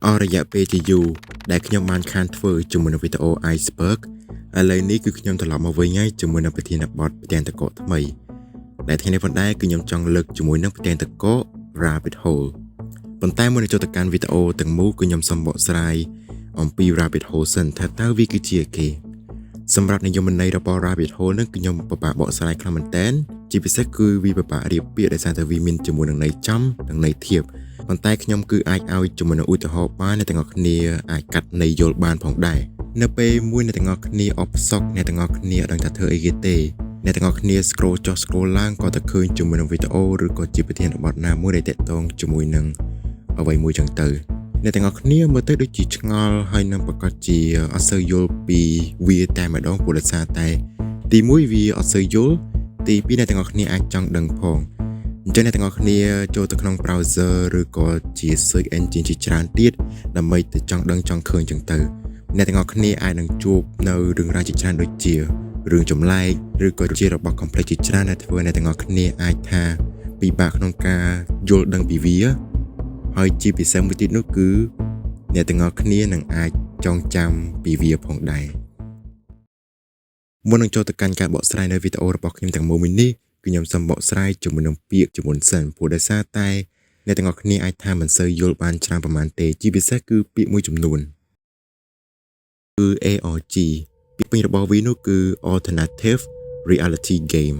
អស់រយៈពេលជាយូរដែលខ្ញុំបានខានធ្វើជាមួយនឹងវីដេអូ Iceberg ឥឡូវនេះគឺខ្ញុំត្រឡប់មកវិញហើយជាមួយនឹងប្រធានបទផ្ទាំងទឹកកកថ្មីដែលថ្ងៃនេះផងដែរគឺខ្ញុំចង់លើកជាមួយនឹងផ្ទាំងទឹកកក Rabbit Hole ប៉ុន្តែមុននឹងចូលទៅកាន់វីដេអូទាំងមូលគឺខ្ញុំសូមបកស្រាយអំពី Rabbit Hole សិនថាតើវាគឺជាអីគេសម្រាប់និយមន័យរបស់ Rabbit Hole នឹងគឺខ្ញុំពិបាកបកស្រាយខ្លាំងមែនតើជាពិសេសគឺវាពិបាករៀបពាក្យដោយសារតែវាមានជាមួយនឹងន័យចំនិងន័យធៀបប៉ុន្តែខ្ញុំគឺអាចឲ្យជាមួយនឹងឧទាហរណ៍បានអ្នកទាំងអស់គ្នាអាចកាត់ន័យយល់បានផងដែរនៅពេលមួយអ្នកទាំងអស់គ្នាអបសក់អ្នកទាំងអស់គ្នាអត់ដឹងថាធ្វើអីគេទេអ្នកទាំងអស់គ្នា scroll ចុះ scroll ឡើងក៏ទៅឃើញជាមួយនឹងវីដេអូឬក៏ជាប្រធានបទណាមួយដែលតាក់ទងជាមួយនឹងអ្វីមួយចឹងទៅអ្នកទាំងអស់គ្នាមើលទៅដូចជាឆ្ងល់ហើយនឹងប្រកាសជាអត់សូវយល់ពីវាតែម្ដងព្រោះដោយសារតែទី1វាអត់សូវយល់ទី2អ្នកទាំងអស់គ្នាអាចចង់ដឹងផងអញ្ចឹងអ្នកទាំងអស់គ្នាចូលទៅក្នុង browser ឬក៏ជា search engine ជាច្រើនទៀតដើម្បីទៅចង់ដឹងចង់ឃើញចឹងទៅអ្នកទាំងអស់គ្នាអាចនឹងជួបនៅរឿងរ៉ាវជាច្រើនដូចជារឿងចម្លែកឬក៏ជារបស់ complex ជាច្រើនដែលធ្វើអ្នកទាំងអស់គ្នាអាចថាពិបាកក្នុងការយល់ដឹងពីវាហើយជាពិសេសមួយទៀតនោះគឺអ្នកទាំងអស់គ្នានឹងអាចចងចាំពីវាផងដែរមុននឹងចូលទៅកាន់ការបកស្រាយនៅវីដេអូរបស់ខ្ញុំទាំងមូលមួយនេះគឺខ្ញុំសូមបកស្រាយជាមួយនឹងពាក្យជាមុនសិនព្រោះដោយសារតែអ្នកទាំងអស់គ្នាអាចថាមិនសូវយល់បានច្រើនប្រហែលទេជាពិសេសគឺពាក្យមួយចំនួនគឺ ARG ពាក្យពេញរបស់វានោះគឺ Alternative Reality Game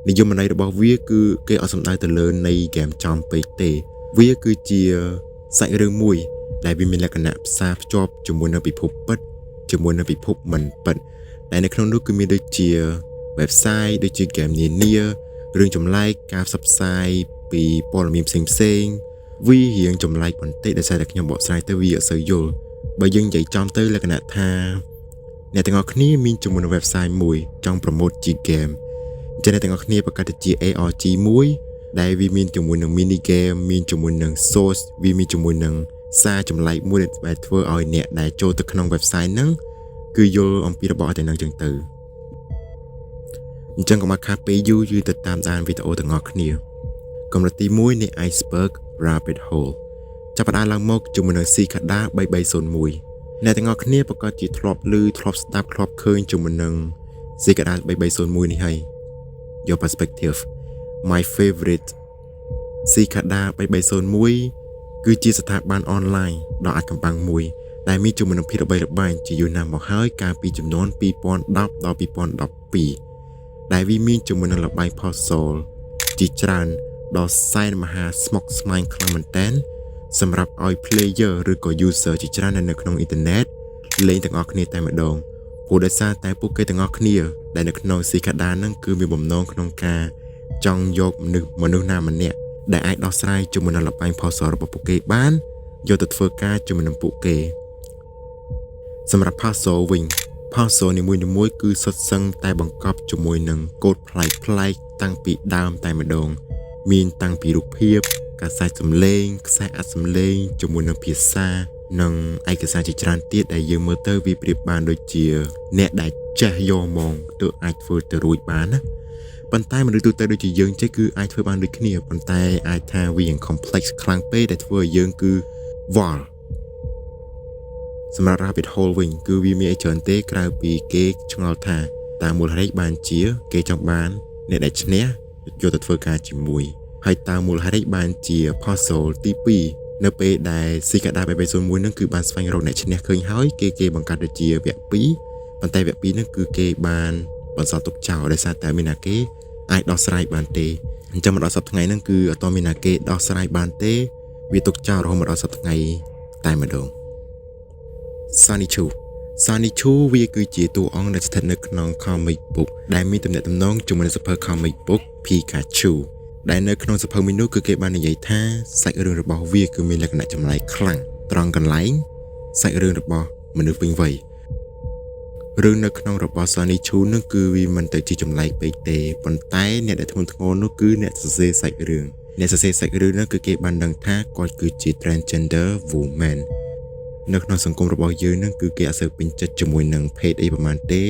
និយមន័យរបស់វាគឺគេអត់សំដៅទៅលើនៃហ្គេមចំពេកទេវាគឺជាសាច់រឿងមួយដែលវាមានលក្ខណៈផ្សារភ្ជាប់ជាមួយនឹងពិភពពិតជាមួយនឹងពិភពមិនពិតដែលនៅក្នុងនោះគឺមានដូចជា website ដូចជាហ្គេមនានារឿងចម្លែកការផ្សព្វផ្សាយពីព័ត៌មានផ្សេងៗវារៀងចម្លែកបន្តិចដោយសារតែខ្ញុំបកស្រាយទៅវាអត់សូវយល់បើយើងនិយាយចំទៅលក្ខណៈថាអ្នកទាំងអស់គ្នាមានជាមួយនឹង website មួយចង់ promote ជា game អញ្ចឹងអ្នកទាំងអស់គ្នាប្រកាសទៅជា ARG មួយដែលវាមានជាមួយនឹង mini game មានជាមួយនឹង source វាមានជាមួយនឹងសារចម្លែកមួយដែលធ្វើឲ្យអ្នកដែលចូលទៅក្នុង website ហ្នឹងគឺយល់អំពីរបស់តែនឹងចឹងទៅអញ្ចឹងកុំឲ្យខាតពេលយូរទៅតាមដានវីដេអូទាំងអស់គ្នាកម្រិតទី1នៃ Iceberg Rabbit Hole ចាប់ផ្ដើមឡើងមកជាមួយនឹង Cicada 3301អ្នកទាំងអស់គ្នាប្រកាសជាធ្លាប់ឮធ្លាប់ស្ដាប់ធ្លាប់ឃើញជាមួយនឹង Cicada 3301នេះហើយ Your perspective my favorite Cicada 3301គឺជាស្ថាប័នអនឡាញដ៏អាចកំបាំងមួយដែលមានជំនឿភាពល្បីល្បាញជាយូរណាស់មកហើយកាលពីចំនួន2010ដល់2012ដែលវាមានជំនឿនឹងល្បែង puzzle ជាច្រើនដ៏សែនមហាស្មុគស្មាញខ្លាំងមែនទែនសម្រាប់ឲ្យ player ឬក៏ user ជាច្រើននៅក្នុងអ៊ីនធឺណិតលេងទាំងអស់គ្នាតែម្ដងព្រោះដោយសារតែពួកគេទាំងអស់គ្នាដែលនៅក្នុង Cicada ហ្នឹងគឺមានបំណងក្នុងការចង់យកមនុស្សណាម្នាក់ដែលអាចដោះស្រាយជាមួយនឹងល្បែង puzzle របស់ពួកគេបានយកទៅធ្វើការជាមួយនឹងពួកគេសម្រាប់ puzzle វិញ puzzle នីមួយៗគឺសុទ្ធសឹងតែបង្កប់ជាមួយនឹងកូដប្លែកៗតាំងពីដើមតែម្ដងមានតាំងពីរូបភាពកាសែតសំឡេងខ្សែអាត់សំឡេងជាមួយនឹងភាសានិងឯកសារជាច្រើនទៀតដែលយើងមើលទៅវាប្រៀបបានដូចជាអ្នកដែលចេះយកមកទើបអាចធ្វើទៅរួចបានណាប៉ុន្តែមនុស្សទូទៅដូចជាយើងចេះគឺអាចធ្វើបានដូចគ្នាប៉ុន្តែអាចថាវាយ៉ាង complex ខ្លាំងពេកដែលធ្វើឲ្យយើងគឺវល់សម្រាប់ Rabbit Hole វិញគឺវាមានអីច្រើនទេក្រៅពីគេឆ្ងល់ថាតើមូលហេតុបានជាគេចង់បានអ្នកដែលឈ្នះយកទៅធ្វើការជាមួយហើយតើមូលហេតុបានជា puzzle ទី2នៅពេលដែល Cicada 3301នឹងគឺបានស្វែងរកអ្នកឈ្នះឃើញហើយគេបង្កើតទៅជាវគ្គ2ប៉ុន្តែវគ្គ2នឹងគឺគេបានបន្សល់ទុកចោលដោយសារតែមានណាគេអាចដោះស្រាយបានទេអញ្ចឹងមកដល់សប្តាហ៍ថ្ងៃហ្នឹងគឺអត់មានណាគេដោះស្រាយបានទេវាទុកចោលរហូតមកដល់សប្តាហ៍ថ្ងៃតែម្ដងSunny Chu វាគឺជាតួអង្គដែលស្ថិតនៅក្នុង comic book ដែលមានទំនាក់ទំនងជាមួយនឹងសៀវភៅ comic book Pikachu ដែលនៅក្នុងសៀវភៅមួយនោះគឺគេបាននិយាយថាសាច់រឿងរបស់វាគឺមានលក្ខណៈចម្លែកខ្លាំងត្រង់កន្លែងសាច់រឿងរបស់មនុស្សពេញវ័យរឿងនៅក្នុងរបស់ Sunny Chu នោះគឺវាមិនទៅជាចម្លែកពេកទេប៉ុន្តែអ្នកដែលធ្ងន់ធ្ងរនោះគឺអ្នកសរសេរសាច់រឿងនោះគឺគេបានដឹងថាគាត់គឺជា transgender womanនៅក្នុងសង្គមរបស់យើងនឹងគឺគេអត់សូវពេញចិត្តជាមួយនឹងភេទអីប្រហែលទេ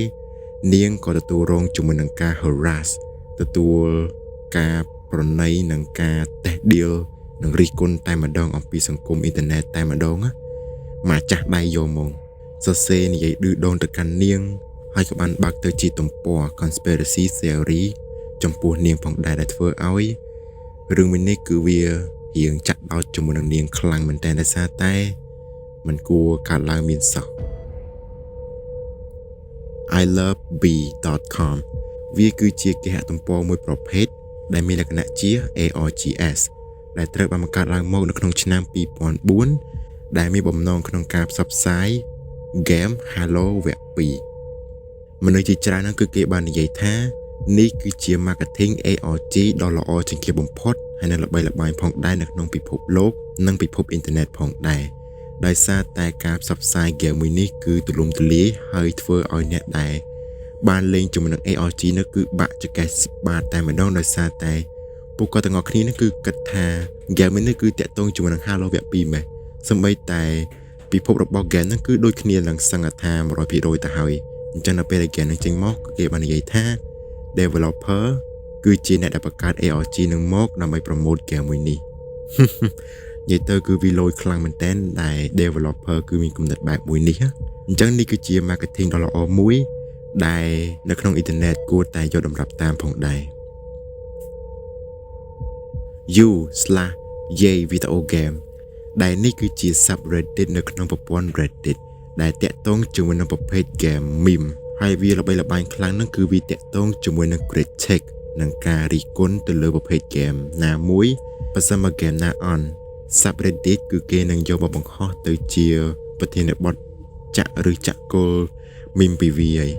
នាងក៏ទទួលរងជាមួយនឹងការ harass ទទួលការប្រណីនិងការតេះដៀលនិងរិះគន់តែម្ដងអំពីសង្គមអ៊ីនធឺណិតតែម្ដង ចាស់ដៃយកមកសរសេរនិយាយឌឺដងទៅកាន់នាងហើយក៏បានបើកទៅជាទំព័រ conspiracy theory ចំពោះនាងផងដែរដែលធ្វើឲ្យរឿងមួយនេះគឺវារៀងចាក់ដោតជាមួយនឹងនាងខ្លាំងមែនតើដោយសារតែมันគួរកើតឡើងមានសោះ iloveb.com វាគឺជាគេហទំព័រមួយប្រភេទដែលមានលក្ខណៈជា ARGS ដែលត្រូវបានបង្កើតឡើងមកនៅក្នុងឆ្នាំ2004ដែលមានបំណងក្នុងការផ្សព្វផ្សាយ Game Halo វគ្គ 2 មនុស្សជាច្រើនហ្នឹងគឺគេបាននិយាយថានេះគឺជា marketing ARG ដ៏ល្អជាងគេបំផុតហើយនៅល្បីល្បាញផងដែរនៅក្នុងពិភពលោកនិងពិភពអ៊ីនធឺណិតផងដែរដោយសារតែការផ្សព្វផ្សាយ game មួយនេះគឺទូលំទូលាយហើយធ្វើឲ្យអ្នកដែលបានលេងជាមួយនឹង ARG នោះគឺបាក់ចកេះបាតតែម្ដងដោយសារតែពួកគាត់ទាំងអស់គ្នានេះគឺគិតថា game នេះគឺតាក់ទងជាមួយនឹង Halo វគ្គ 2 មែនសូម្បីតែពិភពរបស់ game ហ្នឹងគឺដូចគ្នានឹងសង្កត់ថា 100% ទៅហើយអញ្ចឹងដល់ពេលដែល game ហ្នឹងចេញមកគេបាននិយាយថា developer គឺជាអ្នកដែលបង្កើត ARG នឹងមកដើម្បី promote game មួយនេះ និយាយទៅគឺវាលយខ្លាំងមែនតើដែល developer គឺមានគំនិតបែបមួយនេះអញ្ចឹងនេះគឺជា marketing ដ៏ល្អមួយដែលនៅក្នុងអ៊ីនធឺណិតគួរតែយកតម្រាប់តាមផងដែរ u/yay video game ដែលនេះគឺជា subreddit នៅក្នុងប្រព័ន្ធ Reddit ដែលតាក់ទងជាមួយនឹងប្រភេទ game meme ហើយវាល្បីល្បាញខ្លាំងហ្នឹងគឺវាតាក់ទងជាមួយនឹង critique និងការរិះគន់ទៅលើប្រភេទ game ណាមួយបើសិនមក game ណាអន់ subreddit គឺគេនឹងយកមកបង្ហោះទៅជាប្រធានបទចាក់ឬចាក់គល់ meme ពីវាហើយ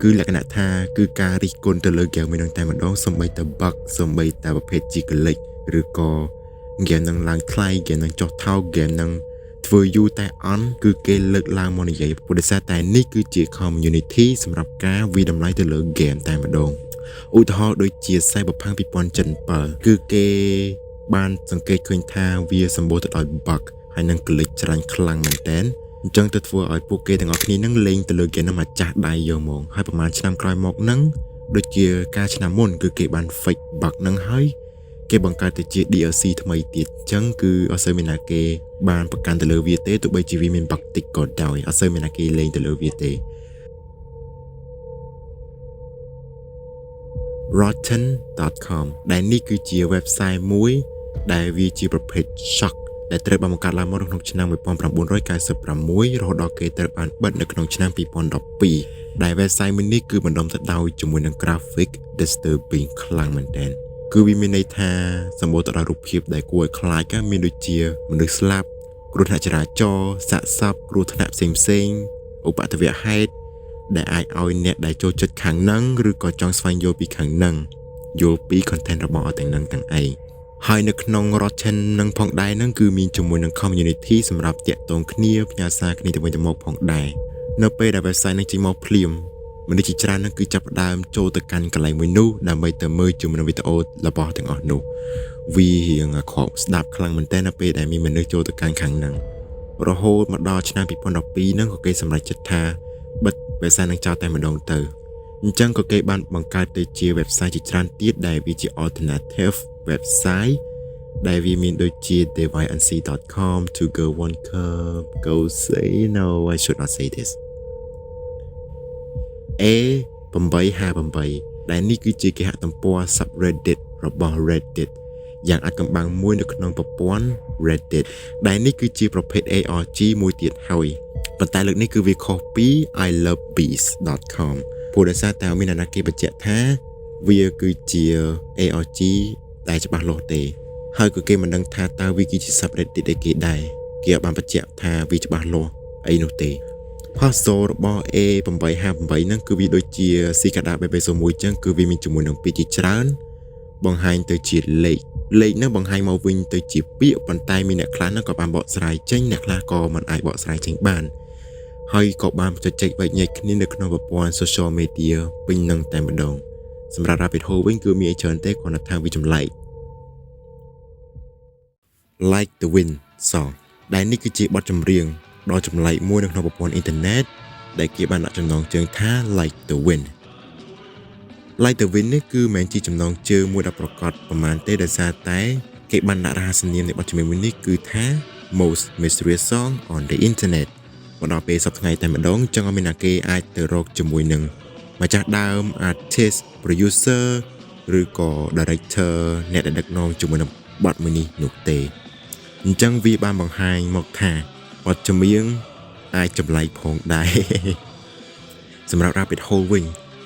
គឺលក្ខណៈថាគឺការរិះគន់ទៅលើ game មួយនឹងតែម្ដងសូម្បីតែ bug សូម្បីតែប្រភេទ glitch ឬក៏ game នឹងឡើងថ្លៃ game នឹងចុះថោក game នឹងធ្វើយូរតែអន់គឺគេលើកឡើងមកនិយាយព្រោះដោយសារតែនេះគឺជា community សម្រាប់ការវិតម្លៃទៅលើ game តែម្ដងឧទាហរណ៍ដូចជា Cyberpunk 2077 គឺគេបានសង្កេតឃើញថាវាសម្បូរទៅដោយ bug ហើយនឹង glitch ច្រើនខ្លាំងមែនតើអញ្ចឹងទៅធ្វើឲ្យពួកគេទាំងអស់គ្នានឹងលេងទៅលើ game ហ្នឹងមកចាស់ដៃយកមកហើយប្រហែលឆ្នាំក្រោយមកហ្នឹងដូចជាការឆ្នាំមុនគឺគេបាន fix bug ហ្នឹងហើយគេបង្កើតទៅជា DLC ថ្មីទៀតអញ្ចឹងគឺអត់សូវមានណាគេបានប្រកាន់ទៅលើវាទេទោះបីជាវាមាន bug តិចក៏ដោយអត់សូវមានណាគេលេងទៅលើវាទេ rotten.com ដែលនេះគឺជា website មួយដែលវាជាប្រភេទ shock ដែលត្រូវបានបង្កើតឡើងមកក្នុងឆ្នាំ1996រហូតដល់គេត្រូវបានបិទនៅក្នុងឆ្នាំ2012ដែល website មួយនេះគឺបណ្ដុំទៅដោយជាមួយនឹង graphic disturbing ខ្លាំងមែនទែនគឺវាមានន័យថាសម្បូរទៅដោយរូបភាពដែលគួរឲ្យខ្លាចមានដូចជាមនុស្សស្លាប់គ្រោះថ្នាក់ចរាចរណ៍សាកសពគ្រោះថ្នាក់ផ្សេងៗឧបទ្ទវហេតុដែលអាចឲ្យអ្នកដែលចូលចិត្តខាងហ្នឹងឬក៏ចង់ស្វែងយល់ពីខាងហ្នឹងយល់ពី content របស់ទាំងហ្នឹងទាំងឯងហើយនៅក្នុង Rotten នឹងផងដែរហ្នឹងគឺមានជាមួយនឹង community សម្រាប់តាក់ទងគ្នាផ្ញើសារគ្នាទៅវិញទៅមកផងដែរនៅពេលដែល website នឹងចេញមកភ្លាមមនុស្សជាច្រើនហ្នឹងគឺចាប់ផ្ដើមចូលទៅកាន់កន្លែងមួយនោះដើម្បីទៅមើលជាមួយនឹងវីដេអូរបស់ទាំងអស់នោះវារៀងខកស្ដាប់ខ្លាំងមែនតើនៅពេលដែលមានមនុស្សចូលទៅកាន់ខាងហ្នឹងរហូតមកដល់ឆ្នាំ2012ហ្នឹងក៏គេសម្រេចចិត្តថាបិទ website នឹងចោលតែម្ដងទៅអញ្ចឹងក៏គេបានបង្កើតទៅជា website ជាច្រើនទៀតដែលវាជា alternative website ដែលវាមានដូចជា devianc.com to go one cup go say no I should not say this A858 ដែលនេះគឺជាគេហទំព័រ subreddit របស់ Reddit យ៉ាងអាចកំបាំងមួយនៅក្នុងប្រព័ន្ធ Reddit ដែលនេះគឺជាប្រភេទ ARG មួយទៀតហើយប៉ុន្តែលើកនេះគឺវាខុសពី ilovebees.com ព្រោះដោយសារតែមានអ្នកណាគេបញ្ជាក់ថាវាគឺជា ARG ដែលច្បាស់លាស់ទេហើយក៏គេមិនដឹងថាតើវាគឺជា subreddit អីគេដែរគេអត់បានបញ្ជាក់ថាវាច្បាស់លាស់អីនោះទេpassword របស់ A858 ហ្នឹងគឺវាដូចជា Cicada BB01 ចឹងគឺវាមានជាមួយនឹងពាក្យជាច្រើនបង្ហាញទៅជាលេខហ្នឹងបង្ហាញមកវិញទៅជាពាក្យប៉ុន្តែមានអ្នកខ្លះហ្នឹងក៏បានបកស្រាយចេញអ្នកខ្លះក៏មិនអាចបកស្រាយចេញបានហើយក៏បានជជែកបែកញែកគ្នានៅក្នុងប្រព័ន្ធ social media ពេញនឹងតែម្ដងសម្រាប់ rabbit hole វិញគឺមានច្រើនទេគ្រាន់តែថាវាចម្លែក Like the Wind Song ដែលនេះគឺជាបទចម្រៀងដ៏ចម្លែកមួយនៅក្នុងប្រព័ន្ធអ៊ីនធឺណិតដែលគេបានដាក់ចំណងជើងថា Like the Wind Like the Wind នេះគឺមិនមែនជាចំណងជើងមួយដែលប្រកបប្រមាណទេដោយសារតែគេបានដាក់រហស្សនាមនៃបទចម្រៀងមួយនេះគឺថា Most Mysterious Song on the Internet មកដល់ពេលសប្តាហ៍តែម្ដងចឹងអត់មានណាគេអាចទៅរកជាមួយនឹងម្ចាស់ដើម artist producer ឬក៏ director អ្នកដែលដឹកនាំជាមួយនឹងបទមួយនេះនោះទេអញ្ចឹងវាបានបង្ហាញមកថាបទចម្រៀងអាចចម្លែកផងដែរសម្រាប់ Rabbit Hole វិញ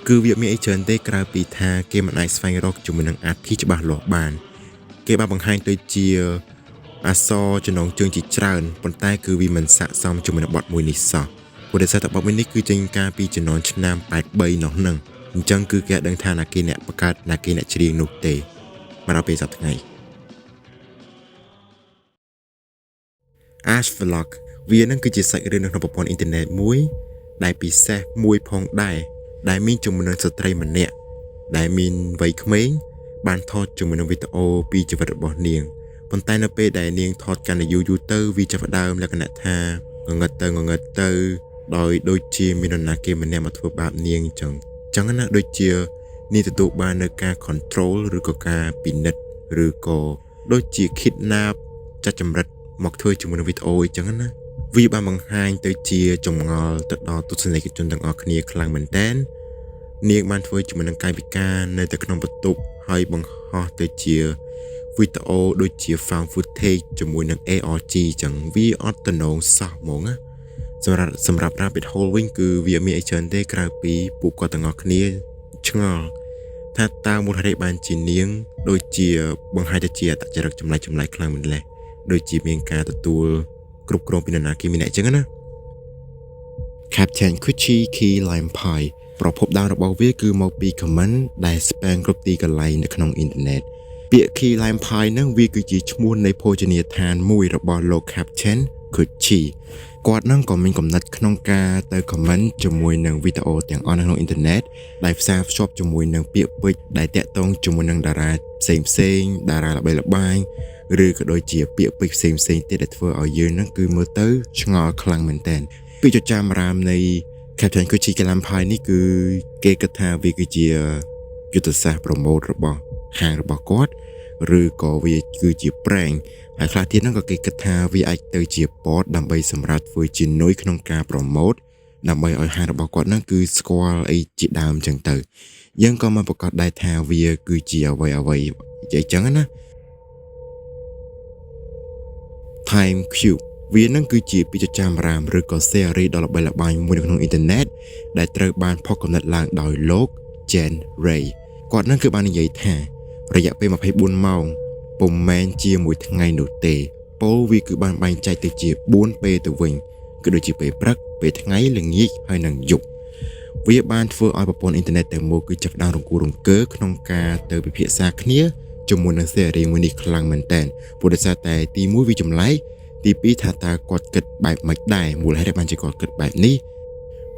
គឺវាមានអីច្រើនទេក្រៅពីថាគេមិនអាចស្វែងរកជាមួយនឹងអាធីច្បាស់លាស់បានគេបានបង្ហាញទៅជាអក្សរចំណងជើងជាច្រើនប៉ុន្តែគឺវាមិនស័ក្តិសមជាមួយនឹងបទមួយនេះសោះព្រោះតែបទមួយនេះគឺចេញកាលពីជំនាន់ឆ្នាំ83នោះហ្នឹងអញ្ចឹងគឺគេដឹងថាណាគេអ្នកបង្កើតណាគេអ្នកច្រៀងនោះទេមកដល់ពេលសប្តាហ៍ថ្ងៃ Ash Vlog វានឹងគឺជាសាច់រឿងនៅក្នុងប្រព័ន្ធអ៊ីនធឺណិតមួយដែលពិសេសមួយផងដែរដែលមានជាមួយនឹងស្ត្រីម្នាក់ដែលមានវ័យក្មេងបានថតជាមួយនឹងវីដេអូពីជីវិតរបស់នាងប៉ុន្តែនៅពេលដែលនាងថតកាន់តែយូរទៅវាចាប់ផ្ដើមលក្ខណៈថាងងឹតទៅដោយដូចជាមាននរណាគេម្នាក់មកធ្វើបាបនាងអញ្ចឹងណាដូចជានាងទទួលបាននៅការ control ឬក៏ការពិនិត្យឬក៏ដូចជា kidnap ចាត់ចម្រិតមកធ្វើជាមួយនឹងវីដេអូអញ្ចឹងណាវាបានបង្ហាញទៅជាចម្ងល់ទៅដល់ទស្សនិកជនទាំងអស់គ្នាខ្លាំងមែនតើនាងបានធ្វើជាមួយនឹងកាយវិការនៅតែក្នុងបន្ទប់ហើយបង្ហោះទៅជាវីដេអូដូចជា found footage ជាមួយនឹង ARG អញ្ចឹងវាអត់តំណងសោះហ្មងណាសម្រាប់ Rabbit Hole វិញគឺវាមានអីច្រើនទេក្រៅពីពួកគាត់ទាំងអស់គ្នាឆ្ងល់ថាតើមូលហេតុបានជានាងដូចជាបង្ហាញទៅជាអត្តចរិតចម្លែកខ្លាំងមិនលះដូចជាមានការទទួលគ្រប់គ្រងពីនរណាគេម្នាក់អញ្ចឹងណា Captain Kuchi Key Lime Pie ប្រភពដើមរបស់វាគឺមកពី comment ដែល spam គ្រប់ទីកន្លែងនៅក្នុងអ៊ីនធឺណិតពាក្យ Key Lime Pie ហ្នឹងវាគឺជាឈ្មោះនៃភោជនីយដ្ឋានមួយរបស់លោក Captain Kuchi គាត់នឹងក៏មានកំណត់ក្នុងការទៅ comment ជាមួយនឹងវីដេអូទាំងអស់នៅក្នុងអ៊ីនធឺណិតដែលផ្សារភ្ជាប់ជាមួយនឹងពាក្យពេចន៍ដែលតាក់ទងជាមួយនឹងតារាផ្សេងតារាល្បីល្បាញឬក៏ដូចជាពាក្យពេចន៍ផ្សេងទៀតដែលធ្វើឲ្យយើងហ្នឹងគឺមើលទៅឆ្ងល់ខ្លាំងមែនតើពាក្យចចាមអារាមនៃ Captain Kuchi Key-Lime Pie នេះគឺគេគិតថាវាគឺជាយុទ្ធសាស្ត្រ promote របស់ហាងរបស់គាត់ឬក៏វាគឺជា prank ហើយខ្លះទៀតហ្នឹងក៏គេគិតថាវាអាចទៅជា bot ដើម្បីសម្រាប់ធ្វើជានុយក្នុងការ promote ដើម្បីឲ្យហាងរបស់គាត់ហ្នឹងគឺស្គាល់អីជាដើមចឹងទៅយើងក៏មកប្រកាសដែរថាវាគឺជាអ្វីអញ្ចឹងណា Time Cube វានឹងគឺជាពាក្យចចាមអារាមឬក៏ series ដ៏ល្បីល្បាញមួយនៅក្នុងអ៊ីនធឺណិតដែលត្រូវបានផុសកំណត់ឡើងដោយលោក Jen Ray គាត់នឹងគឺបាននិយាយថារយៈពេល24ម៉ោងពុំមែនជាមួយថ្ងៃនោះទេពោលវាគឺបានបែងចែកទៅជា4ពេលទៅវិញគឺដូចជាពេលព្រឹកពេលថ្ងៃល្ងាចហើយនិងយប់វាបានធ្វើឲ្យប្រព័ន្ធអ៊ីនធឺណិតទាំងមូលគឺចាប់ផ្ដើមរង្គោះរង្គើក្នុងការទៅពិភាក្សាគ្នាជាមួយនឹង series មួយនេះខ្លាំងមែនតើព្រោះដោយសារតែទី1វាចម្លែកទី2ថាតើគាត់គិតបែបម៉េចដែរមូលហេតុបានជាគាត់គិតបែបនេះ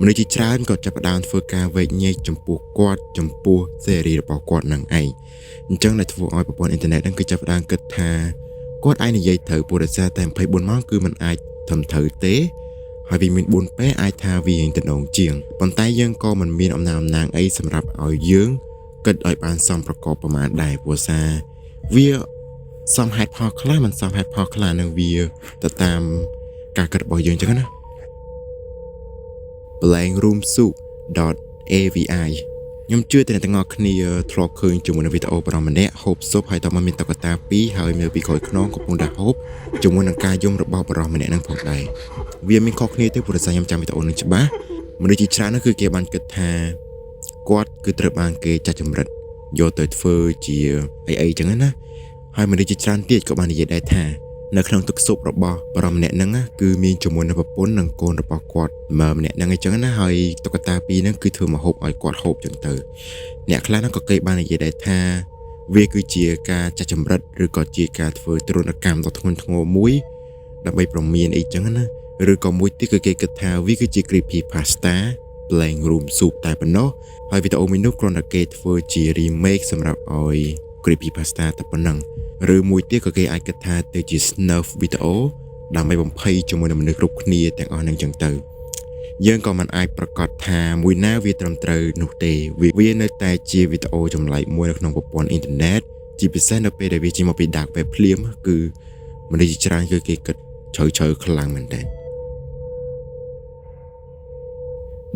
មនុស្សជាច្រើនក៏ចាប់ផ្ដើមធ្វើការវែកញែកចំពោះគាត់ចំពោះ series របស់គាត់នឹងឯងអញ្ចឹងដែលធ្វើឲ្យប្រព័ន្ធអ៊ីនធឺណិតហ្នឹងគឺចាប់ផ្ដើមគិតថាគាត់អាចនិយាយត្រូវព្រោះដោយសារតែ24ម៉ោងគឺมันអាចធ្វើត្រូវទេហើយវាមាន4ពេលអាចថាវារៀងតំណងជាងប៉ុន្តែយើងក៏មិនមានអំណាងអីសម្រាប់ឲ្យយើងគិតឲ្យបានសមប្រកបប្រមាណដែរព្រោះសារវាសមហេតុផលខ្លះមិនសមហេតុផលខ្លះនឹងវាទៅតាមការគិតរបស់យើងចឹងណា blankroomsoup.avi ខ្ញុំជឿតែអ្នកទាំងអស់គ្នាធ្លាប់ឃើញជាមួយនឹងវីដេអូប្រហែលម្នាក់ហូបស៊ុបហើយតើមានតុក្កតា2ហើយមើលពីក្រោយខ្នងកំពុងតែហូបជាមួយនឹងការយំរបស់បរិសម្នាក់នឹងផងដែរវាមានខុសគ្នាទេព្រោះតែខ្ញុំចាំវីដេអូនឹងច្បាស់មនុស្សជាច្រើននោះគឺគេបានគិតថាគាត់គឺត្រូវបានគេចាត់ចម្រិតយកទៅធ្វើជាអីចឹងណាហើយមនុស្សជាច្រើនទៀតក៏បាននិយាយដែរថានៅក្នុងទឹកស៊ុបរបស់បរិសម្នាក់ហ្នឹងគឺមានជាមួយនឹងប្រពន្ធនិងកូនរបស់គាត់មើលម្នាក់ហ្នឹងអញ្ចឹងណាហើយតុក្កតា2ហ្នឹងគឺធ្វើមកហូបឲ្យគាត់ហូបចឹងទៅអ្នកខ្លះហ្នឹងក៏គេបាននិយាយដែរថាវាគឺជាការចាត់ចម្រិតឬក៏ជាការធ្វើទរណកម្មដ៏ធ្ងន់ធ្ងរមួយដើម្បីប្រមានអីចឹងណាឬក៏មួយទៀតគឺគេគិតថាវាគឺជា creepy pasta Blank Room Soup តែប៉ុណ្ណោះហើយវីដេអូមួយនោះគ្រាន់តែគេធ្វើជា remake សម្រាប់ឲ្យ creepy pasta តែប៉ុណ្ណឹងឬមួយទៀតក៏គេអាចគិតថាទៅជា snuff វីដេអូដើម្បីបំភ័យជាមួយនឹងមនុស្សគ្រប់គ្នាទាំងអស់ហ្នឹងចឹងទៅយើងក៏មិនអាចប្រកាសថាមួយណាវាត្រឹមត្រូវនោះទេវានៅតែជាវីដេអូចម្លែកមួយនៅក្នុងប្រព័ន្ធអ៊ីនធឺណិតជាពិសេសនៅពេលដែលវាចេញមកពី dark web ភ្លាមគឺមនុស្សជាច្រើនគឺគេគិតជ្រៅខ្លាំងមែនតើ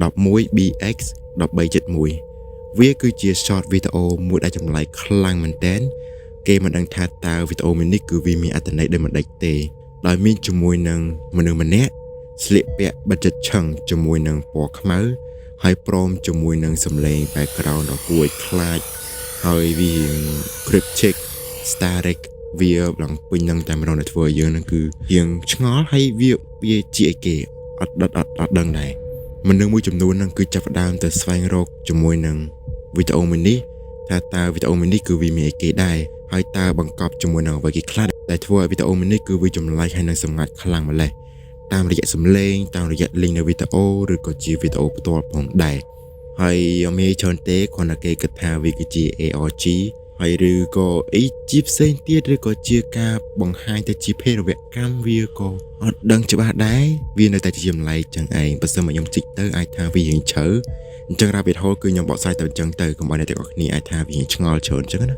11BX 1371វាគឺជា short video មួយដែលចម្លែកខ្លាំងមែនទែនគេមិនដឹងថាតើវីដេអូមួយនេះគឺវាមានអត្ថន័យដូចម្ដេចទេដោយមានជាមួយនឹងមនុស្សម្នាក់ស្លៀកពាក់បិទជិតឆឹងជាមួយនឹងពណ៌ខ្មៅហើយព្រមជាមួយនឹងសំឡេង background ដ៏គួរឲ្យខ្លាចហើយវា cryptic static វាឡើងពេញនឹងតែម្ដងដែលធ្វើឲ្យយើងនឹងគឺរៀងឆ្ងល់ហើយវាជាអីគេអត់ដឹងដែរមនុស្សមួយចំនួននឹងគឺចាប់ផ្ដើមទៅស្វែងរកជាមួយនឹងវីដេអូមួយនេះថាតើវីដេអូមួយនេះគឺវាមានអីគេដែរហើយតើបង្កប់ជាមួយនឹងអ្វីគេខ្លះដែលធ្វើឲ្យវីដេអូមួយនេះគឺវាចម្លែកហើយនឹងសម្ងាត់ខ្លាំងម្ល៉េះតាមរយៈសំឡេងតាមរយៈ link នៅវីដេអូឬក៏ជាវីដេអូផ្ទាល់ផងដែរហើយអត់មានច្រើនទេគ្រាន់តែគេគិតថាវាគឺជា ARG ហើយឬក៏អីជាផ្សេងទៀតឬក៏ជាការបង្ហាញទៅជាភេរវកម្មវាក៏អត់ដឹងច្បាស់ដែរវានៅតែជាចម្លែកចឹងឯងបើសិនមកខ្ញុំជីកទៅអាចថាវារៀងជ្រៅអញ្ចឹង rabbit hole គឺខ្ញុំបកស្រាយទៅអញ្ចឹងទៅកុំឲ្យអ្នកទាំងអស់គ្នាអាចថាវារៀងឆ្ងល់ច្រើនអញ្ចឹងណា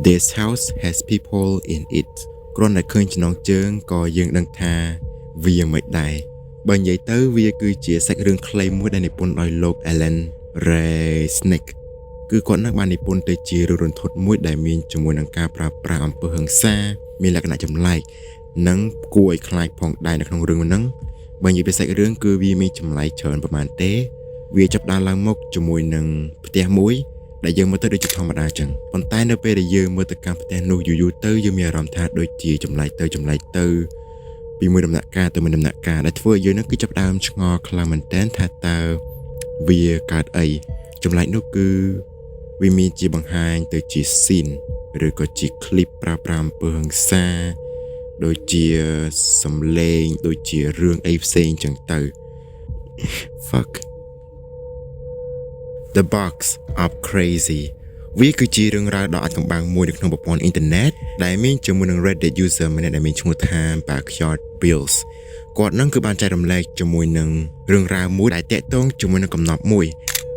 This house has people in it គ្រាន់តែឃើញចំណងជើងក៏យើងដឹងថាវាមិនដែរបើនិយាយទៅវាគឺជាសាច់រឿងខ្លីមួយដែលនិពន្ធដោយលោក Alan Resnick គឺគាត់នឹងបាននិពន្ធទៅជារឿងរន្ធត់មួយដែលមានជាមួយនឹងការប្រើប្រាស់អំពើហិង្សាមានលក្ខណៈចម្លែកនិងគួរឲ្យខ្លាចផងដែរនៅក្នុងរឿងហ្នឹងបើនិយាយពីសាច់រឿងគឺវាមានចម្លែកច្រើនប្រហែលទេវាចាប់ដើមឡើងមកជាមួយនឹងផ្ទះមួយដែលយើងមើលទៅដូចជាធម្មតាចឹងប៉ុន្តែនៅពេលដែលយើងមើលទៅកាន់ផ្ទះនោះយូរទៅយើងមានអារម្មណ៍ថាដូចជាចម្លែកទៅពីមួយដំណាក់កាលទៅមួយដំណាក់កាលដែលធ្វើឲ្យយើងនឹងគឺចាប់ដើមឆ្ងល់ខ្លាំងមែនទែនថាតើវាកើតអីចម្លែកនោះគឺវាមានជាបង្ហាញទៅជា scene ឬក៏ជា clip ប្រើប្រាស់អំពើហិង្សាដូចជាសំឡេងដូចជារឿងអីផ្សេងចឹងទៅ fuck The Box of Crazy វាគឺជារឿងរ៉ាវដ៏អាចកំបាំងមួយនៅក្នុងប្រព័ន្ធអ៊ីនធឺណិតដែលមានជាមួយនឹង Reddit user ម្នាក់ដែលមានឈ្មោះថា Backyard Bills គាត់នឹងគឺបានចែករំលែកជាមួយនឹងរឿងរ៉ាវមួយដែលតាក់ទងជាមួយនឹងកំណប់មួយ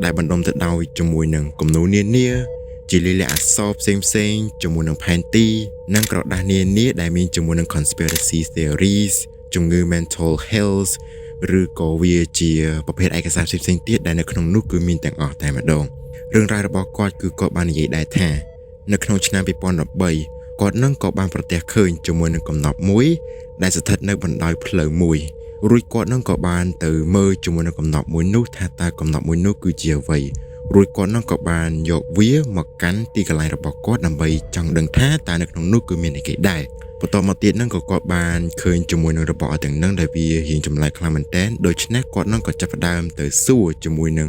ដែលបណ្ដុំទៅដោយជាមួយនឹងគំនូរនានាជាលិលាអក្សរផ្សេងជាមួយនឹងផែនទីនិងក្រដាសនានាដែលមានជាមួយនឹង conspiracy theories ជំងឺ mental health ឬក៏វាជាប្រភេទឯកសារផ្សេងៗទៀតដែលនៅក្នុងនោះគឺមានទាំងអស់តែម្ដងរឿងរ៉ាវរបស់គាត់គឺគាត់បាននិយាយដែរថានៅក្នុងឆ្នាំ2013គាត់នឹងក៏បានប្រទះឃើញជាមួយនឹងកំណប់មួយដែលស្ថិតនៅបណ្ដោយផ្លូវមួយរួចគាត់នឹងក៏បានទៅមើលជាមួយនឹងកំណប់មួយនោះថាតើកំណប់មួយនោះគឺជាអ្វីរួចគាត់នឹងក៏បានយកវាមកកាន់ទីកន្លែងរបស់គាត់ដើម្បីចង់ដឹងថាតើនៅក្នុងនោះគឺមានអីគេដែរបន្តមកទៀតហ្នឹងក៏គាត់បានឃើញជាមួយនឹងរបស់ទាំងហ្នឹងដែលវារៀងចម្លែកខ្លាំងមែនតើដូច្នេះគាត់នឹងក៏ចាប់ផ្ដើមទៅសួរជាមួយនឹង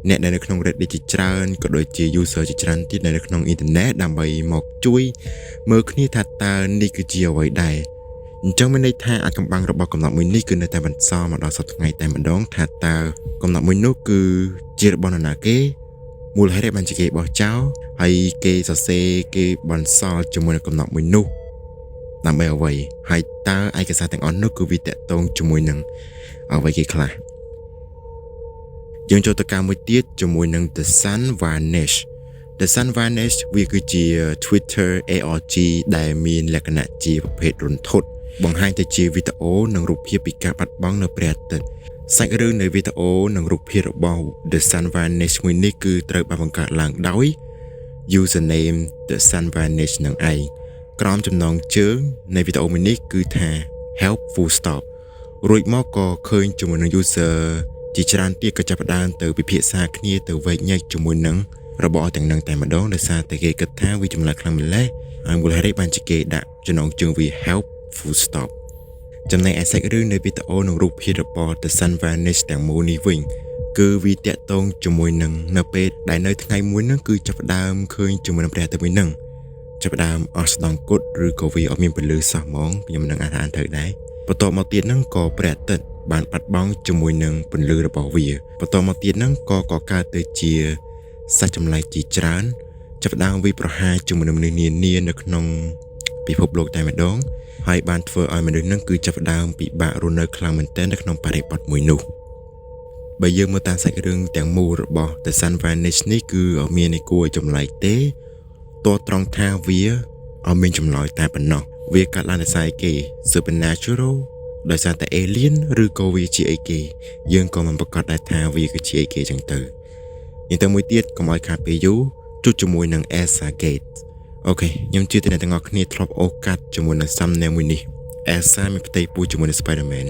អ្នកដែលនៅក្នុង Reddit ជាច្រើនក៏ដូចជា user ជាច្រើនទៀតនៅក្នុងអ៊ីនធឺណិតដើម្បីមកជួយមើលគ្នាថាតើនេះគឺជាអ្វីដែរអញ្ចឹងមានន័យថាអាចកំបាំងរបស់កំណត់មួយនេះគឺនៅតែបន្តមកដល់សប្តាហ៍ថ្ងៃតែម្ដងថាតើកំណត់មួយនោះគឺជារបស់នរណាគេមូលហេតុបានជាគេបោះចោលហើយគេសរសេរគេបន្សល់ជាមួយនឹងកំណត់មួយនោះដើម្បីអ្វីហើយតើឯកសារទាំងអស់នោះគឺវាតកតងជាមួយនឹងអ្វីគេខ្លះយើងចូលទៅការមួយទៀតជាមួយនឹង The Sun Vanish The Sun Vanish វាគឺជា Twitter ARG ដែលមានលក្ខណៈជាប្រភេទរន្ធត់បង្ហាញទៅជាវីដេអូនិងរូបភាពពីការបាត់បង់នៅព្រះអាទិត្យសាច់រឿងនៃវីដេអូនិងរូបភាពរបស់ The Sun Vanish មួយនេះគឺត្រូវបានបង្កើតឡើងដោយ username The Sun Vanish នឹងឯងក្រោមចំណងជើងនៃវីដេអូមួយនេះគឺថា help full stop រួចមកក៏ឃើញជាមួយនឹង user ជាច្រើនទៀតក៏ចាប់ផ្ដើមទៅពិភាក្សាគ្នាទៅវែកញែកជាមួយនឹងរបស់ទាំងនឹងតែម្ដងដោយសារតែគេគិតថាវាចម្លែកខ្លាំងម្ល៉េះហើយមូលហេតុបានជាគេដាក់ចំណងជើងវា help full stop ចំណែកឯសាច់រឿងនៃវីដេអូនិងរូបភាពរបស់ The Sun Vanish ទាំងមូលនេះវិញគឺវាតាក់ទងជាមួយនឹងនៅពេលដែលនៅថ្ងៃមួយហ្នឹងគឺចាប់ផ្ដើមឃើញជាមួយនឹងព្រះអាទិត្យមួយហ្នឹងចាប់ផ្ដើមអស់ស្ដង់គុតឬក៏វាអត់មានពលឺសោះហ្មងខ្ញុំមិនដឹងអានត្រូវដែរបន្ទាប់មកទៀតហ្នឹងក៏ព្រះអាទិត្យបានបាត់បង់ជាមួយនឹងពន្លឺរបស់វាបន្តមកទៀតហ្នឹងក៏កើតទៅជាសាច់ចម្លែកជាច្រើនចាប់ផ្ដើមវាប្រហារជាមួយនឹងមនុស្សនានានៅក្នុងពិភពលោកតែម្ដងហើយបានធ្វើឲ្យមនុស្សហ្នឹងគឺចាប់ផ្ដើមពិបាករស់នៅខ្លាំងមែនទែននៅក្នុងបរិបទមួយនោះបើយើងមើលតាមសាច់រឿងទាំងមូលរបស់ The Sun Vanish នេះគឺអត់មានឯគួរឲ្យចម្លែកទេតត្រង់ថាវាអត់មានចម្លើយតែប៉ុណ្ណោះវាកាត់ឡើងដោយសារគេ supernatural ដោយសារតែ alien ឬក៏វាជាអីគេយើងក៏មិនប្រកាសដែរថាវាគឺជាអីគេចឹងទៅយ៉ាងទៅមួយទៀតកុំឲ្យខាតពេលយូរជួបជាមួយនឹង Elsa Gate អូខេខ្ញុំជឿថាអ្នកទាំងអស់គ្នាធ្លាប់អូសកាត់ជាមួយនឹង thumbnail មួយនេះ Elsa មានផ្ទៃពោះជាមួយនឹង Spider-Man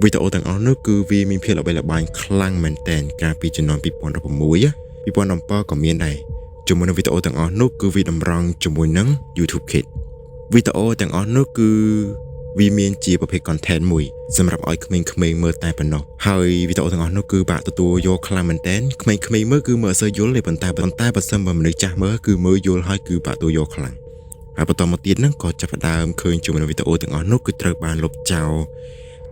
វីដេអូទាំងអស់នោះគឺវាមានភាពល្បីល្បាញខ្លាំងមែនទែនកាលពីជំនាន់2016 2017ក៏មានដែរជាមួយនឹងវីដេអូទាំងអស់នោះគឺវាតម្រង់ជាមួយនឹង YouTube Kids វីដេអូទាំងអស់នោះគឺវាមានជាប្រភេទ content មួយសម្រាប់ឲ្យក្មេងៗមើលតែប៉ុណ្ណោះហើយវីដេអូទាំងអស់នោះគឺបាក់ទទួលយកខ្លាំងមែនទែនក្មេងៗមើលគឺមើលអត់សូវយល់ទេប៉ុន្តែបើសិនបើមនុស្សចាស់មើលគឺមើលយល់ហើយគឺបាក់ទទួលយកខ្លាំងហើយបន្តមកទៀតហ្នឹងក៏ចាប់ផ្ដើមឃើញជាមួយនឹងវីដេអូទាំងអស់នោះគឺត្រូវបានលុបចោល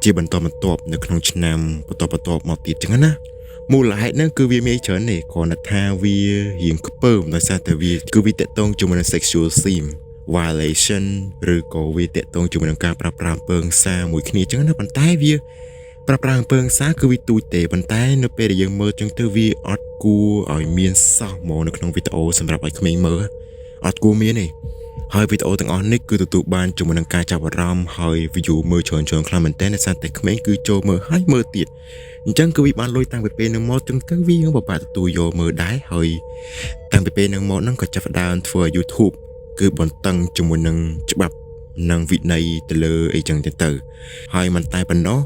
ជាបន្តបន្ទាប់នៅក្នុងឆ្នាំបន្តមកទៀតចឹងណាមូលហេតុហ្នឹងគឺវាមានច្រើនទេគ្រាន់តែថាវារៀងខ្ពើមដោយសារតែវាគឺវាតកតងជាមួយនឹង sexual theme violation ឬក៏វាតកតងជាមួយនឹងការប្រើប្រាស់អំពើហិង្សាមួយគ្នាចឹងណាប៉ុន្តែវាប្រើប្រាស់អំពើហិង្សាគឺវាទូចទេប៉ុន្តែនៅពេលដែលយើងមើលចឹងទៅវាអត់គួរឲ្យមានសោះហ្មងនៅក្នុងវីដេអូសម្រាប់ឲ្យក្មេងមើលអត់គួរមានទេហើយវីដេអូទាំងអស់នេះគឺទទួលបានជាមួយនឹងការចាប់អារម្មណ៍ហើយ view មើលច្រើនខ្លាំងមែនទែនដោយសារតែក្មេងគឺចូលមើលហើយមើលទៀតអញ្ចឹងគឺវាបានលុយតាំងពីពេលនឹងមកចឹងទៅវាបបាក់ទទួលយកមើលដែរហើយតាំងពីពេលនឹងមកហ្នឹងក៏ចាប់ផ្ដើមធ្វើឲ្យ YouTube គឺបន្តឹងជាមួយនឹងច្បាប់និងវិន័យទៅលើអីចឹងទៅហើយមិនតែប៉ុណ្ណោះ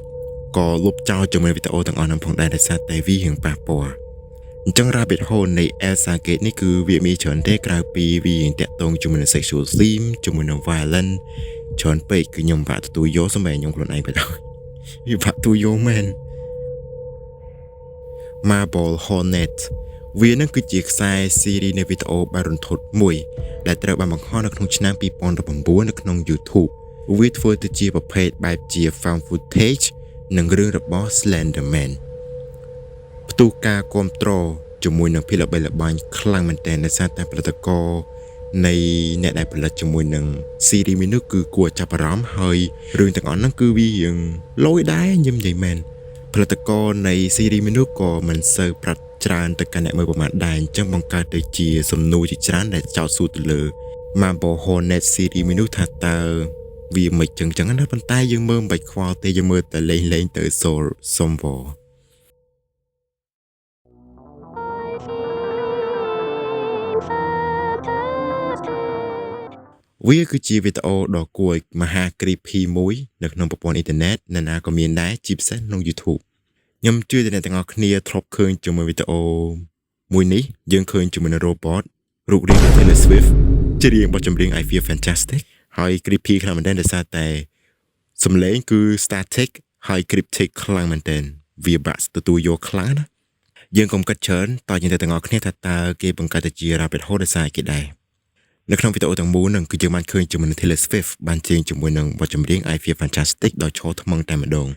ក៏លុបចោលជាមួយវីដេអូទាំងអស់ហ្នឹងផងដែរដោយសារតែវារៀងប៉ះពាល់អញ្ចឹង rabbit hole នៃ Elsa Gate នេះគឺវាមានច្រើនទេក្រៅពីវារៀងតាក់ទងជាមួយនឹង sexual theme ជាមួយនឹង violence ច្រើនពេកគឺខ្ញុំបាក់ទទួលយកសម្រាប់ខ្ញុំខ្លួនឯងទៅដល់វាបាក់ទទួលយកមែន Marble Hornet វានឹងគឺជាខ្សែសេរីនៃវីដេអូបែបរន្ធត់មួយដែលត្រូវបានបង្ហោះនៅក្នុងឆ្នាំ2019នៅក្នុង YouTube វាធ្វើទៅជាប្រភេទបែបជា found footage និងរឿងរបស់ Slenderman ផ្ទុះការគ្រប់គ្រងជាមួយនឹងភាពល្បីល្បាញខ្លាំងមែនទែនដោយសារតែផលិតករនៃអ្នកដែលផលិតជាមួយនឹង series នេះគឺគួរចាប់អារម្មណ៍ហើយរឿងទាំងអស់ហ្នឹងគឺវារៀងលយដែរខ្ញុំនិយាយមែនផលិតករនៃ series នេះក៏មិនសូវប្រាត់ច្រើនទៅកាន់អ្នកមើលប្រមាណដែរអញ្ចឹងបង្កើតទៅជាសំណួរជាច្រើនដែលចោទសួរទៅលើ Marble Hornet series នេះថាតើវាមិនចឹងណាប៉ុន្តែយើងមើលមិនបាច់ខ្វល់ទេយើងមើលតែលេងទៅសំវវាគឺជាវីដេអូដ៏គួរឲ្យមហា creepy មួយនៅក្នុងប្រព័ន្ធអ៊ីនធឺណិតណានាក៏មានដែរជាពិសេសក្នុង YouTube ខ្ញុំជឿថាអ្នកទាំងអស់គ្នាធ្លាប់ឃើញជាមួយវីដេអូមួយនេះយើងឃើញជាមួយនឹង robot រូបរាង Taylor Swift ច្រៀងបទចម្រៀង I Feel Fantastic ហើយ creepy ខ្លាំងមែនទែនដោយសារតែសំឡេងគឺ static ហើយ cryptic ខ្លាំងមែនទែនវាបាក់ទទួលយកខ្លាំងណាយើងកុំគិតច្រើនតើយើងទាំងអស់គ្នាថាតើគេបង្កើតទៅជា rabbit hole ដោយសារគេដែរនៅក្នុងវីដេអូទាំងមូលហ្នឹងគឺយើងបានឃើញជាមួយនឹង Taylor Swift បានច្រៀងជាមួយនឹងបទចម្រៀង I Feel Fantastic ដោយឈរថ្មឹងតែម្ដង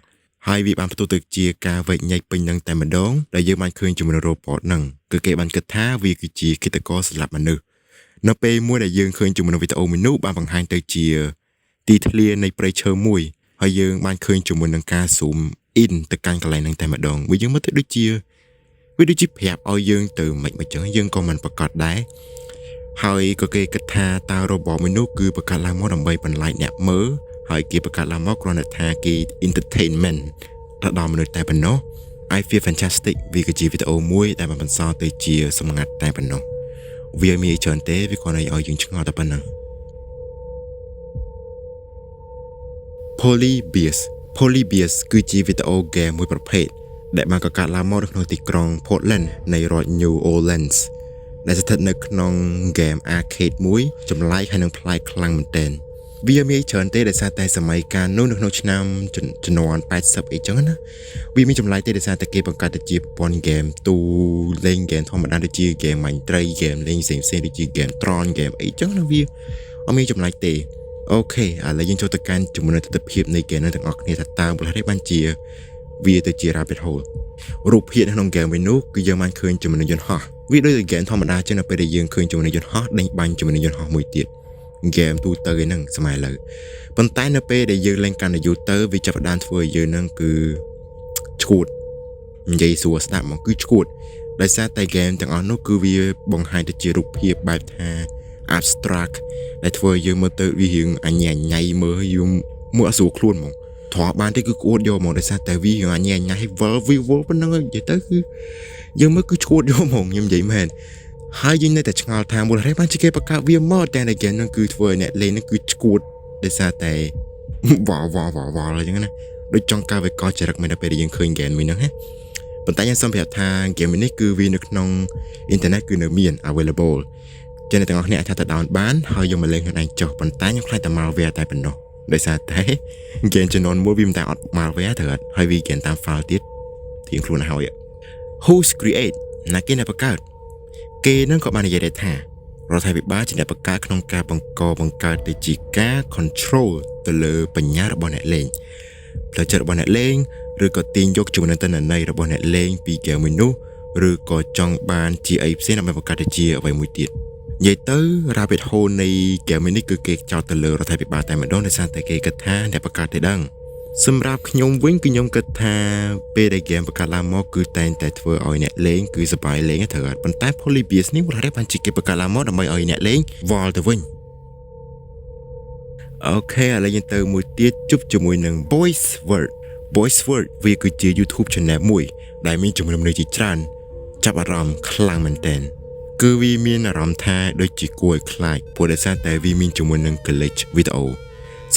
ហើយវាបានផ្ទុះទៅជាការវែកញែកពេញនឹងតែម្ដងដែលយើងបានឃើញជាមួយនឹង robot ហ្នឹងគឺគេបានគិតថាវាគឺជាគិតករសម្រាប់មនុស្សនៅពេលមួយដែលយើងឃើញជាមួយនឹងវីដេអូមួយនោះបានបង្ហាញទៅជាទីធ្លានៃព្រៃឈើមួយហើយយើងបានឃើញជាមួយនឹងការ zoom in ទៅកាន់កន្លែងហ្នឹងតែម្ដងវាយើងមើលទៅដូចជាប្រាប់ឲ្យយើងទៅមិនចឹងយើងក៏មិនប្រកាសដែរហើយក៏គេគិតថាតើ robot មួយនោះគឺបង្កើតឡើងមកដើម្បីបន្លាចអ្នកមើលហើយគេបង្កើតឡើងមកគ្រាន់តែថាគេ entertainment ទៅដល់មនុស្សតែប៉ុណ្ណោះ I Feel Fantastic វាគឺជាវីដេអូមួយដែលបានបន្សល់ទៅជាសម្ងាត់តែប៉ុណ្ណោះវាមានច្រើនទេវាគ្រាន់តែឲ្យយើងឆ្ងល់តែប៉ុណ្ណឹង Polybius គឺជាវីដេអូហ្គេមមួយប្រភេទដែលបានកកើតឡើងមកនៅក្នុងទីក្រុង Portland នៃរដ្ឋ New Orleans ដែលស្ថិតនៅក្នុងហ្គេម arcade មួយចម្លែកហើយនឹងប្លែកខ្លាំងមែនទែនវាមានច្រើនទេដោយសារតែសម័យកាលនោះនៅក្នុងឆ្នាំជំនាន់80អីចឹងណាវាមានចម្លែកទេដោយសារតែគេបង្កើតទៅជាប្រព័ន្ធហ្គេមទូលេងហ្គេមធម្មតាដូចជាហ្គេមមាញ់ត្រីហ្គេមលេងផ្សេងៗដូចជាហ្គេមត្រនហ្គេមអីចឹងណាវាអត់មានចម្លែកទេអូខេឥឡូវយើងចូលទៅកាន់ជាមួយនឹងទស្សនវិជ្ជានៃហ្គេមនេះទាំងអស់គ្នាថាតើប្រហែលបានជាវាទៅជា rabbit hole រូបភាពនៅក្នុងហ្គេមវិញនោះគឺយើងបានឃើញជាមួយនឹងយន្តហោះវាដូចជាហ្គេមធម្មតាចឹងនៅពេលដែលយើងឃើញជាមួយនឹងយន្តហោះដេញបាញ់ជាមួយនឹងយន្តហោះមួយទៀតហ្គេមទូទៅឯហ្នឹងសម័យឥឡូវប៉ុន្តែនៅពេលដែលយើងលេងកាន់តែយូរទៅវាចាប់ផ្ដើមធ្វើឲ្យយើងហ្នឹងគឺឈួតនិយាយសួរស្ដាប់មកគឺឈួតដោយសារតែហ្គេមទាំងអស់នោះគឺវាបង្ហាញទៅជារូបភាពបែបថា abstract ដែលធ្វើឲ្យយើងមើលទៅវារៀងអញញ៉ៃមើលយើងមើលអត់ស្រួលខ្លួនហ្មង ធေါ်បានទេគឺគួតយកមកដោយសារតែវាញ៉ាញ៉ៃវល់ប៉ុណ្ណឹងនិយាយទៅគឺយើងមើលគឺឈួតយកហ្មងខ្ញុំនិយាយមែនហើយយើងនៅតែឆ្ងល់ថាមូលហេតុបានជាគេបង្កើតវាមកតែในเกมហ្នឹងគឺធ្វើឲ្យអ្នកលេងហ្នឹងគឺឈួតដោយសារតែវល់អញ្ចឹងណាដូចចង់ការវាកចរិតមែនតែពេលយើងឃើញហ្គេមមួយហ្នឹងណាប៉ុន្តែខ្ញុំសូមប្រាប់ថាហ្គេមនេះគឺវានៅក្នុងអ៊ីនធឺណិតគឺនៅមាន available ចឹងអ្នកទាំងអស់គ្នាអាចថាទៅ down បានហើយយកមកលេងខ្លួនឯងចុះប៉ុន្តែខ្ញុំខ្លាចតែ malware តែប៉ុណ្ណោះដោយសារតែហ្គេមចំនួនមួយវាមិនតែអត់ malware ត្រូវអត់ហើយវាហ្គេមតាម file ទៀតទៀងខ្លួនហើយ Who's create ណាគេអ្នកបង្កើតគេនឹងក៏បាននិយាយដែរថារដ្ឋាភិបាលជាអ្នកបង្កើតក្នុងការបង្កើតទៅជាការ control ទៅលើបញ្ញារបស់អ្នកលេងផ្លូវចិត្តរបស់អ្នកលេងឬក៏ទាញយកជំនឿទិន្នន័យរបស់អ្នកលេងពីហ្គេមមួយនោះឬក៏ចង់បានជាអីផ្សេងដើម្បីបង្កើតទៅជាអ្វីមួយទៀតនិយាយទៅ rabbit hole នៃហ្គេមនេះគឺគេចោទទៅលើរដ្ឋាភិបាលតែម្ដងដោយសារតែគេគិតថាអ្នកបង្កើតទេដឹងសម្រាប់ខ្ញុំវិញគឺខ្ញុំគិតថាពេលដែលហ្គេមបង្កើតឡើងមកគឺតែងតែធ្វើឲ្យអ្នកលេងគឺសប្បាយលេងត្រូវអត់ប៉ុន្តែ Polybius នេះវាបានជាគេបង្កើតឡើងមកដើម្បីឲ្យអ្នកលេងវល់ទៅវិញអូខេឥឡូវយើងទៅមួយទៀតជប់ជាមួយនឹង Boys Word វាគឺជា YouTube channel មួយដែលមានជំនុំនៃជាច្រើនចាប់អារម្មណ៍ខ្លាំងមែនទែនគឺវាមានអារម្មណ៍ថាដូចជាគួរឲ្យខ្លាចព្រោះដោយសារតែវាមានជាមួយនឹង glitch វីដេអូ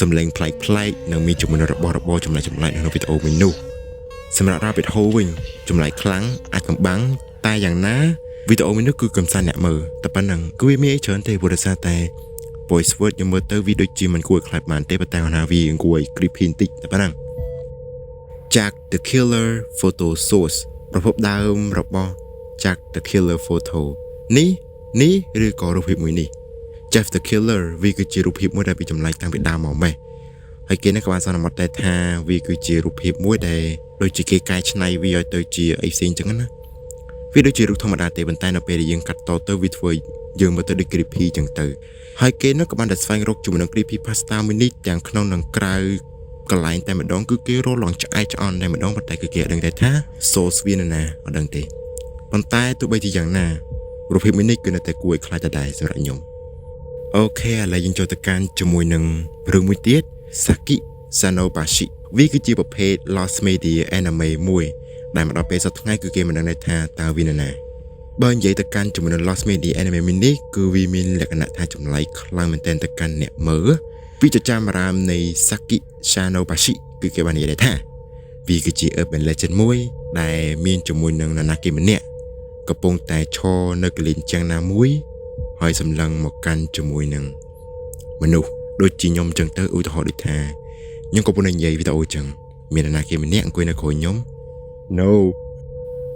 សំឡេងប្លែកនិងមានជាមួយនឹងរបស់របរចម្លែកក្នុងវីដេអូមួយនោះសម្រាប់ Rabbit Hole វិញចម្លែកខ្លាំងអាចកំបាំងតែយ៉ាងណាវីដេអូមួយនោះគឺកំសាន្តអ្នកមើលតែប៉ុណ្ណឹងគឺវាមានអីច្រើនទេព្រោះដោយសារតែ Voice Word ខ្ញុំមើលទៅវាដូចជាមិនគួរឲ្យខ្លាចបានទេប៉ុន្តែគាត់ថាវាគួរឲ្យ creepy បន្តិចតែប៉ុណ្ណឹង Jack the Killer Photo Source ប្រភពដើមរបស់ Jack the Killer Photo នេះឬក៏រូបភាពមួយនេះ Jeff the Killer វាគឺជារូបភាពមួយដែលbịចម្លែកតាំងពីដើមមកម៉េះហើយគេនេះក៏បានសន្មតតែថាវាគឺជារូបភាពមួយដែលដូចជាគេកែច្នៃវាឲ្យទៅជាអីផ្សេងចឹងណាវាដូចជារូបធម្មតាទេប៉ុន្តែនៅពេលដែលយើងកាត់តទៅវាធ្វើយើងមើលទៅដូច creepy ចឹងទៅហើយគេនោះក៏បានតែស្វែងរកជាមួយនឹង creepy pasta មួយនេះទាំងក្នុងនិងក្រៅកន្លែងតែម្ដងគឺគេរលងឆ្អែតឆ្អន់តែម្ដងប៉ុន្តែគឺគេអត់ដឹងថា source វានៅណាអត់ដឹងទេប៉ុន្តែទោះបីជាយ៉ាងណារូបភាពមួយនេះគឺនៅតែគួរឲ្យខ្លាចដដែលសម្រាប់ខ្ញុំអូខេឥឡូវយើងចូលទៅកាន់ជាមួយនឹងរឿងមួយទៀត Saki Sanobashi វាគឺជាប្រភេទ Lost Media Anime មួយដែលមកដល់ពេលសប្តាហ៍ថ្ងៃគឺគេមិនដឹងថាតើវានៅណាបើនិយាយទៅកាន់ជាមួយនឹង Lost Media Anime នេះគឺវាមានលក្ខណៈថាចម្លែកខ្លាំងមែនទែនទៅកាន់អ្នកមើលពីចចាមអារាមនៃ Saki Sanobashi គឺគេបាននិយាយថាវាគឺជា urban legend មួយដែលមានជាមួយនឹងនរណាគេម្នាក់កំពុងតែឈរនៅកលិនចាំងណាមួយហើយសម្លឹងមកកាន់ជាមួយនឹងមនុស្សដូចជាខ្ញុំចឹងទៅឧទាហរណ៍ដូចថាខ្ញុំកំពុងនិយាយវីដេអូចឹងមាននរណាគេម្នាក់អង្គុយនៅក្រោយខ្ញុំ No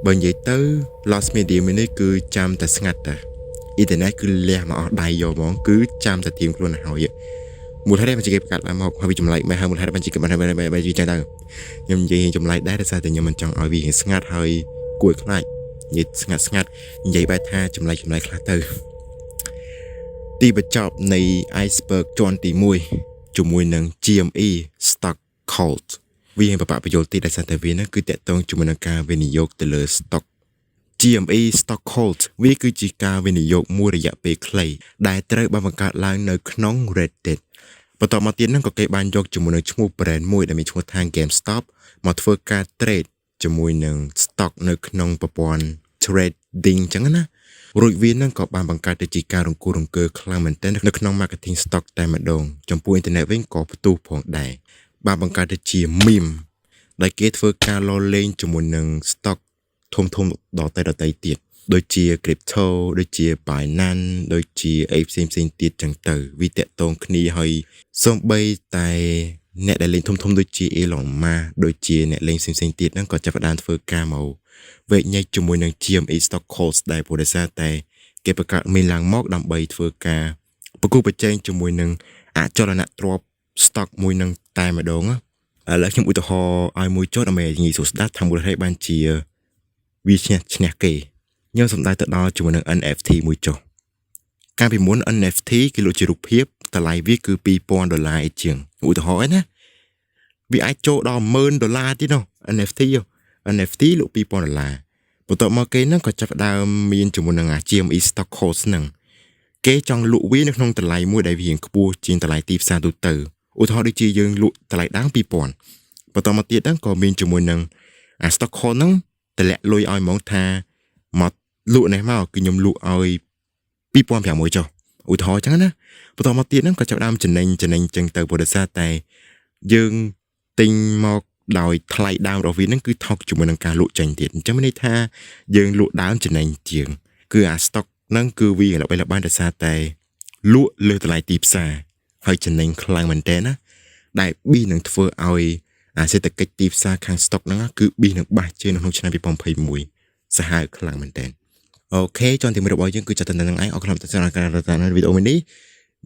បើនិយាយទៅ Lost Media នេះគឺចាំតែស្ងាត់តែអ៊ីនធឺណិតគឺលះមកអស់ដៃយកហ្មងគឺចាំតែទៀងខ្លួនហើយមូលហេតុបានជាគេបង្កើតឡើងមកហើយវាចម្លែកមែនហើយមូលហេតុបានជាគេបានចឹងទៅខ្ញុំនិយាយចម្លែកដែរដោយសារតែខ្ញុំមិនចង់ឲ្យវាស្ងាត់ហើយគួរឲ្យខ្លាចនិយាយស្ងាត់និយាយបែបថាចម្លែកខ្លះទៅទីបញ្ចប់នៃ Iceberg ជាន់ទី1ជាមួយនឹង GME Stock Cult វាមានប្រយោជន៍ទីដែលសន្តិវាគឺតកតងជាមួយនឹងការវិនិយោគទៅលើ stock GME Stock Cult វាគឺជាការវិនិយោគមួយរយៈពេលខ្លីដែលត្រូវបានបង្កើតឡើងនៅក្នុង Reddit បន្ទាប់មកទៀតហ្នឹងក៏គេបានយកជាមួយនឹងឈ្មោះ brand មួយដែលមានឈ្មោះថា GameStop មកធ្វើការ trade ជាមួយនឹង stock នៅក្នុងប្រព័ន្ធ trading ចឹងណារួចវានឹងក៏បានបង្កើតទៅជាការរង្គោះរង្គើខ្លាំងមែនទែននៅក្នុង marketing stock តែម្ដងចំពោះអ៊ីនធឺណិតវិញក៏ផ្ទុះផងដែរបានបង្កើតទៅជា meme ដែលគេធ្វើការលលេងជាមួយនឹង stock ធំដល់តែទៀតដូចជា crypto ដូចជា Binance ដូចជាអីផ្សេងទៀតចឹងទៅវាតកតងគ្នាហើយសូម្បីតែអ្នកដែលលេងធំដូចជា Elon Musk ដូចជាអ្នកលេងផ្សេងទៀតហ្នឹងក៏ចាប់ផ្ដើមធ្វើការមកវែកញែកជាមួយនឹង GME Stock Cult ដែរព្រោះដោយសារតែគេបង្កើតមានឡើងមកដើម្បីធ្វើការប្រគល់ប្រជែងជាមួយនឹងអចលនទ្រព្យ stock មួយនឹងតែម្ដងឥឡូវខ្ញុំឧទាហរណ៍ឲ្យមួយចុះដើម្បីងាយស្រួលស្ដាប់ថាមូលហេតុបានជាវាឈ្នះគេខ្ញុំសំដៅទៅដល់ជាមួយនឹង NFT មួយចុះកាលពីមុន NFT គេលក់ជារូបភាពតម្លៃវាគឺ$2,000អីជាងឧទាហរណ៍ណាវាអាចចូលដល់$10,000ទៀតនោះ NFT លក់$2,000បន្ទាប់មកគេហ្នឹងក៏ចាប់ផ្ដើមមានជាមួយនឹង GME Stock Cult ហ្នឹងគេចង់លក់វានៅក្នុងតម្លៃមួយដែលវាខ្ពស់ជាងតម្លៃទីផ្សារទូទៅឧទាហរណ៍ដូចជាយើងលក់តម្លៃដើម$2,000 បន្តមកទៀតហ្នឹងក៏មានជាមួយនឹងstock call ហ្នឹងតម្លាក់លុយឲ្យហ្មងថាមកលក់នេះមកគឺខ្ញុំលក់ឲ្យ2500ចុះឧទាហរណ៍អញ្ចឹងណាបន្តមកទៀតហ្នឹងក៏ចាប់ដើមចំណេញចឹងទៅព្រោះដោយសារតែយើងទិញមកដោយថ្លៃដើមរបស់វាហ្នឹងគឺថោកជាមួយនឹងការលក់ចេញទៀតអញ្ចឹងមានន័យថាយើងលក់ដើមចំណេញជាងគឺអា stock ហ្នឹងគឺវាល្បីល្បាញដោយសារតែលក់លើតម្លៃទីផ្សារហើយចំណេញខ្លាំងមែនតើណាដែល B នឹងធ្វើឲ្យសេដ្ឋកិច្ចទីផ្សារខាង stock ហ្នឹងគឺ B នឹងបាសជើងនៅក្នុងឆ្នាំ2021សាហាវខ្លាំងមែនតើអូខេជាន់ទី1របស់យើងគឺចាត់ទៅនឹងឯងអរគុណសម្រាប់ការតាមដានវីដេអូនេះ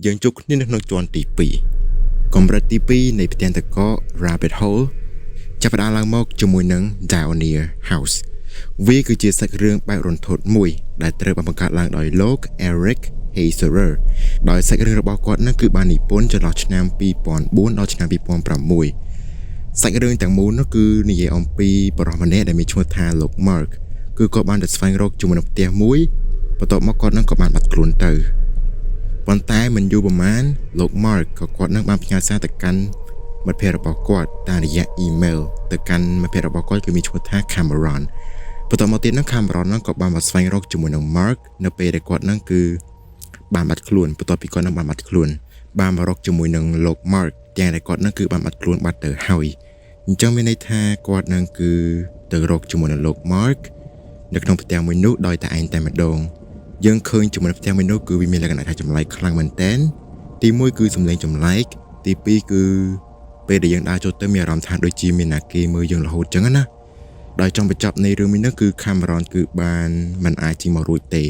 យើងជួបគ្នានៅក្នុងជាន់ទី2កម្រិតទី2នៃផ្ទាំងតក Rabbit Hole ចាប់ផ្ដើមឡើងមកជាមួយនឹង Downier House វាគឺជាសាច់រឿងបែបរន្ធត់មួយដែលត្រូវបានបង្កើតឡើងដោយលោក Eric Heiserer ដោយសាច់រឿងរបស់គាត់នឹងគឺបាននិពន្ធចន្លោះឆ្នាំ2004ដល់ឆ្នាំ2006សាច់រឿងទាំងមូលនោះគឺនិយាយអំពីបរិសម្នាក់ដែលមានឈ្មោះថាលោក Mark គឺគាត់បានទៅស្វែងរកជាមួយនឹងផ្ទះមួយបន្ទាប់មកគាត់នឹងក៏បានបាត់ខ្លួនទៅប៉ុន្តែមិនយូរប៉ុន្មានលោក Mark ក៏គាត់នឹងបានផ្ញើសារទៅកាន់មិត្តភ័ក្តិរបស់គាត់តាមរយៈ email ទៅកាន់មិត្តភ័ក្តិរបស់គាត់គឺមានឈ្មោះថា Cameron បន្ទាប់មកទៀតនឹង Cameron នឹងក៏បានមកស្វែងរកជាមួយនឹង Mark នៅពេលដែលគាត់នឹងគឺបានបាត់ខ្លួនបន្ទាប់ពីគាត់នឹងបានបាត់ខ្លួនបានមករកជាមួយនឹងលោក Mark ទាំងដែលគាត់នឹងគឺបានបាត់ខ្លួនបាត់ទៅហើយអញ្ចឹងមានន័យថាគាត់នឹងគឺទៅរកជាមួយនឹងលោក Mark នៅក្នុងផ្ទះមួយនោះដោយតែឯងតែម្ដងយើងឃើញជាមួយនឹងផ្ទះមួយនោះគឺវាមានលក្ខណៈថាចម្លែកខ្លាំងមែនតើទី1គឺសំឡេងចម្លែកទី2គឺពេលដែលយើងដើរចូលទៅមានអារម្មណ៍ថាដូចជាមានអ្នកគេមើលយើងរហូតអញ្ចឹងណាដោយចង់បញ្ចប់នៃរឿងនេះគឺ Cameron គឺបានមិនអាចជិះមករួចទេ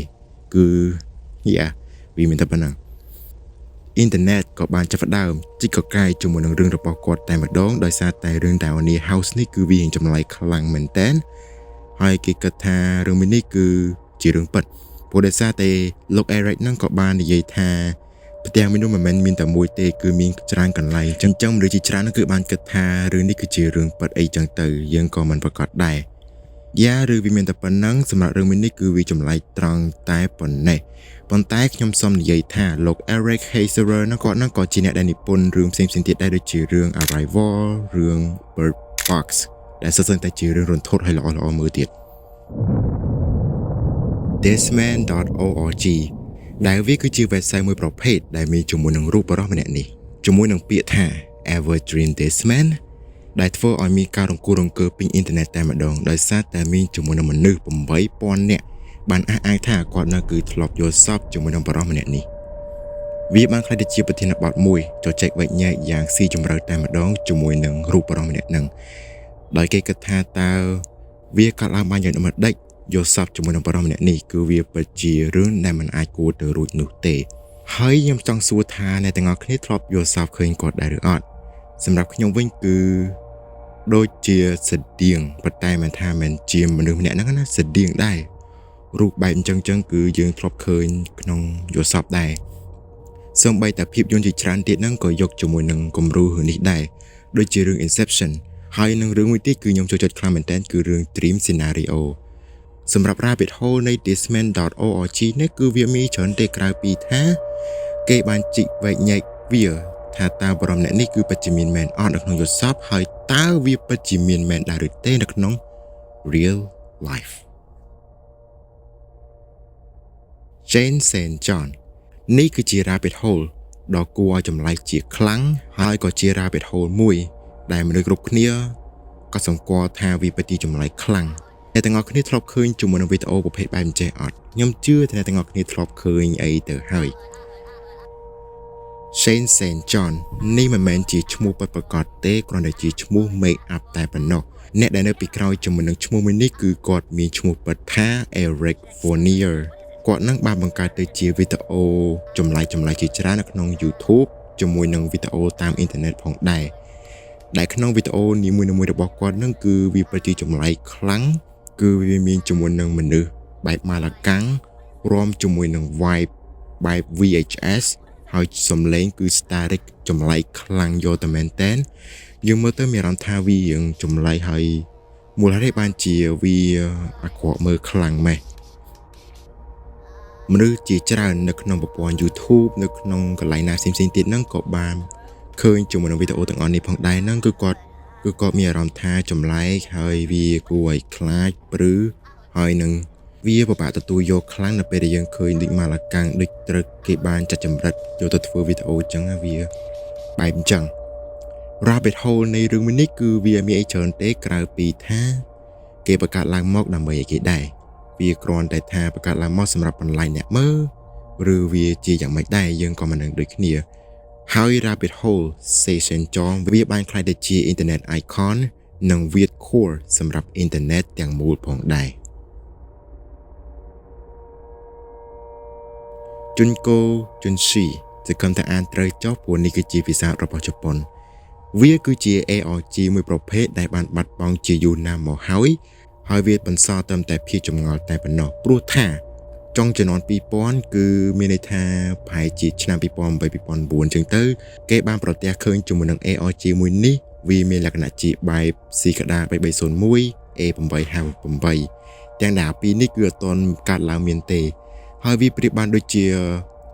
គឺវាមានតែប៉ុណ្ណឹងអ៊ីនធឺណិតក៏បានចាប់ផ្ដើមជីកកកាយជាមួយនឹងរឿងរបស់គាត់តែម្ដងដោយសារតែរឿង Downier House នេះគឺវាចម្លែកខ្លាំងមែនតើហើយគេគិតថារឿងនេះគឺជារឿងពិតព្រោះដោយសារតែលោក Eric ហ្នឹងក៏បាននិយាយថាផ្ទះមួយនោះមិនមែនមានតែមួយទេគឺមានច្រើនកន្លែងចឹងមនុស្សជាច្រើនគឺបានគិតថារឿងនេះគឺជារឿងពិតអីចឹងទៅយើងក៏មិនប្រកាសដែរឬវាមានតែប៉ុណ្ណឹងសម្រាប់រឿងនេះគឺវាចម្លែកត្រង់តែប៉ុណ្ណេះប៉ុន្តែខ្ញុំសូមនិយាយថាលោក Eric Heiserer នោះគាត់នឹងក៏ជាអ្នកដែលនិពន្ធរឿងផ្សេងៗទៀតដែរដូចជារឿង Arrival រឿង Bird Box ដែលសិតតែជារឿងរន្ធត់ហើយល្អៗមើលទៀត Desman.org ដែលវាគឺជា website មួយប្រភេទដែលមានជាមួយនឹងរូបបរិសម្នាក់នេះជាមួយនឹងពាក្យថា Evergreen Desman ដែលធ្វើឲ្យមានការរង្គោះរង្គើពេញអ៊ីនធឺណិតតែម្ដងដោយសារតែមានជាមួយនឹងមនុស្ស 8000 នាក់បានអះអាងថាគាត់នៅគឺធ្លាប់យល់សប្តិជាមួយនឹងបរិសម្នាក់នេះវាបានក្លាយទៅជាប្រធានបទមួយជជែកវែកញែកយ៉ាងស៊ីជម្រៅតែម្ដងជាមួយនឹងរូបបរិសម្នាក់ហ្នឹងដោយគេគិតថាតើវាកើតឡើងបានយ៉ាងដូចម្ដេចយល់សប្តិជាមួយនឹងបរិសម្នាក់នេះគឺវាពិតជារឿងដែលមិនអាចគួរទៅរួចនោះទេហើយខ្ញុំចង់សួរថាអ្នកទាំងអស់គ្នាធ្លាប់យល់សប្តិឃើញគាត់ដែរឬអត់សម្រាប់ខ្ញុំវិញគឺដូចជាស្តៀងប៉ុន្តែមិនថាមិនជាមនុស្សម្នាក់ហ្នឹងណាស្តៀងដែររូបបែបអញ្ចឹងគឺយើងធ្លាប់ឃើញក្នុងយល់សប្តិដែរសូម្បីតែភាពយន្តជាច្រើនទៀតហ្នឹងក៏យកជាមួយនឹងគំរូរឿងនេះដែរដូចជារឿង Inception ហើយនឹងរឿងមួយទៀតគឺខ្ញុំចូលចិត្តខ្លាំងមែនតើគឺរឿង Dream Scenario សម្រាប់ Rabbit Hole នៃ Desman.org នេះគឺវាមានច្រើនទេក្រៅពីថាគេបានជីកវែកញែកវាថាតើបរិសម្នាក់នេះគឺពិតជាមានមែនអត់នៅក្នុងយល់សប្តិហើយតើវាពិតជាមានមែនដែរឬទេនៅក្នុង real life Jane St. John នេះគឺជា Rabbit Hole ដ៏គួរឲ្យចម្លែកជាខ្លាំងហើយក៏ជា Rabbit Hole មួយដែលមនុស្សគ្រប់គ្នាក៏សម្គាល់ថាវាពិតជាចម្លែកខ្លាំងអ្នកទាំងអស់គ្នាធ្លាប់ឃើញជាមួយនឹងវីដេអូប្រភេទបែបអញ្ចេះអត់ខ្ញុំជឿថាអ្នកទាំងអស់គ្នាធ្លាប់ឃើញអីទៅហើយ Jane St. John នេះមិនមែនជាឈ្មោះពិតប្រាកដទេគ្រាន់តែជាឈ្មោះ make up តែប៉ុណ្ណោះអ្នកដែលនៅពីក្រោយជាមួយនឹងឈ្មោះមួយនេះគឺគាត់មានឈ្មោះពិតថា Eric Fournier គាត់នឹងបានបង្កើតទៅជាវីដេអូចម្លែកជាច្រើននៅក្នុង YouTube ជាមួយនឹងវីដេអូតាមអ៊ីនធឺណិតផងដែរដែលក្នុងវីដេអូនីមួយៗរបស់គាត់នឹងគឺវាពិតជាចម្លែកខ្លាំងគឺវាមានជាមួយនឹងមនុស្សបែបម៉ាឡាកាំងរួមជាមួយនឹង vibe បែប VHS ហើយសំឡេងគឺ static ចម្លែកខ្លាំងយកតែមែនតើយើងមើលទៅមានអារម្មណ៍ថាវាយ៉ាងចម្លែកហើយមូលហេតុបានជាវាអាក្រក់មើលខ្លាំងម៉េះមនុស្សជាច្រើននៅក្នុងប្រព័ន្ធ YouTube នៅក្នុងកន្លែងណាផ្សេងៗទៀតហ្នឹងក៏បានឃើញជាមួយនឹងវីដេអូទាំងអស់នេះផងដែរហ្នឹងគឺគាត់ គឺគាត់មានអារម្មណ៍ថាចម្លែកហើយវាគួរឲ្យខ្លាចព្រឺហើយនឹងវាពិបាកទទួលយកខ្លាំងនៅពេលដែលយើងឃើញដូចម៉ាឡាកាំងដូចត្រូវគេបានចាត់ចម្រិតយកទៅធ្វើវីដេអូអញ្ចឹងវាបែបអញ្ចឹង Rabbit Hole នៃរឿងមួយនេះគឺវាមានអីច្រើនទេក្រៅពីថាគេបង្កើតឡើងមកដើម្បីឲ្យគេដែរវាគ្រាន់តែថាបង្កើតឡើងមកសម្រាប់បន្លែងអ្នកមើលឬវាជាយ៉ាងម៉េចដែរយើងក៏មិនដឹងដូចគ្នាហើយ Rabbit Hole Station ចងវាបានក្លាយទៅជា Internet Icon និង Weird Core សម្រាប់ Internet ទាំងមូលផងដែរជុនកូជុនស៊ីសង្ឃឹមថាអានត្រូវចុះព្រោះនេះគឺជាភាសារបស់ជប៉ុនវាគឺជា ARG មួយប្រភេទដែលបានបាត់បង់ជាយូរណាស់មកហើយវាបន្សល់ត្រឹមតែភាពចម្ងល់តែប៉ុណ្ណោះព្រោះថាចុងជំនាន់2000គឺមានន័យថាប្រហែលជាឆ្នាំ2008 2009អញ្ចឹងទៅគេបានប្រទះឃើញជាមួយនឹង ARG មួយនេះវាមានលក្ខណៈជាបែប C កដា3301 A858 ទាំងដែលពីរនេះគឺអត់ទាន់កាត់ឡើងមានទេហើយវាប្រៀបបានដូចជា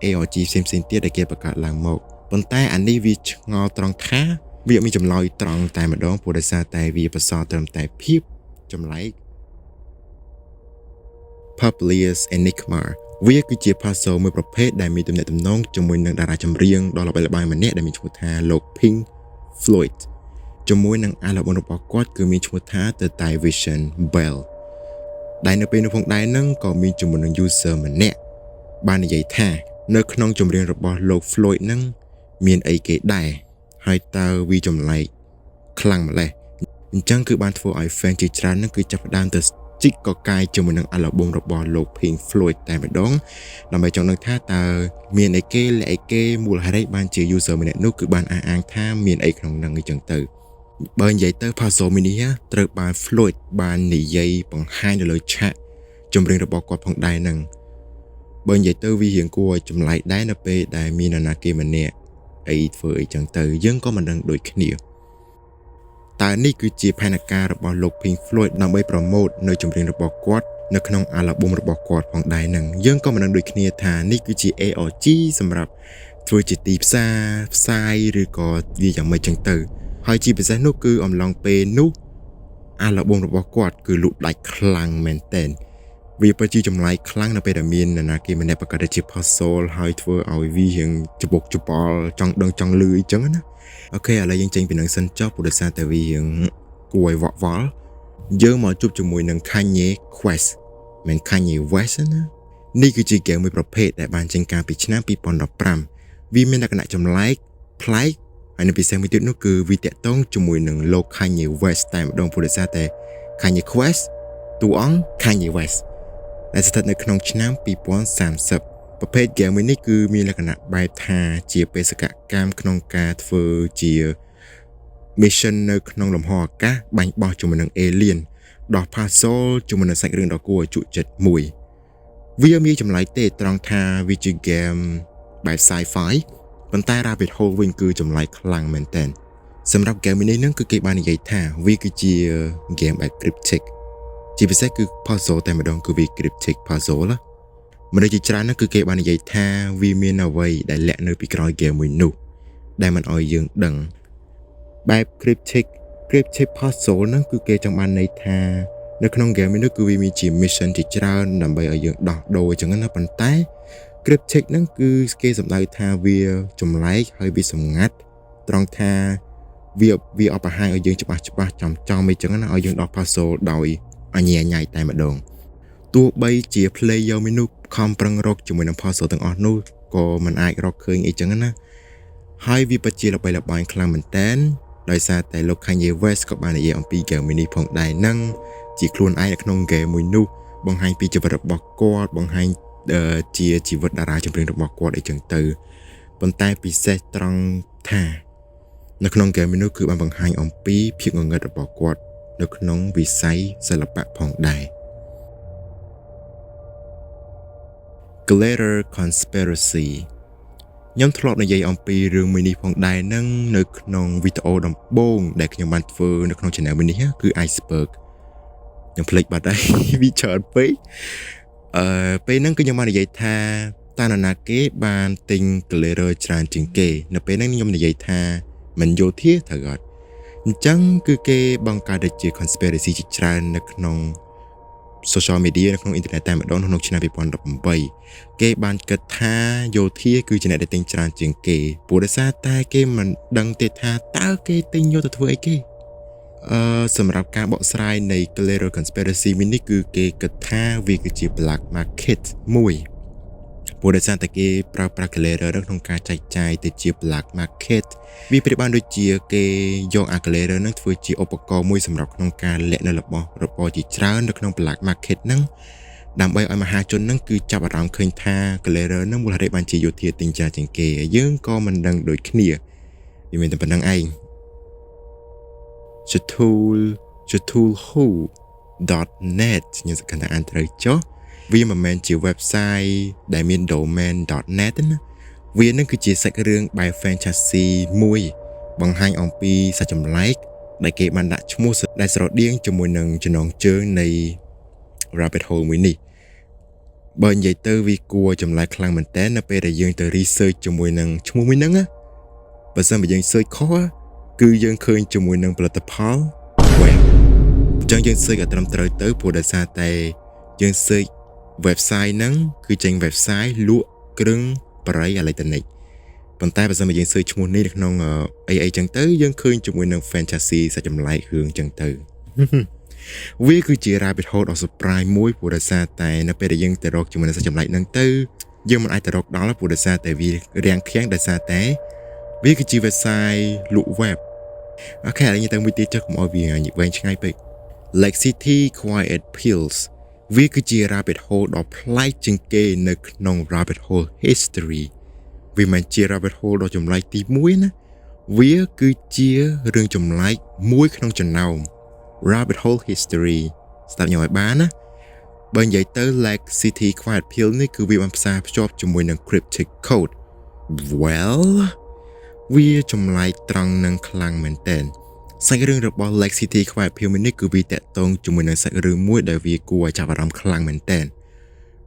ARG ផ្សេងៗទៀតដែលគេបង្កើតឡើងមកប៉ុន្តែអានេះវាឆ្ងល់ត្រង់ថាវាមានចម្លើយត្រង់តែម្ដងព្រោះដោយសារតែវាបន្សល់ត្រឹមតែភាពចម្លែក Publius Enigma វាគឺជា puzzle មួយប្រភេទដែលមានទំនាក់ទំនងជាមួយនឹងតារាចម្រៀងដ៏ល្បីល្បាញម្នាក់ដែលមានឈ្មោះថាលោក Pink Floyd ជាមួយនឹងអាល់ប៊ុមរបស់គាត់គឺមានឈ្មោះថា The Division Bell ដែលនៅពេលនោះផងដែរនឹងក៏មានជាមួយនឹង user ម្នាក់បាននិយាយថានៅក្នុងចម្រៀងរបស់លោក Floyd នឹងមានអីគេដែរហើយតើវាចម្លែកខ្លាំងម្ល៉េះអញ្ចឹងគឺបានធ្វើឲ្យ fan ជាច្រើននឹងគឺចាប់ផ្ដើមទៅជីកកកាយជាមួយនឹងអាល់ប៊ុមរបស់លោក Pink Floyd តែម្ដងដើម្បីចង់ដឹងថាតើមានអីគេលះអីគេមូលហេតុអីបានជា user ម្នាក់នោះគឺបានអះអាងថាមានអីក្នុងនឹងអញ្ចឹងទៅបើនិយាយទៅ puzzle មួយនេះត្រូវបាន Floyd បាននិយាយបង្ហាញនៅលើឆាកចម្រៀងរបស់គាត់ផងដែរនឹងបើនិយាយទៅវារៀងគួរឲ្យចម្លែកដែរនៅពេលដែលមាននរណាគេម្នាក់អីធ្វើអីចឹងទៅយើងក៏មិនដឹងដូចគ្នាតើនេះគឺជាផែនការរបស់លោក Pink Floyd ដើម្បីប្រម៉ូទនៅចម្រៀងរបស់គាត់នៅក្នុងអាល់ប៊ុមរបស់គាត់ផងដែរនឹងយើងក៏មិនដឹងដូចគ្នាថានេះគឺជា ARG សម្រាប់ធ្វើជាទីផ្សាយឬក៏វាយ៉ាងម៉េចចឹងទៅហើយជាពិសេសនោះគឺអំឡុងពេលនោះអាល់ប៊ុមរបស់គាត់គឺលក់ដាច់ខ្លាំងមែនទែនវាពិតជាចម្លែកខ្លាំងនៅពេលដែលមាននរណាគេម្នាក់បង្កើតជា puzzle ហើយធ្វើឲ្យវារៀងច្បុកច្បល់ចង់ដឹងចង់លឺអញ្ចឹងណាអូខេឥឡូវយើងចេញពីនឹងសិនចុះព្រោះដោយសារតែវារៀងគួរឲ្យវក់វល់យើងមកជួបជាមួយនឹង Kanye Quest មិន Kanye West ណានេះគឺជាហ្គេមមួយប្រភេទដែលបានចេញកាលពីឆ្នាំ2015វាមានលក្ខណៈចម្លែកប្លែកហើយនៅពិសេសមួយទៀតនោះគឺវាតាក់ទងជាមួយនឹងលោក Kanye West តែម្ដងព្រោះដោយសារតែ Kanye Quest តួអង្គ Kanye Westដែលស្ថិតនៅក្នុងឆ្នាំ2030ប្រភេទហ្គេមមួយនេះគឺមានលក្ខណៈបែបថាជាបេសកកម្មក្នុងការធ្វើជា mission នៅក្នុងលំហអាកាសបាញ់បោះជាមួយនឹង alien ដោះ puzzle ជាមួយនឹងសាច់រឿងដ៏គួរឲ្យជក់ចិត្តមួយវាមានចម្លែកទេត្រង់ថាវាជា game បែប sci-fi ប៉ុន្តែ Rabbit Hole វិញគឺចម្លែកខ្លាំងមែនទែនសម្រាប់ game នេះនឹងគឺគេបាននិយាយថាវាគឺជា game បែប cryptic ជាពិសេសគឺ puzzle តែម្ដងគឺវា cryptic puzzle ណាមនុស្សជាច្រើនហ្នឹងគឺគេបាននិយាយថាវាមានអ្វីដែលលាក់នៅពីក្រោយ game មួយនោះដែលមិនអោយយើងដឹងបែប cryptic puzzle ហ្នឹងគឺគេចង់បានន័យថានៅក្នុង game នេះគឺវាមានជា mission ជាច្រើនដើម្បីឲ្យយើងដោះដូរអញ្ចឹងណាប៉ុន្តែ cryptic ហ្នឹងគឺគេសម្ដៅថាវាចម្លែកហើយវាសម្ងាត់ត្រង់ថាវាអបបង្ហាញឲ្យយើងច្បាស់ចំអីចឹងណាឲ្យយើងដោះ puzzle ដោយអញ្ញាញ៉ៃតែម្ដងទោះបីជា player មួយនោះខំប្រឹងរកជាមួយនឹង puzzle ទាំងអស់នោះក៏មិនអាចរកឃើញអីចឹងណាហើយវាពិតជាល្បីល្បាញខ្លាំងមែនតើដោយសារតែលោក Kanye West ក៏បាននិយាយអំពី game មួយនេះផងដែរនឹងជាខ្លួនឯងនៅក្នុង game មួយនោះបង្ហាញពីជីវិតរបស់គាត់បង្ហាញជាជីវិតតារាចម្រៀងរបស់គាត់អីចឹងទៅប៉ុន្តែពិសេសត្រង់ថានៅក្នុង game មួយនោះគឺបានបង្ហាញអំពីភាពងងឹតរបស់គាត់នៅក្នុងវិស័យសិល្បៈផងដែរ Glitter Conspiracy ខ្ញុំធ្លាប់និយាយអំពីរឿងមួយនេះផងដែរនឹងនៅក្នុងវីដេអូដំបូងដែលខ្ញុំបានធ្វើនៅក្នុង channel មួយនេះគឺ Iceberg ខ្ញុំភ្លេចបាត់ហើយវាច្រើនពេកពេលហ្នឹងគឺខ្ញុំបាននិយាយថាតើនរណាគេបានទិញ glitter ច្រើនជាងគេនៅពេលហ្នឹងខ្ញុំនិយាយថាមិនយោធាត្រូវអត់អ ចឹងគឺគេបង្កើតជា conspiracy ជាច្រើននៅក្នុង social media នៅក្នុងអ៊ីនធឺណិតតែម្ដងក្នុងឆ្នាំ2018គេបានគិតថាយោធាគឺជាអ្នកដែលទិញច្រើនជាងគេព្រោះដោយសារតែគេមិនដឹងទេថាតើគេទិញយកទៅធ្វើអីគេសម្រាប់ការបកស្រាយនៃ Galera Conspiracy នេះគឺគេគិតថាវាគឺជា black market មួយព្រោះដោយសារតែគេប្រើប្រាស់ Galera ក្នុងការចែកចាយទៅជា black market វាប្រៀបបានដូចជាគេយកអា Galera នឹងធ្វើជាឧបករណ៍មួយសម្រាប់ក្នុងការលាក់នៅរបស់របរជាច្រើននៅក្នុង black market ហ្នឹងដើម្បីឲ្យមហាជនហ្នឹងគឺចាប់អារម្មណ៍ឃើញថា Galera ហ្នឹងមូលហេតុបានជាយោធាទិញច្រើនជាងគេយើងក៏មិនដឹងដូចគ្នាវាមានតែប៉ុណ្្នឹងឯងcthulhu.net ខ្ញុំសង្ឃឹមថាអានត្រូវចុះវាមិនមែនជា website ដែលមាន domain .net ណាវានឹងគឺជាសាច់រឿងបែប fantasy មួយបង្ហាញអំពីសត្វចម្លែកដែលគេបានដាក់ឈ្មោះដែលស្រដៀងជាមួយនឹងចំណងជើងនៃ rabbit hole មួយនេះបើនិយាយទៅវាគួរចម្លែកខ្លាំងមែនតើនៅពេលដែលយើងទៅ research ជាមួយនឹងឈ្មោះមួយហ្នឹងណាបើសិនបើយើង search ខុសគឺយើងឃើញជាមួយនឹងផលិតផល web អញ្ចឹងយើង search ឲ្យត្រឹមត្រូវទៅព្រោះដោយសារតែយើង search website ហ្នឹងគឺចេញ website លក់គ្រឿងបរិយា electronic ប៉ុន្តែបើសិនបើយើង search ឈ្មោះនេះនៅក្នុងអីចឹងទៅយើងឃើញជាមួយនឹង fantasy សាច់ចម្លែករឿងចឹងទៅវាគឺជា rabbit hole ដ៏ surprise មួយព្រោះដោយសារតែនៅពេលដែលយើងទៅរកជាមួយនឹងសាច់ចម្លែកហ្នឹងទៅយើងមិនអាចទៅរកដល់ព្រោះដោយសារតែវារាំងខាំងដោយសារតែវាគឺជា website លក់ web អូខេឥឡូវយើងទៅមួយទៀតចុះកុំឲ្យវាវែងឆ្ងាយពេក Lake City Quiet Pills វាគឺជា rabbit hole ដ៏ប្លែកជាងគេនៅក្នុង rabbit hole history វាមិនជា rabbit hole ដ៏ចម្លែកទី1ណាវាគឺជារឿងចម្លែកមួយក្នុងចំណោម rabbit hole history ស្ដាប់ខ្ញុំឲ្យបានណាបើនិយាយទៅ Lake City Quiet Pills នេះគឺវាបានផ្សារភ្ជាប់ជាមួយនឹង cryptic code well វាចម្លែកត្រង់នឹងខ្លាំងមែនតើសាច់រឿងរបស់ Lake City Quiet Pills នេះគឺវាតាក់ទងជាមួយនឹងសាច់រឿងមួយដែលវាគួរឲ្យចាប់អារម្មណ៍ខ្លាំងមែនតើ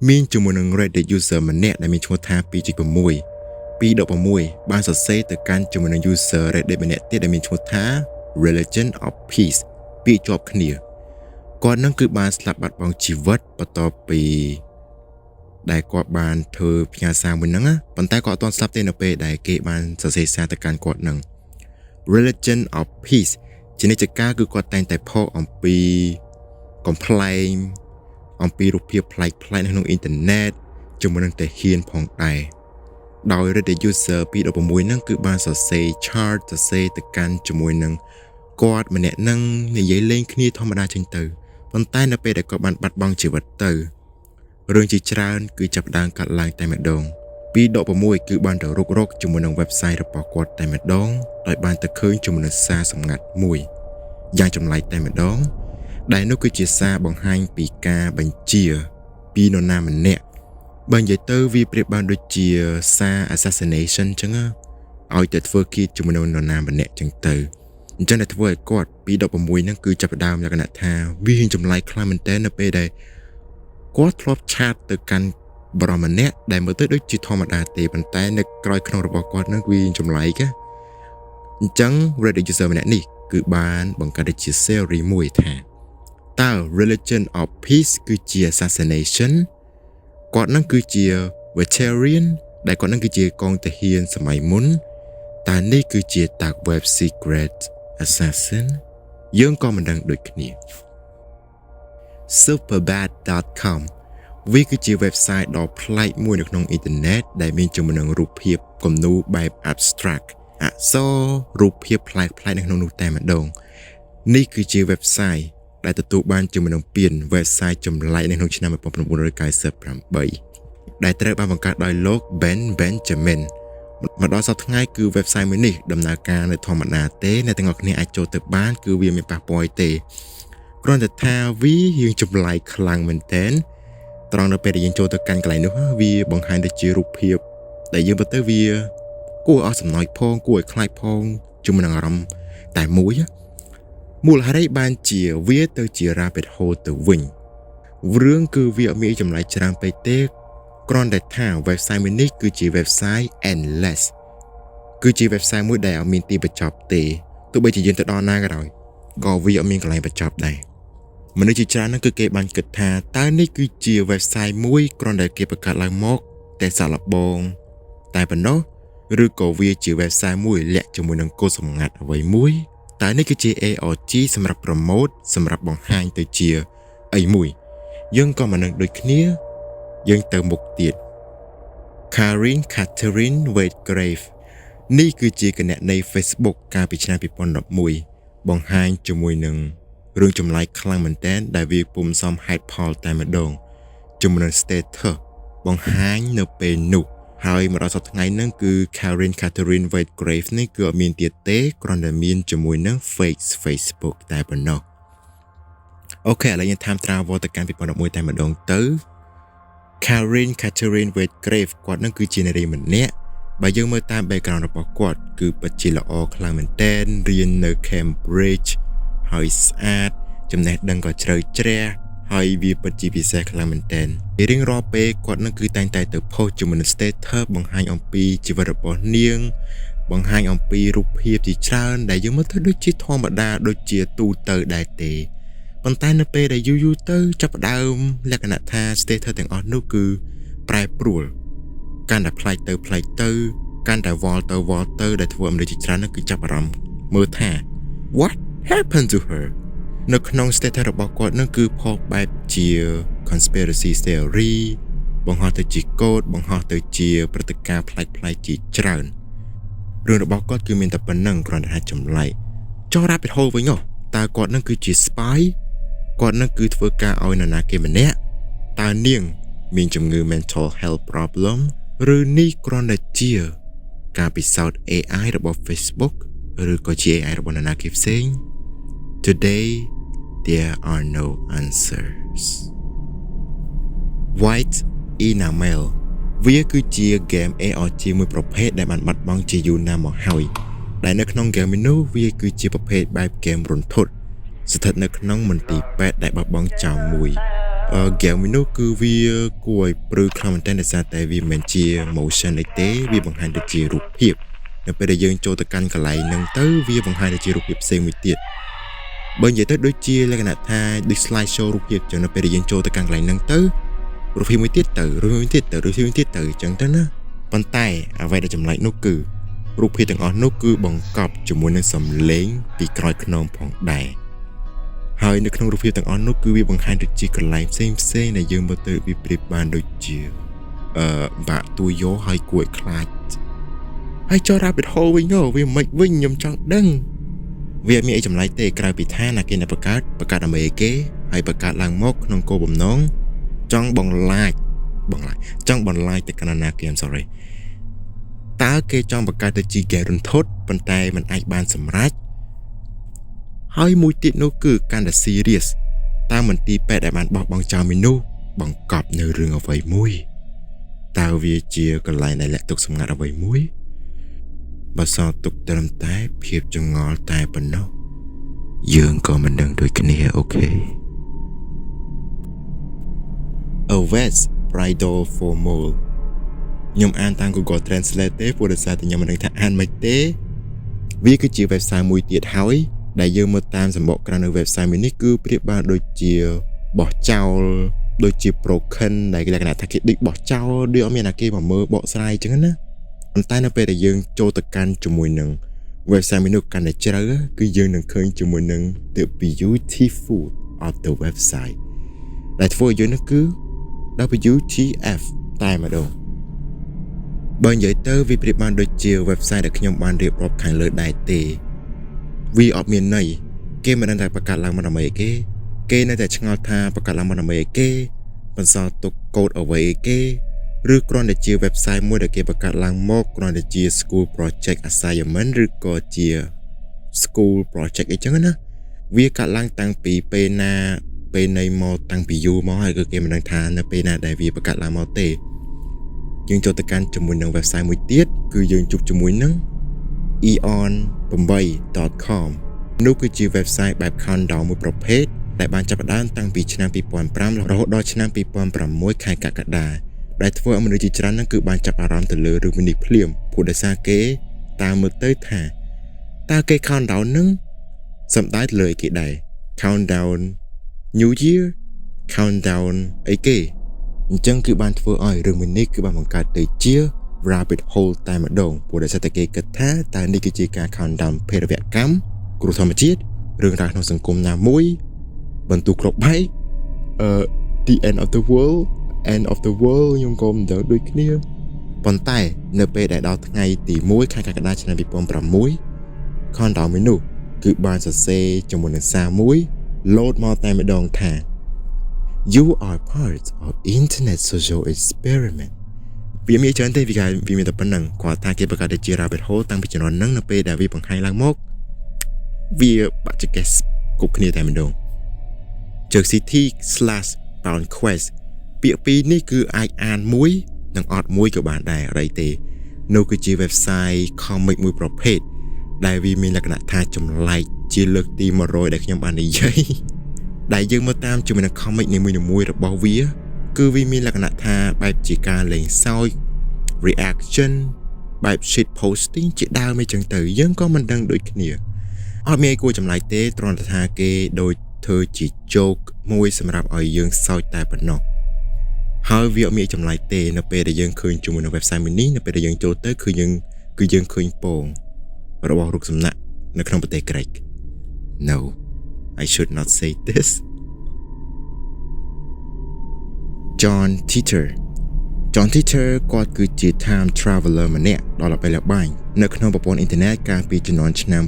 មានជាមួយនឹង Reddit user ម្នាក់ដែលមានឈ្មោះថា 2.6 បានសរសេរទៅកាន់ជាមួយនឹង user Reddit ម្នាក់ទៀតដែលមានឈ្មោះថា Religion of Peace ពាក្យជាប់គ្នាគាត់នឹងគឺបានស្លាប់បាត់បង់ជីវិតបន្ទាប់ពីដែលគាត់បានធ្វើផ្ញើសារមួយហ្នឹងប៉ុន្តែគាត់អត់ទាន់ស្លាប់ទេនៅពេលដែលគេបានសរសេរសារទៅកាន់គាត់ហ្នឹង Religion of Peace ជានិច្ចកាលគឺគាត់តែងតែផុសអំពីកំប្លែងអំពីរូបភាពប្លែកៗនៅក្នុងអ៊ីនធឺណិតជាមួយនឹងតែហ៊ានផងដែរដោយ Reddit user 2.6ហ្នឹងគឺបានសរសេរ chart សរសេរទៅកាន់ជាមួយនឹងគាត់ម្នាក់ហ្នឹងនិយាយលេងគ្នាធម្មតាចឹងទៅប៉ុន្តែនៅពេលដែលគាត់បានបាត់បង់ជីវិតទៅរឿងជាច្រើនគឺចាប់ផ្ដើមកាត់ឡើងតែម្ដង 2.6 គឺបានទៅរុកជាមួយនឹង website របស់គាត់តែម្ដងដោយបានទៅឃើញជាមួយនឹងសារសម្ងាត់មួយយ៉ាងចម្លែកតែម្ដងដែលនោះគឺជាសារបង្ហាញពីការបញ្ជាពីនរណាម្នាក់បើនិយាយទៅវាប្រៀបបានដូចជាសារ assassination ចឹងឲ្យទៅធ្វើគៀបជាមួយនឹងនរណាម្នាក់ចឹងទៅអញ្ចឹងតែធ្វើឲ្យគាត់ 2.6 ហ្នឹងគឺចាប់ផ្ដើមលក្ខណៈថាវាចម្លែកខ្លាំងមែនតើនៅពេលដែលគាត់ធ្លាប់ឆាតទៅកាន់បរិម្នាក់ដែលមើលទៅដូចជាធម្មតាទេប៉ុន្តែនៅក្រោយក្នុងរបស់គាត់នឹងវាចម្លែកអញ្ចឹង Reddit user ម្នាក់នេះគឺបានបង្កើតជា series មួយថាតើ Religion of Peace គឺជា assassination គាត់នឹងគឺជា veteran ដែលគាត់នឹងគឺជាកងទាហានសម័យមុនតែនេះគឺជា dark web secret assassin យើងក៏មិនដឹងដូចគ្នា superbad.com វាគឺជា website ដ៏ប្លែកមួយនៅក្នុងអ៊ីនធឺណិតដែលមានជាមួយនឹងរូបភាពគំនូរបែប abstract អក្សររូបភាពប្លែកៗនៅក្នុងនោះតែម្ដងនេះគឺជា website ដែលទទួលបានជាមួយនឹងពាន website ចម្លែកនៅក្នុងឆ្នាំ1998ដែលត្រូវបានបង្កើតដោយលោក Ben Benjamin មកដល់សប្តាហ៍ថ្ងៃគឺ website មួយនេះដំណើរការនៅធម្មតាទេអ្នកទាំងអស់គ្នាអាចចូលទៅបានគឺវាមានប៉ះពាល់ទេគ្រាន់តែថាវាយើងចម្លែកខ្លាំងមែនតើត្រង់នៅពេលដែលយើងចូលទៅកាន់កន្លែងនោះវាបង្ហាញទៅជារូបភាពដែលយើងមើលទៅវាគួរឲ្យសំណើចផងគួរឲ្យខ្លាចផងជាមួយនឹងអារម្មណ៍តែមួយមូលហេតុបានជាវាទៅជា rabbit hole ទៅវិញរឿងគឺវាអត់មានចម្លែកច្រើនពេកទេគ្រាន់តែថា website មួយនេះគឺជា website endless គឺជា website មួយដែលអត់មានទីបញ្ចប់ទេ ទោះបីជាយើងទៅដល់ណាក៏ដោយក៏វាអត់មានកន្លែងបញ្ចប់ដែរមនុស្សជាច្រើនហ្នឹងគឺគេបានគិតថាតើនេះគឺជា website មួយគ្រាន់តែគេបង្កើតឡើងមកតែសាកល្បងតែប៉ុណ្ណោះឬក៏វាជា website មួយលាក់ជាមួយនឹងកូដសម្ងាត់អ្វីមួយតើនេះគឺជា ARG សម្រាប់ promote សម្រាប់បង្ហាញទៅជាអីមួយយើងក៏មិននឹងដូចគ្នាយើងទៅមុខទៀត Karen Catherine Whitgrave នេះគឺជាគណនី Facebook កាលពីឆ្នាំ2011បង្ហាញជាមួយនឹងរឿងចម្លែកខ្លាំងមែនទែនដែលវាពុំសមហេតុផលតែម្ដងជាមួយនឹង status បង្ហាញនៅពេលនោះហើយមកដល់សប្តាហ៍ថ្ងៃហ្នឹងគឺ Karen Catherine Whitgrave នេះគឺអត់មានទៀតទេគ្រាន់តែមានជាមួយនឹង fake Facebook តែប៉ុណ្ណោះអូខេឥឡូវយើងតាម travel ទៅកាន់2011តែម្ដងទៅ Karen Catherine Whitgrave គាត់នឹងគឺជានារីម្នាក់បើយើងមើលតាម background របស់គាត់គឺពិតជាល្អខ្លាំងមែនទែនរៀននៅ Cambridge ហើយស្អាតចំណេះដឹងក៏ជ្រៅជ្រះហើយវាពិតជាពិសេសខ្លាំងមែនទែនរៀងរាល់ពេលគាត់នឹងគឺតែងតែទៅ post ជាមួយនឹង status បង្ហាញអំពីជីវិតរបស់នាងបង្ហាញអំពីរូបភាពជាច្រើនដែលយើងមើលទៅដូចជាធម្មតាដូចជាទូទៅដែរទេប៉ុន្តែនៅពេលដែលយូរទៅចាប់ផ្ដើមលក្ខណៈថា status ទាំងអស់នោះគឺប្រែប្រួលកាន់តែប្លែកទៅកាន់តែវល់ទៅដែលធ្វើឲ្យមនុស្សជាច្រើនគឺចាប់អារម្មណ៍មើលថា what happened to her នៅក្នុង status របស់គាត់នឹងគឺផុសបែបជា conspiracy theory បង្ហោះទៅជាកូដបង្ហោះទៅជាព្រឹត្តិការណ៍ប្លែកៗជាច្រើនរឿងរបស់គាត់គឺមានតែប៉ុណ្្នឹងគ្រាន់តែថាចម្លែកចុះ rabbit hole វិញតើគាត់នឹងគឺជា spy គាត់នឹងគឺធ្វើការឲ្យនរណាគេម្នាក់តើនាងមានជំងឺ mental health problem ឬនេះគ្រាន់តែជាការពិសោធន៍ AI របស់ Facebook ឬក៏ជា AI របស់នរណាគេផ្សេង Today there are no answers White Enamel វាគឺជា game ARG មួយប្រភេទដែលបានបាត់បង់ជាយូរណាស់មកហើយដែលនៅក្នុង game នេះវាគឺជាប្រភេទបែប game រន្ធត់ស្ថិតនៅក្នុងមន្ទីរពេទ្យដែលបាត់បង់ចោលមួយ game នេះគឺវាគួរឲ្យព្រឺខ្លាំងមែនទែនដោយសារតែវាមិនជា motion ទេវាបង្ហាញទៅជារូបភាពនៅពេលដែលយើងចូលទៅកាន់កន្លែងហ្នឹងទៅវាបង្ហាញទៅជារូបភាពផ្សេងមួយទៀតបើនិយាយទៅដូចជាលក្ខណៈថាដូច slide show រូបភាពចឹងនៅពេលដែលយើងចូលទៅកាន់កន្លែងហ្នឹងទៅរូបភាពមួយទៀតទៅរូបភាពមួយទៀតទៅរូបភាពមួយទៀតទៅចឹងទៅណាប៉ុន្តែអ្វីដែលចម្លែកនោះគឺរូបភាពទាំងអស់នោះគឺបង្កប់ជាមួយនឹងសំឡេងពីក្រោយខ្នងផងដែរហើយនៅក្នុងរូបភាពទាំងអស់នោះគឺវាបង្ហាញទៅជាកន្លែងផ្សេងដែលយើងមើលទៅវាប្រៀបបានដូចជាបាក់ទួយោហើយគួរឲ្យខ្លាចហើយចុះ rabbit hole វិញវាមិនវិញខ្ញុំចង់ដឹងវាមានអីចម្លែកទេក្រៅពីថាណាគេអ្នកបង្កើតអាមេរិកហើយបង្កើតឡើងមកក្នុងគោលបំណងចង់បន្លាចទៅកណ្ដាលណាគេ I'm sorry តើគេចង់បង្កើតទៅជាហ្គេមរន្ធត់ប៉ុន្តែมันអាចបានសម្រេចហើយមួយទៀតនោះគឺកាន់តែ serious តើមន្ទីរពេទ្យដែលបានបោះបង់ចោលមីនោះបង្កប់នៅរឿងអ្វីមួយតើវាជាកន្លែងដែលលាក់ទុកសម្ងាត់អ្វីមួយបើសល់ទុកត្រឹមតែភាពចងល់តែប៉ុណ្ណោះយើងក៏មិនដឹងដូចគ្នាអូខេ A West Bridal for Mole ខ្ញុំអានតាម Google Translate ទេព្រោះដោយសារតែខ្ញុំមិនដឹងថាអានមិនទេវាគឺជា website មួយទៀតហើយដែលយើងមើលតាមសម្បកក្រៅនៅ website មួយនេះគឺប្រៀបបានដូចជាបោះចោលដូចជា broken ដែលលក្ខណៈថាគេដូចបោះចោលដូចអត់មានអ្នកគេមកមើលបកស្រាយអញ្ចឹងណាប៉ុន្តែនៅពេលដែលយើងចូលទៅកាន់ជាមួយនឹង website មួយនោះកាន់តែជ្រៅគឺយើងនឹងឃើញជាមួយនឹង the beautiful of the website ដែលធ្វើឲ្យយើងនោះគឺ WTF តែម្ដងបើនិយាយទៅវាប្រៀបបានដូចជា website ដែលខ្ញុំបានរៀបរាប់ខាងលើដែរទេវាអត់មានន័យគេមិនដឹងថាបង្កើតឡើងមកដើម្បីអីគេនៅតែឆ្ងល់ថាបង្កើតឡើងមកដើម្បីអីគេបន្សល់ទុកកូដអ្វីគេឬគ្រាន់តែជា website មួយដែលគេបង្កើតឡើងមកគ្រាន់តែជា school project assignment ឬក៏ជា school project អីចឹងណាវាកើតឡើងតាំងពីពេលណាពេលនៃមកតាំងពីយូរមកហើយគឺគេមិនដឹងថានៅពេលណាដែលវាបង្កើតឡើងមកទេយើងចូលទៅកាន់ជាមួយនឹង website មួយទៀតគឺយើងជួបជាមួយនឹង eon8.com នោះគឺជា website បែប countdown មួយប្រភេទដែលបានចាប់ផ្ដើមតាំងពីឆ្នាំ2005រហូតដល់ឆ្នាំ2006ខែកក្កដាដែលធ្វើឲ្យមនុស្សជាច្រើនហ្នឹងគឺបានចាប់អារម្មណ៍ទៅលើរឿងនេះភ្លាមព្រោះដោយសារគេតាមមើលទៅថា តើគេ countdown នឹងសំដៅលើគេដែរ countdown New Year countdown អីគេអញ្ចឹងគឺបានធ្វើឲ្យរឿងមួយនេះគឺបានបង្កើតទៅជា rabbit hole តែម្ដងព្រោះដោយសារតែគេគិតថាតើនេះគឺជាការ countdown ភេរវកម្មគ្រោះធម្មជាតិរឿងរ៉ាវក្នុងសង្គមណាមួយបន្ទុកគ្រប់បែកthe end of the world ខ្ញុំក៏មិនដឹងដូចគ្នាប៉ុន្តែនៅពេលដែលដល់ថ្ងៃទី1ខែកក្កដាឆ្នាំ2006 countdown មួយនោះគឺបានសរសេរជាមួយនឹងសារមួយ load មកតែម្ដងថា You are part of internet social experiment វាមានច្រើនទេវាមានតែប៉ុណ្្នឹងគាត់ថាគេបង្កើតជា rabbit hole តាំងពីជំនាន់ហ្នឹងនៅពេលដែលវាបង្ហាញឡើងមកវាបាក់ចកេសគ្រប់គ្នាតែម្ដង Jerk City/Bound Quest ពាក្យពីរនេះគឺអាចអានមួយនិងអត់មួយក៏បានដែរអីទេនោះគឺជា website comic មួយប្រភេទដែលវាមានលក្ខណៈថាចម្លែកជាលើកទី100ដែលខ្ញុំបាននិយាយដែលយើងមកតាមជាមួយនឹង comic នីមួយៗរបស់វាគឺវាមានលក្ខណៈថាបែបជាការលេងសើច reaction បែប shit posting ជាដើមអីចឹងទៅយើងក៏មិនដឹងដូចគ្នាអត់មានអីគួរចម្លែកទេគ្រាន់តែថាគេដូចធ្វើជា joke មួយសម្រាប់ឲ្យយើងសើចតែប៉ុណ្ណោះហើយវាអត់មានចម្លែកទេនៅពេលដែលយើងឃើញជាមួយនឹង website មួយនេះនៅពេលដែលយើងចូលទៅគឺយើងឃើញពងរបស់រូបសំណាកនៅក្នុងប្រទេសក្រិក No I should not say this John Titor គាត់គឺជា time traveler ម្នាក់ដ៏ល្បីល្បាញនៅក្នុងប្រព័ន្ធអ៊ីនធឺណិតកាលពីជំនាន់ឆ្នាំ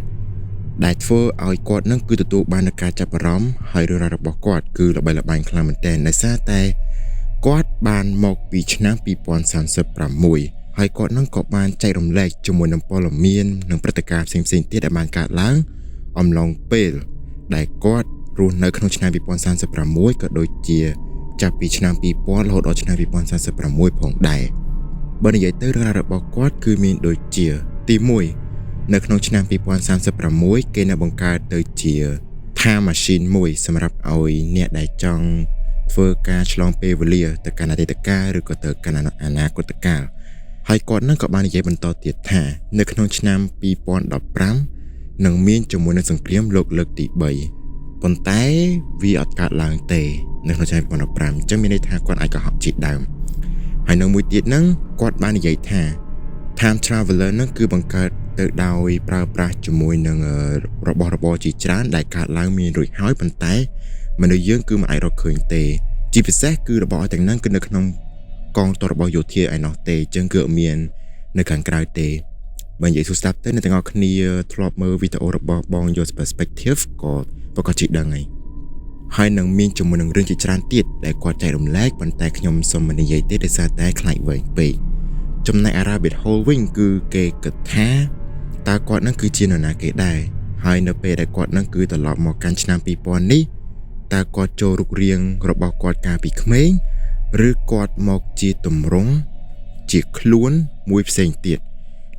2000ដែលធ្វើឲ្យគាត់នឹងគឺទទួលបាននូវការចាប់អារម្មណ៍ហើយរឿងរ៉ាវរបស់គាត់គឺល្បីល្បាញខ្លាំងមែនទែនដោយសារតែគាត់បានមកពីឆ្នាំ2036ហើយគាត់នឹងក៏បានចែករំលែកជាមួយនឹងព័ត៌មាននិងព្រឹត្តិការណ៍ផ្សេងៗទៀតដែលបានកើតឡើងអំឡុងពេលដែលគាត់រស់នៅក្នុងឆ្នាំ2036ក៏ដូចជាចាប់ពីឆ្នាំ2000រហូតដល់ឆ្នាំ2046ផងដែរបើនិយាយទៅរឿងរ៉ាវរបស់គាត់គឺមានដូចជាទី1នៅក្នុងឆ្នាំ2036គេនឹងបង្កើតទៅជា time machine មួយសម្រាប់ឲ្យអ្នកដែលចង់ធ្វើការឆ្លងពេលវេលាទៅកាន់អតីតកាលឬក៏ទៅកាន់អនាគតកាលហើយគាត់នឹងក៏បាននិយាយបន្តទៀតថានៅក្នុងឆ្នាំ2015នឹងមានជាមួយនឹងសង្គ្រាមលោកលើកទី3ប៉ុន្តែវាអត់កើតឡើងទេនៅក្នុងឆ្នាំ2015អញ្ចឹងមានន័យថាគាត់អាចកុហកជាដើមហើយនៅមួយទៀតហ្នឹងគាត់បាននិយាយថា time traveler ហ្នឹងគឺបង្កើតទៅដោយប្រើប្រាស់ជាមួយនឹងរបស់របរជាច្រើនដែលកើតឡើងមានរួចហើយប៉ុន្តែមនុស្សយើងគឺមិនអាចរកឃើញទេជាពិសេសគឺរបស់ទាំងហ្នឹងគឺនៅក្នុងកងទ័ពរបស់យោធាឯណោះទេអញ្ចឹងគឺអត់មាននៅខាងក្រៅទេបើនិយាយស្ដាប់ទៅអ្នកទាំងអស់គ្នាធ្លាប់មើលវីដេអូរបស់បងយក perspective ក៏ប្រកាសជាដឹងហើយនឹងមានជាមួយនឹងរឿងជាច្រើនទៀតដែលគាត់ចែករំលែកប៉ុន្តែខ្ញុំសូមមិននិយាយទេដោយសារតែខ្លាចវែងពេកចំណែក rabbit hole វិញគឺគេគិតថាតើគាត់នឹងគឺជានរណាគេដែរហើយនៅពេលដែលគាត់នឹងគឺត្រឡប់មកកាន់ឆ្នាំ2000នេះតើគាត់ចូលរូបរាងរបស់គាត់កាលពីក្មេងឬគាត់មកជាទម្រង់ជាខ្លួនមួយផ្សេងទៀត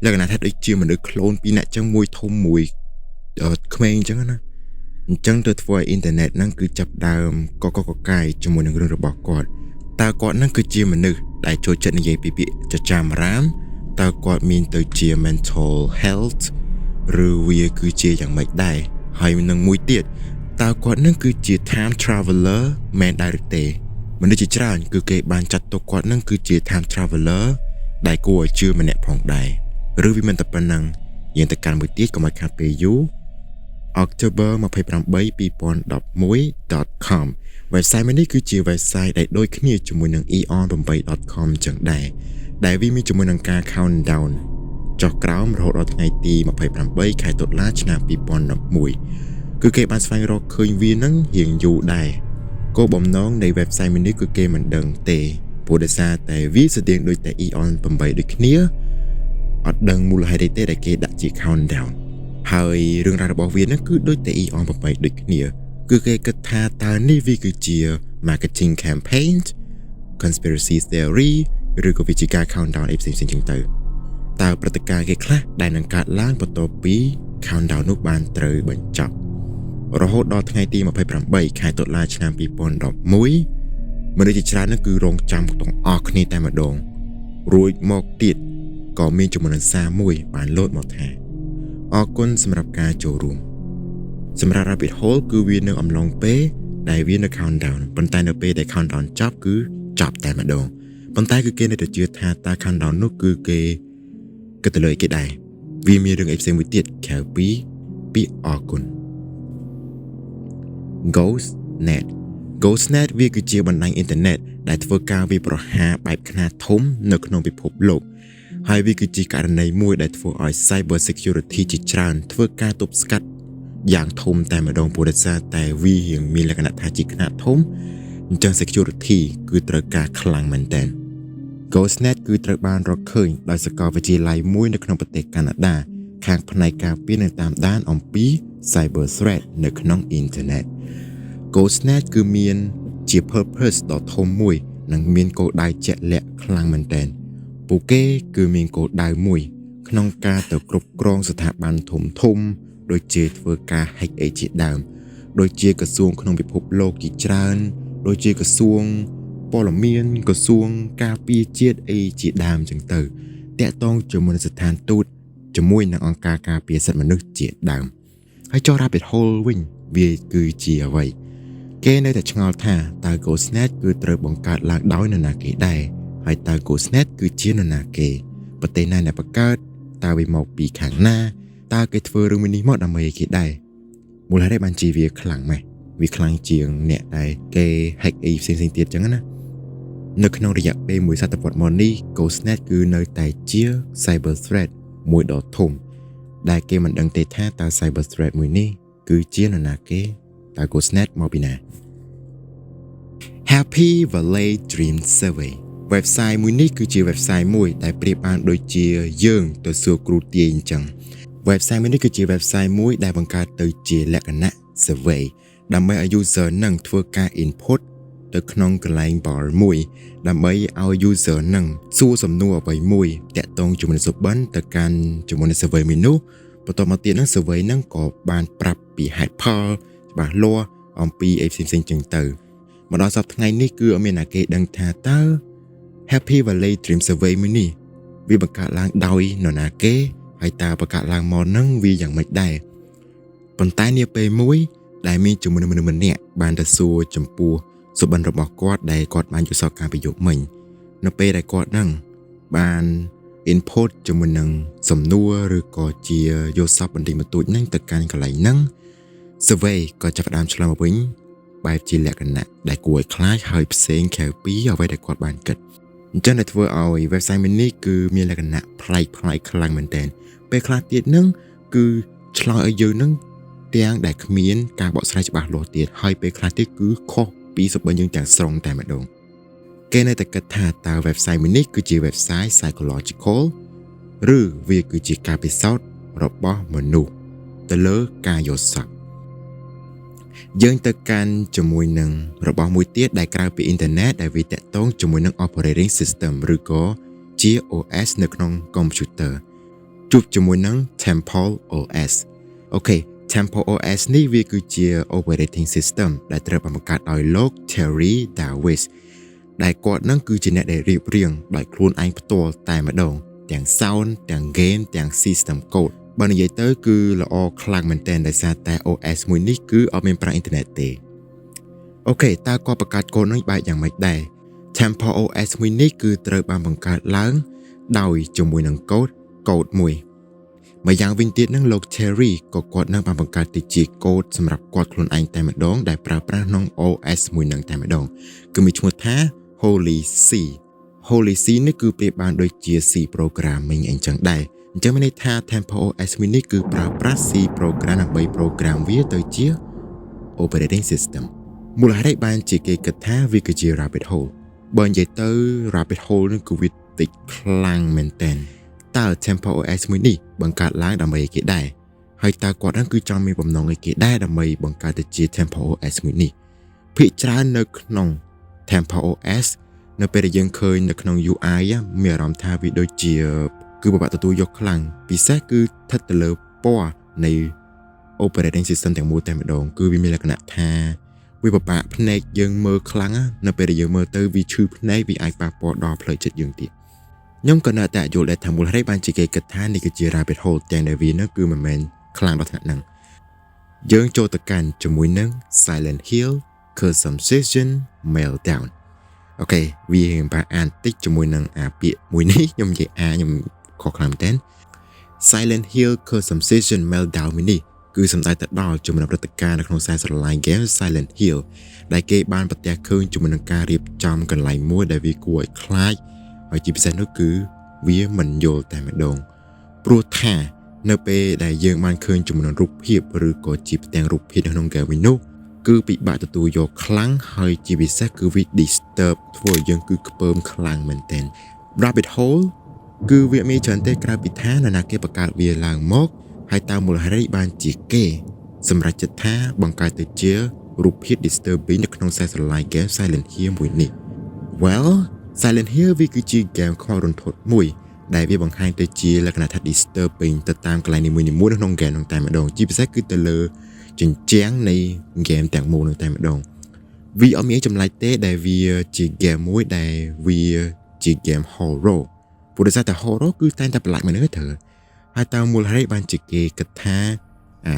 លក្ខណៈថាដូចជាមនុស្សក្លូនពីរនាក់ចឹងមួយធំមួយក្មេងចឹងណាអញ្ចឹងទៅធ្វើឲ្យអ៊ីនធឺណិតហ្នឹងគឺចាប់ដើមកកកាយជាមួយនឹងរឿងរបស់គាត់តើគាត់ហ្នឹងគឺជាមនុស្សដែលចូលចិត្តនិយាយពីពាក្យចចាមរាមតើគាត់មានទៅជា mental health ឬវាគឺជាយ៉ាងម៉េចដែរហើយនឹងមួយទៀតតើគាត់នឹងគឺជា time traveler មែនដែរឬទេមនុស្សជាច្រើនគឺគេបានចាត់ទុកគាត់នឹងគឺជា time traveler ដែលគួរឲ្យជឿម្នាក់ផងដែរឬវាមិនតែប៉ុណ្ណឹងយើងទៅកាន់មួយទៀតកុំឲ្យខាតពេលយូរ October 28 2011.com website នេះគឺជា website ដែលដូចគ្នាជាមួយនឹង eon8.com ចឹងដែរដែលវាមានជាមួយនឹងការ countdown ចុះក្រោមរហូតដល់ថ្ងៃទី28ខែតុលាឆ្នាំ2011គឺគេបានស្វែងរកឃើញវានឹងរៀងយូរដែរគោលបំណងនៃ website នេះគឺគេមិនដឹងទេព្រោះដោយសារតែវាស្តៀងដូចតែ eon8 ដូចគ្នាអត់ដឹងមូលហេតុទេដែលគេដាក់ជា countdown ហើយរឿងរ៉ាវរបស់វានឹងគឺដូចតែ eon8 ដូចគ្នាគឺគេគិតថាតើនេះវាគឺជា marketing campaign conspiracy theory ឬក៏វាជាការ countdown អីផ្សេងៗចឹងទៅតើព្រឹត្តិការណ៍គេខ្លះដែលនឹងកើតឡើងបន្ទាប់ពី countdown នោះបានត្រូវបញ្ចប់រហូតដល់ថ្ងៃទី28ខែតុលាឆ្នាំ2011មនុស្សជាច្រើននឹងគឺរងចាំទាំងអស់គ្នាតែម្ដងរួចមកទៀតក៏មានចំនួនសារមួយបានលោតមកថា អរគុណសម្រាប់ការចូលរួមសម្រាប់ Rabbit Hole គឺវានៅអំឡុងពេលដែលវានៅ countdown ប៉ុន្តែនៅពេលដែល countdown ចប់គឺចប់តែម្ដងប៉ុន្តែគឺគេនៅតែជឿថាតើ countdown នោះគឺគេគិតទៅលើគេដែរវាមានរឿងអីផ្សេងមួយទៀតក្រៅពីពាក្យអរគុណ Ghostnet វាគឺជាបណ្ដាញអ៊ីនធឺណិតដែលធ្វើការវាយប្រហារបែបខ្នាតធំនៅក្នុងពិភពលោកហើយវាគឺជាករណីមួយដែលធ្វើឲ្យ Cyber Security ជាច្រើនធ្វើការទប់ស្កាត់យ៉ាងធំតែម្ដងព្រោះដោយសារតែវាមានលក្ខណៈថាជាខ្នាតធំអញ្ចឹង Security គឺត្រូវការខ្លាំងមែនទែន Ghostnet គឺត្រូវបានរកឃើញដោយសាកលវិទ្យាល័យមួយនៅក្នុងប្រទេសកាណាដាខាងផ្នែកការពារនិងតាមដានអំពី Cyber Threat នៅក្នុងអ៊ីនធឺណិត Ghostnet គឺមានជា purpose ដ៏ធំមួយនិងមានគោលដៅជាក់លាក់ខ្លាំងមែនទែនពួកគេគឺមានគោលដៅមួយក្នុងការទៅគ្រប់គ្រងស្ថាប័នធំដូចជាធ្វើការ hack អីជាដើមដូចជាក្រសួងក្នុងពិភពលោកជាច្រើនដូចជាក្រសួងព័ត៌មានក្រសួងការពារជាតិអីជាដើមចឹងទៅតាក់ទងជាមួយនឹងស្ថានទូតជាមួយនឹងអង្គការការពារសិទ្ធិមនុស្សជាដើមហើយចុះ Rabbit Hole វិញវាគឺជាអ្វីគេនៅតែឆ្ងល់ថាតើ Ghostnet គឺត្រូវបង្កើតឡើងដោយនរណាគេដែរហើយតើ Ghostnet គឺជានរណាគេប្រទេសណាដែលបង្កើតតើវាមកពីខាងណាតើគេធ្វើរឿងនេះមកដើម្បីឲ្យគេដែរមូលហេតុអីបានជាវាខ្លាំងម៉េះវាខ្លាំងជាងអ្នកដែលគេ hack អីផ្សេងៗទៀតចឹងណានៅក្នុងរយៈពេលមួយសតវត្សរ៍មកនេះ Ghostnet គឺនៅតែជា Cyber Threat មួយដ៏ធំដែលគេមិនដឹងទេថាតើ Cyber Threat មួយនេះគឺជានរណាគេតើ Ghostnet មកពីណា Happy Valley Dream Survey website មួយនេះគឺជា website មួយដែលប្រៀបបានដូចជាយើងទៅសួរគ្រូទាយអញ្ចឹង website មួយនេះគឺជា website មួយដែលបង្កើតទៅជាលក្ខណៈ survey ដើម្បីឲ្យ user នឹងធ្វើការ input ទៅក្នុងកន្លែង bar មួយដើម្បីឲ្យ user នឹងសួរសំណួរអ្វីមួយតាក់ទងជាមួយនឹងសុបិនទៅកាន់ជាមួយនឹង survey មួយនោះបន្ទាប់មកទៀតនឹង survey នឹងក៏បានប្រាប់ពីហេតុផលច្បាស់លាស់អំពីអីផ្សេងៗចឹងទៅមកដល់សប្តាហ៍ថ្ងៃនេះគឺអត់មានអ្នកគេដឹងថាតើ Happy Valley Dream Survey មួយនេះវាបង្កើតឡើងដោយនរណាគេហើយតើបង្កើតឡើងមកនឹងវាយ៉ាងម៉េចដែរប៉ុន្តែនាពេលមួយដែលមានជាមួយនឹងមនុស្សម្នាក់បានទៅសួរចំពោះសុបិនរបស់គាត់ដែលគាត់បានយកសកម្មពីយកមិញនៅពេលដែលគាត់នឹងបាន input ជាមួយនឹងសំណួរឬក៏ជាយកសពបន្តិចបន្តួចហ្នឹងទៅកាន់កន្លែងហ្នឹង survey ក៏ចាប់ផ្ដើមឆ្លើយមកវិញបែបជាលក្ខណៈដែលគួរឲ្យខ្លាចហើយផ្សេងក្រៅពីអ្វីដែលគាត់បានគិតអញ្ចឹងដែលធ្វើឲ្យ website មួយនេះគឺមានលក្ខណៈប្លែកខ្លាំងមែនទែនពេលខ្លះទៀតហ្នឹងគឺឆ្លើយឲ្យយើងហ្នឹងទាំងដែលគ្មានការបកស្រាយច្បាស់លាស់ទៀតហើយពេលខ្លះទៀតគឺខុសពីសុបិនយើងទាំងស្រុងតែម្ដងគេនៅតែគិតថាតើ website មួយនេះគឺជា website psychological ឬវាគឺជាការពិសោធន៍របស់មនុស្សទៅលើការយល់សប្តិយើងទៅកាន់ជាមួយនឹងរបស់មួយទៀតដែលក្រៅពីអ៊ីនធឺណិតដែលវាតាក់ទងជាមួយនឹង operating system ឬក៏ជា OS នៅក្នុងកុំព្យូទ័រជួបជាមួយនឹង Temple OS អូខេ Temple OS នេះវាគឺជា operating system ដែលត្រូវបានបង្កើតដោយលោក Terry Davis ដែលគាត់នឹងគឺជាអ្នកដែលរៀបរៀងដោយខ្លួនឯងផ្ទាល់តែម្ដងទាំង sound ទាំង game ទាំង system code បើនិយាយទៅគឺល្អខ្លាំងមែនទែនដោយសារតែ OS មួយនេះគឺអត់មានប្រើអ៊ីនធឺណិតទេអូខេតើគាត់បង្កើតកូដនេះបែបយ៉ាងម៉េចដែរ Temple OS មួយនេះគឺត្រូវបានបង្កើតឡើងដោយជាមួយនឹងកូដមួយម្យ៉ាងវិញទៀតនឹងលោក Terry ក៏គាត់នឹងបានបង្កើតទៅជាកូដសម្រាប់គាត់ខ្លួនឯងតែម្ដងដែលប្រើប្រាស់ក្នុង OS មួយនឹងតែម្ដងគឺមានឈ្មោះថា Holy C នេះគឺប្រៀបបានដូចជា C programming អញ្ចឹងដែរអញ្ចឹងមានន័យថា Temple OS មួយនេះគឺប្រើប្រាស់ C program ដើម្បី program វាទៅជា operating system មូលហេតុបានជាគេគិតថាវាគឺជា Rabbit Hole បើនិយាយទៅ Rabbit Hole នេះគឺវាតិចខ្លាំងមែនតើតើ Temple OS មួយនេះបង្កើតឡើងដើម្បីឲ្យគេដែរហើយតើគាត់នឹងគឺចង់មានបំណងឲ្យគេដែរដើម្បីបង្កើតទៅជា Temple OS មួយនេះភាគច្រើននៅក្នុង Temple OS នៅពេលដែលយើងឃើញនៅក្នុង UI មានអារម្មណ៍ថាវាដូចជាគឺពិបាកទទួលយកខ្លាំងពិសេសគឺស្ថិតទៅលើពណ៌នៃ operating system ទាំងមូលតែម្ដងគឺវាមានលក្ខណៈថាវាពិបាកភ្នែកយើងមើលខ្លាំងនៅពេលដែលយើងមើលទៅវាឈឺភ្នែកវាអាចប៉ះពាល់ដល់ផ្លូវចិត្តយើងទៀត ខ្ញុំក៏នៅតែយល់ដែរថាមូលហេតុបានជាគេគិតថានេះគឺជា rabbit hole ទាំងដែលវានឹងគឺមិនមែនខ្លាំងដល់ថ្នាក់ហ្នឹងយើងចូលទៅកាន់ជាមួយនឹង Silent Hill Consumption Meltdown អូខេវាបានអានតិចជាមួយនឹងពាក្យមួយនេះខ្ញុំនិយាយខ្ញុំខុសខ្លាំងមែនទែន Silent Hill Consumption Meltdown នេះគឺសំដៅទៅដល់ជំនាន់ព្រឹត្តិការណ៍នៅក្នុងខ្សែស្រឡាយ game Silent Hill ដែលគេបានប្រទះឃើញជាមួយនឹងការរៀបចំកន្លែងមួយដែលវាគួរឲ្យខ្លាចហើយជាពិសេសនោះគឺវាមិនយល់តែម្ដងព្រោះថានៅពេលដែលយើងបានឃើញចំនួនរូបភាពឬក៏ជាផ្ទាំងរូបភាពនៅក្នុង game នោះគឺពិបាកទទួលយកខ្លាំងហើយជាពិសេសគឺវា disturb ធ្វើឲ្យយើងគឺខ្ពើមខ្លាំងមែនទែន Rabbit Hole គឺវាមានច្រើនទេក្រៅពីថានរណាគេបង្កើតវាឡើងមកហើយតើមូលហេតុបានជាគេសម្រាប់ចិត្តថាបង្កើតទៅជារូបភាព disturbing នៅក្នុងខ្សែស្រឡាយ game Silent Hill មួយនេះ Well Silent Hill វាគឺជា game ខ្មៅរន្ធត់មួយដែលវាបង្ហាញទៅជាលក្ខណៈថា disturbing ទៅតាមកន្លែងនីមួយៗនៅក្នុង game នោះតែម្ដងជាពិសេសគឺទៅលើជញ្ជាំងនៃ game ទាំងមូលនោះតែម្ដងវាអត់មានចម្លែកទេដែលវាជា game មួយដែលវាជា game horror ព្រោះដោយសារតែ horror គឺតែងតែប្រឡាក់មនុស្សទៅហើយតើមូលហេតុបានជាគេគិតថា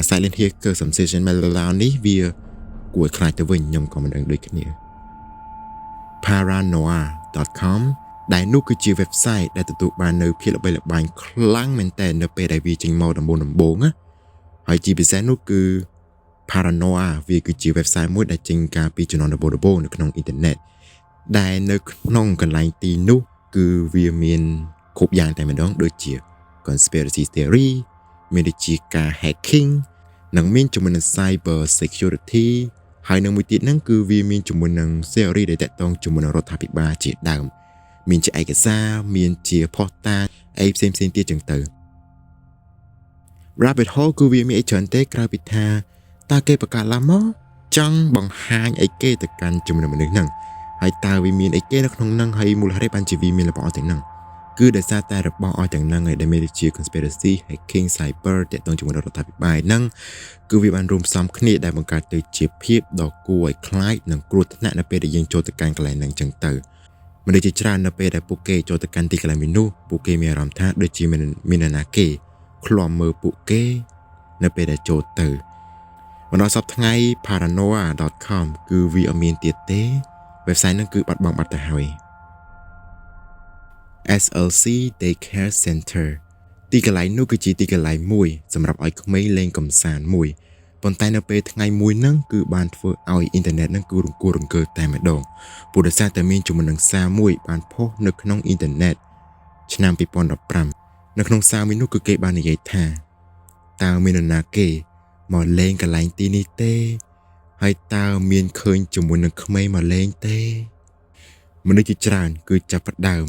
Silent Hill Consumption Meltdown នេះវាគួរឲ្យខ្លាចទៅវិញខ្ញុំក៏មិនដឹងដូចគ្នា paranoia.com ដែលនោះគឺជា website ដែលទទួលបាននៅភាពល្បីល្បាញខ្លាំងមែនតើនៅពេលដែលវាចេញមកដំបូងណាហើយជាពិសេសនោះគឺ Paranoia វាគឺជា website មួយដែលចេញការពីជំនាន់ដំបូងនៅក្នុងអ៊ីនធឺណិតដែលនៅក្នុងកន្លែងទីនោះគឺវាមានគ្រប់យ៉ាងតែម្ដងដូចជា conspiracy theory មានដូចជាការ hacking និងមានជាមួយនឹង cyber security ហើយនៅមួយទៀតហ្នឹងគឺវាមានជាមួយនឹង theory ដែលតាក់ទងជាមួយនឹងរដ្ឋាភិបាលជាដើមមានជាឯកសារមានជាផុសតាងអីផ្សេងៗទៀតចឹងទៅ Rabbit Hole គឺវាមានអីច្រើនទេក្រៅពីថាតើគេបង្កើតឡើងមកចង់បង្ហាញអីគេទៅកាន់ជាមួយនឹងមនុស្សហ្នឹងហើយតើវាមានអីគេនៅក្នុងហ្នឹងហើយមូលហេតុបានជាវាមានរបស់អស់ទាំងហ្នឹងគឺដោយសារតែរបស់អស់ទាំងហ្នឹងហើយដែលមានជា conspiracy hacking cyber តាក់ទងជាមួយនឹងរដ្ឋាភិបាលហ្នឹងគឺវាបានរួមផ្សំគ្នាដែលបង្កើតទៅជាភាពដ៏គួរឲ្យខ្លាចនិងគ្រោះថ្នាក់នៅពេលដែលយើងចូលទៅកាន់កន្លែងហ្នឹងចឹងទៅមនុស្សជាច្រើននៅពេលដែលពួកគេចូលទៅកាន់ទីកន្លែងនោះពួកគេមានអារម្មណ៍ថាដូចជាមាននរណាគេឃ្លាំមើលពួកគេនៅពេលដែលចូលទៅបណ្ដោយសពថ្ងៃ paranoia.com គឺវាអត់មានទៀតទេ website ហ្នឹងគឺបាត់បង់បាត់ទៅហើយ SLC Daycare Center ទីកន្លែងនោះគឺជាទីកន្លែងមួយសម្រាប់ឲ្យក្មេងលេងកម្សាន្តមួយប៉ុន្តែនៅពេលថ្ងៃមួយហ្នឹងគឺបានធ្វើឲ្យអ៊ីនធឺណិតហ្នឹងគឺរង្គោះរង្គើតែម្ដងព្រោះដោយសារតែមានជំនុំនឹងសារមួយបានផុសនៅក្នុងអ៊ីនធឺណិតឆ្នាំ2015នៅក្នុងសារមួយនោះគឺគេបាននិយាយថាតើមាននរណាគេមកលេងកន្លែងទីនេះទេហើយតើមានឃើញជាមួយនឹងក្មេងមកលេងទេមនុស្សជាច្រើនគឺចាប់ផ្ដើម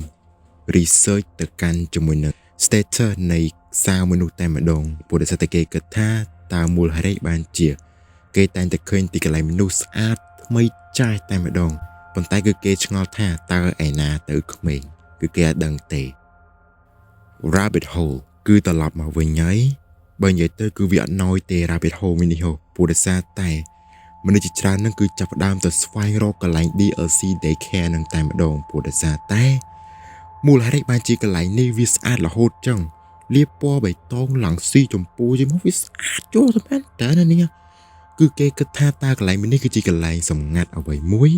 research ទៅកាន់ជាមួយនឹង status នៃសារមនុស្សតែម្ដងព្រោះដោយសារតែគេគិតថាតើមូលហេតុបានជាគេតែងតែឃើញទីកន្លែងមនុស្សស្អាតថ្មីចាស់តែម្ដងប៉ុន្តែគឺគេឆ្ងល់ថាតើឯណាទៅក្មេងគឺគេអត់ដឹងទេ Rabbit Hole គឺត្រឡប់មកវិញហើយបើនិយាយទៅគឺវាអត់ណយទេ Rabbit Hole នេះព្រោះដោយសារតែមនុស្សជាច្រើនហ្នឹងគឺចាប់ផ្ដើមទៅស្វែងរកកន្លែង DLC Daycare ហ្នឹងតែម្ដងព្រោះដោយសារតែមូលហេតុបានជាកន្លែងនេះវាស្អាតរហូតចឹងលាបពណ៌បៃតងឡើងស៊ីចម្ពូជាមកវាស្អាតចូលទៅមែនតើនេះគឺគេគិតថាតើកន្លែងនេះគឺជាកន្លែងសម្ងាត់អ្វីមួយ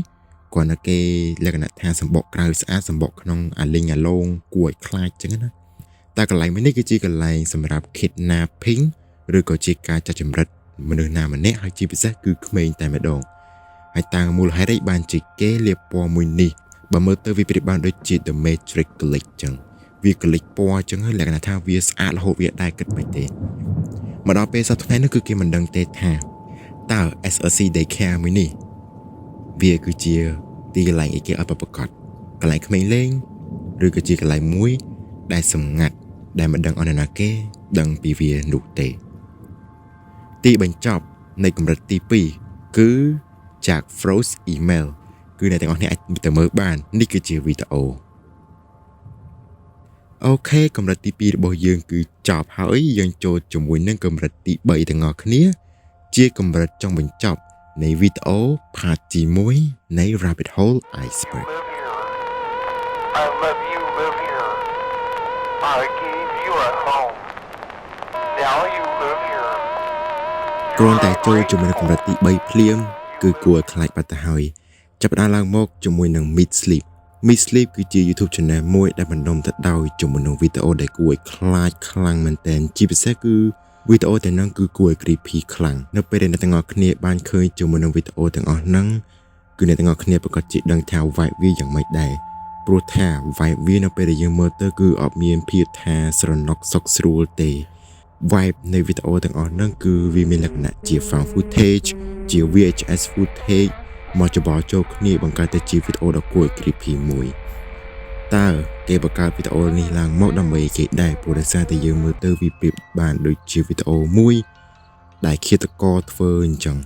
គាត់ណាគេលក្ខណៈថាសម្បកក្រៅស្អាតសម្បកក្នុងអាលីងអាឡងគួរឲ្យខ្លាចចឹងណាតើកន្លែងនេះគឺជាកន្លែងសម្រាប់ kidnapping ឬក៏ជាការចាត់ចម្រិតមនុស្សណាម្នាក់ហើយជាពិសេសគឺក្មេងតែម្ដងហើយតើមូលហេតុបានជាគេលាបពណ៌មួយនេះបើមើលទៅវាប្រៀបបានដូចជា The Matrix Glitch ចឹងវា glitch ពណ៌ចឹងហើយលក្ខណៈថាវាស្អាតរហូតវាដែរគិតមិនទេមកដល់ពេលសប្តាហ៍ថ្ងៃនេះគឺគេមិនដឹងទេថាតើ SLC Daycare មួយនេះវាគឺជាទីកន្លែងអីគេអត់ប្រកបកន្លែងក្មេងលេងឬក៏ជាកន្លែងមួយដែលសម្ងាត់ដែលមិនដឹងអនណាគេដឹងពីវានោះទេទីបញ្ចប់នៃកម្រិតទី2គឺจาก Frost Email គឺអ្នកទាំងអស់គ្នាអាចទៅមើលបាននេះគឺជាវីដេអូអូខេកម្រិតទី2របស់យើងគឺចប់ហើយយើងចូលជាមួយនឹងកម្រិតទី3ទាំងអស់គ្នាជាកម្រិតចុងបញ្ចប់នៃវីដេអូ part ទី1នៃ Rabbit Hole Iceberg I love you, live here. I gave you a home. Now you live here. គ្រាន់តែចូលជាមួយនឹងកម្រិតទី3ភ្លាមគឺគួរខ្លាចបាត់ទៅហើយចាប់ផ្ដើមឡើងមកជាមួយនឹង Mid Sleep គឺជា YouTube Channel មួយដែលបណ្ដុំទៅដោយជាមួយនឹងវីដេអូដែលគួរឲ្យខ្លាចខ្លាំងមែនទែនជាពិសេសគឺវីដេអូទាំងហ្នឹងគឺគួរឲ្យ creepy ខ្លាំងនៅពេលដែលអ្នកទាំងអស់គ្នាបានឃើញជាមួយនឹងវីដេអូទាំងអស់ហ្នឹងគឺអ្នកទាំងអស់គ្នាប្រកាសជាដឹងថា vibe វាយ៉ាងម៉េចដែរព្រោះថា vibe វានៅពេលដែលយើងមើលទៅគឺអត់មានភាពថាស្រណុកសុកស្រួលទេ vibe នៃវីដេអូទាំងអស់ហ្នឹងគឺវាមានលក្ខណៈជា found footage ជា VHS footage មកច្បល់ចូលគ្នាបង្កើតទៅជាវីដេអូដ៏គួរឲ្យ creepy មួយតើគេបង្កើតវីដេអូនេះឡើងមកដើម្បីគេដែរព្រោះដោយសារតែយើងមើលទៅវាប្រៀបបានដូចជាវីដេអូមួយដែលឃាតករធ្វើអញ្ចឹង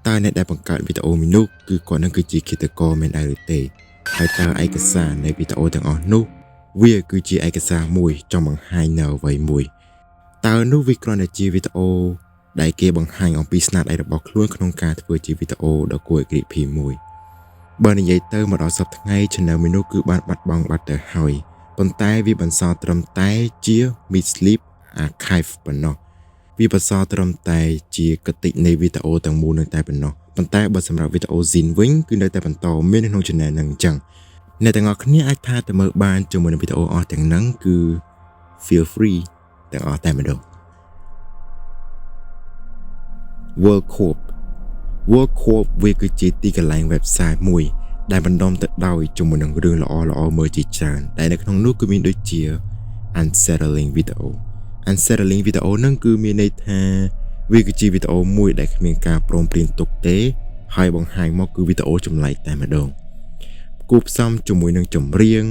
តើអ្នកដែលបង្កើតវីដេអូនោះគឺគាត់នឹងគឺជាឃាតករមែនដែរឬទេហើយតើឯកសារនៃវីដេអូទាំងអស់នោះវាគឺជាឯកសារមួយចង់បង្ហាញនៅអ្វីមួយតើនោះវាគ្រាន់តែជាវីដេអូដែលគេបង្ហាញអំពីស្នាដៃរបស់ខ្លួនក្នុងការធ្វើជាវីដេអូដ៏គួរឲ្យ creepy មួយបើនិយាយទៅមកដល់សប្តាហ៍ថ្ងៃ channel មួយនោះគឺបានបាត់បង់បាត់ទៅហើយប៉ុន្តែវាបន្សល់ត្រឹមតែជា Mid Sleep Archive ប៉ុណ្ណោះវាបន្សល់ត្រឹមតែជាកតិនៃវីដេអូទាំងមូលនឹងតែប៉ុណ្ណោះប៉ុន្តែបើសម្រាប់វីដេអូ Zin វិញគឺនៅតែបន្តមាននៅក្នុង channel ហ្នឹងអញ្ចឹងអ្នកទាំងអស់គ្នាអាចថាទៅមើលបានជាមួយនឹងវីដេអូអស់ទាំងហ្នឹងគឺ feel free ទាំងអស់តែម្ដងWorld Corp វាគឺជាទីកន្លែង website មួយដែលបណ្ដុំទៅដោយជាមួយនឹងរឿងល្អៗមើលជាច្រើនដែលនៅក្នុងនោះគឺមានដូចជា unsettling video ហ្នឹងគឺមានន័យថាវាគឺជាវីដេអូមួយដែលគ្មានការព្រមព្រៀងទុកទេហើយបង្ហាញមកគឺវីដេអូចម្លែកតែម្ដងគូផ្សំជាមួយនឹងចម្រៀង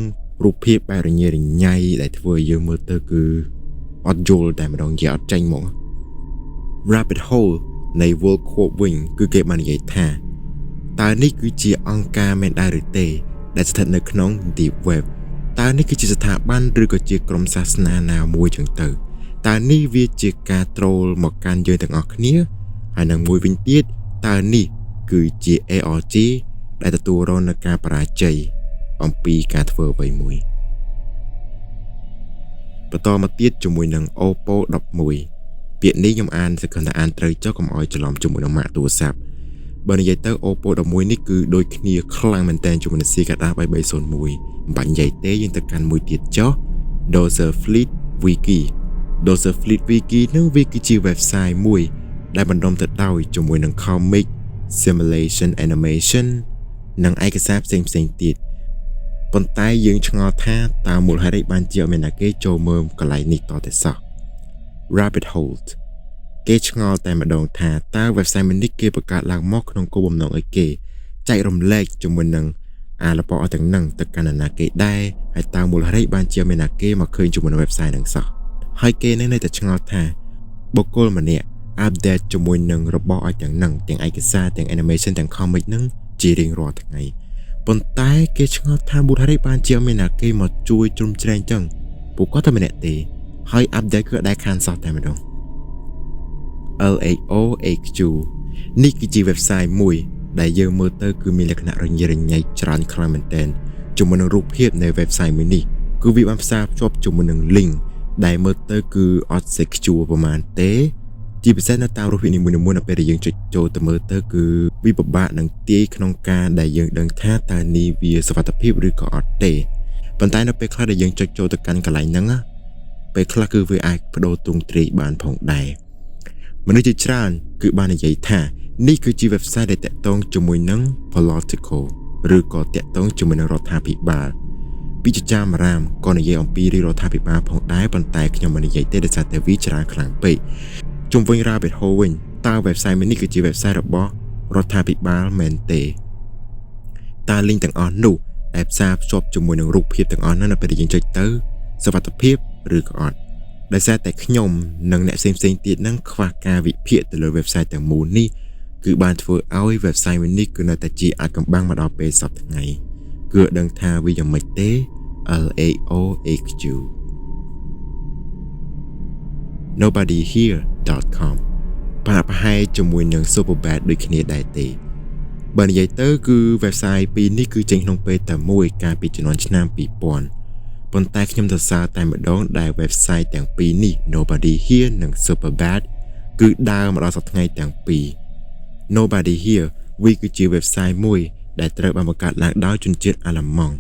រូបភាពបែបរញ៉េរញ៉ៃដែលធ្វើឲ្យយើងមើលទៅគឺអត់យល់តែម្ដងនិយាយអត់ចេញមក Rabbit Hole នៃ World Corp វិញគឺគេបាននិយាយថាតើនេះគឺជាអង្គការមែនដែរឬទេដែលស្ថិតនៅក្នុង Deep Web តើនេះគឺជាស្ថាប័នឬក៏ជាក្រុមសាសនាណាមួយចឹងទៅតើនេះវាជាការ troll មកកាន់យើងទាំងអស់គ្នាហើយនឹងមួយវិញទៀតតើនេះគឺជា ARG ដែលទទួលរងនឹងការបរាជ័យអំពីការធ្វើអ្វីមួយបន្តមកទៀតជាមួយនឹង Oppo 11ពាក្យនេះខ្ញុំអានសឹកថាអានត្រូវចុះកុំឲ្យច្រឡំជាមួយនឹងម៉ាកទូរស័ព្ទបើនិយាយទៅ Oppo 11នេះគឺដូចគ្នាខ្លាំងមែនតើជាមួយនឹង Cicada 3301មិនបាច់និយាយទេយើងទៅកាន់មួយទៀតចុះ Dozer Fleet Wiki នោះវាគឺជា website មួយដែលបណ្ដុំទៅដោយជាមួយនឹង comic simulation animation និងឯកសារផ្សេងទៀតប៉ុន្តែយើងឆ្ងល់ថាតើមូលហេតុអីបានជាអត់មានអ្នកគេចូលមើលកន្លែងនេះតតែសោះ Rabbit Hole គេឆ្ងល់តែម្ដងថាតើ website មួយនេះគេបង្កើតឡើងមកក្នុងគោលបំណងអីគេចែករំលែកជាមួយនឹងរបបអស់ទាំងហ្នឹងទៅកាន់ណាគេដែរហើយតើមូលហេតុអីបានជាមានណាគេមកឃើញជាមួយនឹង website ហ្នឹងសោះហើយគេនៅតែឆ្ងល់ថាបុគ្គលម្នាក់អាប់ដេតជាមួយនឹងរបស់ឲ្យទាំងហ្នឹងទាំងឯកសារទាំង animation ទាំង comic ហ្នឹងជារៀងរាល់ថ្ងៃប៉ុន្តែគេឆ្ងល់ថាមូលហេតុអីបានជាមានណាគេមកជួយជ្រោមជ្រែងចឹងពួកគាត់តែម្នាក់ទេហើយអាប់ដេតគឺដែរខានសោះតែម្ដង LAOHQ នេះគឺជា website មួយដែលយើងមើលទៅគឺមានលក្ខណៈរញ៉េរញ៉ៃច្រើនខ្លាំងមែនទែនជាមួយនឹងរូបភាពនៃ website មួយនេះគឺវាបានផ្សារភ្ជាប់ជាមួយនឹង link ដែលមើលទៅគឺអត់ secure ប្រហែលទេជាពិសេសនៅតាមរូបភាពនីមួយៗនៅពេលដែលយើងចុចចូលទៅមើលទៅគឺវាពិបាកនឹងទាយក្នុងការដែលយើងដឹងថាតើនេះវាសុវត្ថិភាពឬក៏អត់ទេប៉ុន្តែនៅពេលខ្លះដែលយើងចុចចូលទៅកាន់កន្លែងហ្នឹងពេលខ្លះគឺវាអាចបដូរទ្រង់ទ្រាយបានផងដែរមនុស្សជាច្រើនគឺបាននិយាយថានេះគឺជា website ដែលតាក់ទងជាមួយនឹង political ឬក៏តាក់ទងជាមួយនឹងរដ្ឋាភិបាលពីចចាមរាមក៏និយាយអំពីរដ្ឋាភិបាលផងដែរប៉ុន្តែខ្ញុំមិននិយាយទេដោយសារតែវាច្រើនខ្លាំងពេកជុំវិញ Rabbit Hole វិញតើ website មួយនេះគឺជា website របស់រដ្ឋាភិបាលមែនទេតើ link ទាំងអស់នោះដែលផ្សារភ្ជាប់ជាមួយនឹងរូបភាពទាំងអស់នោះនៅពេលដែលយើងចុចទៅសុវត្ថិភាពឬក៏អត់ដោយសារតែខ្ញុំនិងអ្នកផ្សេងទៀតហ្នឹងខ្វះការវិភាគទៅលើ website ទាំងមូលនេះគឺបានធ្វើឲ្យ website មួយនេះគឺនៅតែជាអាចកំបាំងមកដល់ពេលសប្តាហ៍ថ្ងៃគឺដឹងថាវាយ៉ាងម៉េចទេ LAOHQ nobodyhere.com ប្រហែលជាមួយនឹង Superbad ដូចគ្នាដែរទេបើនិយាយទៅគឺ website ពីរនេះគឺចេញក្នុងពេលតែមួយកាលពីជំនាន់ឆ្នាំ2000 ប៉ុន្តែខ្ញុំសរសើរតែម្ដងដែល website ទាំងពីរនេះ Nobody Here និង Superbad គឺដើរមកដល់សប្តាហ៍ថ្ងៃទាំងពីរ Nobody Here វាគឺជា website មួយដែលត្រូវបានបង្កើតឡើងដោយជនជាតិអាល្លឺម៉ង់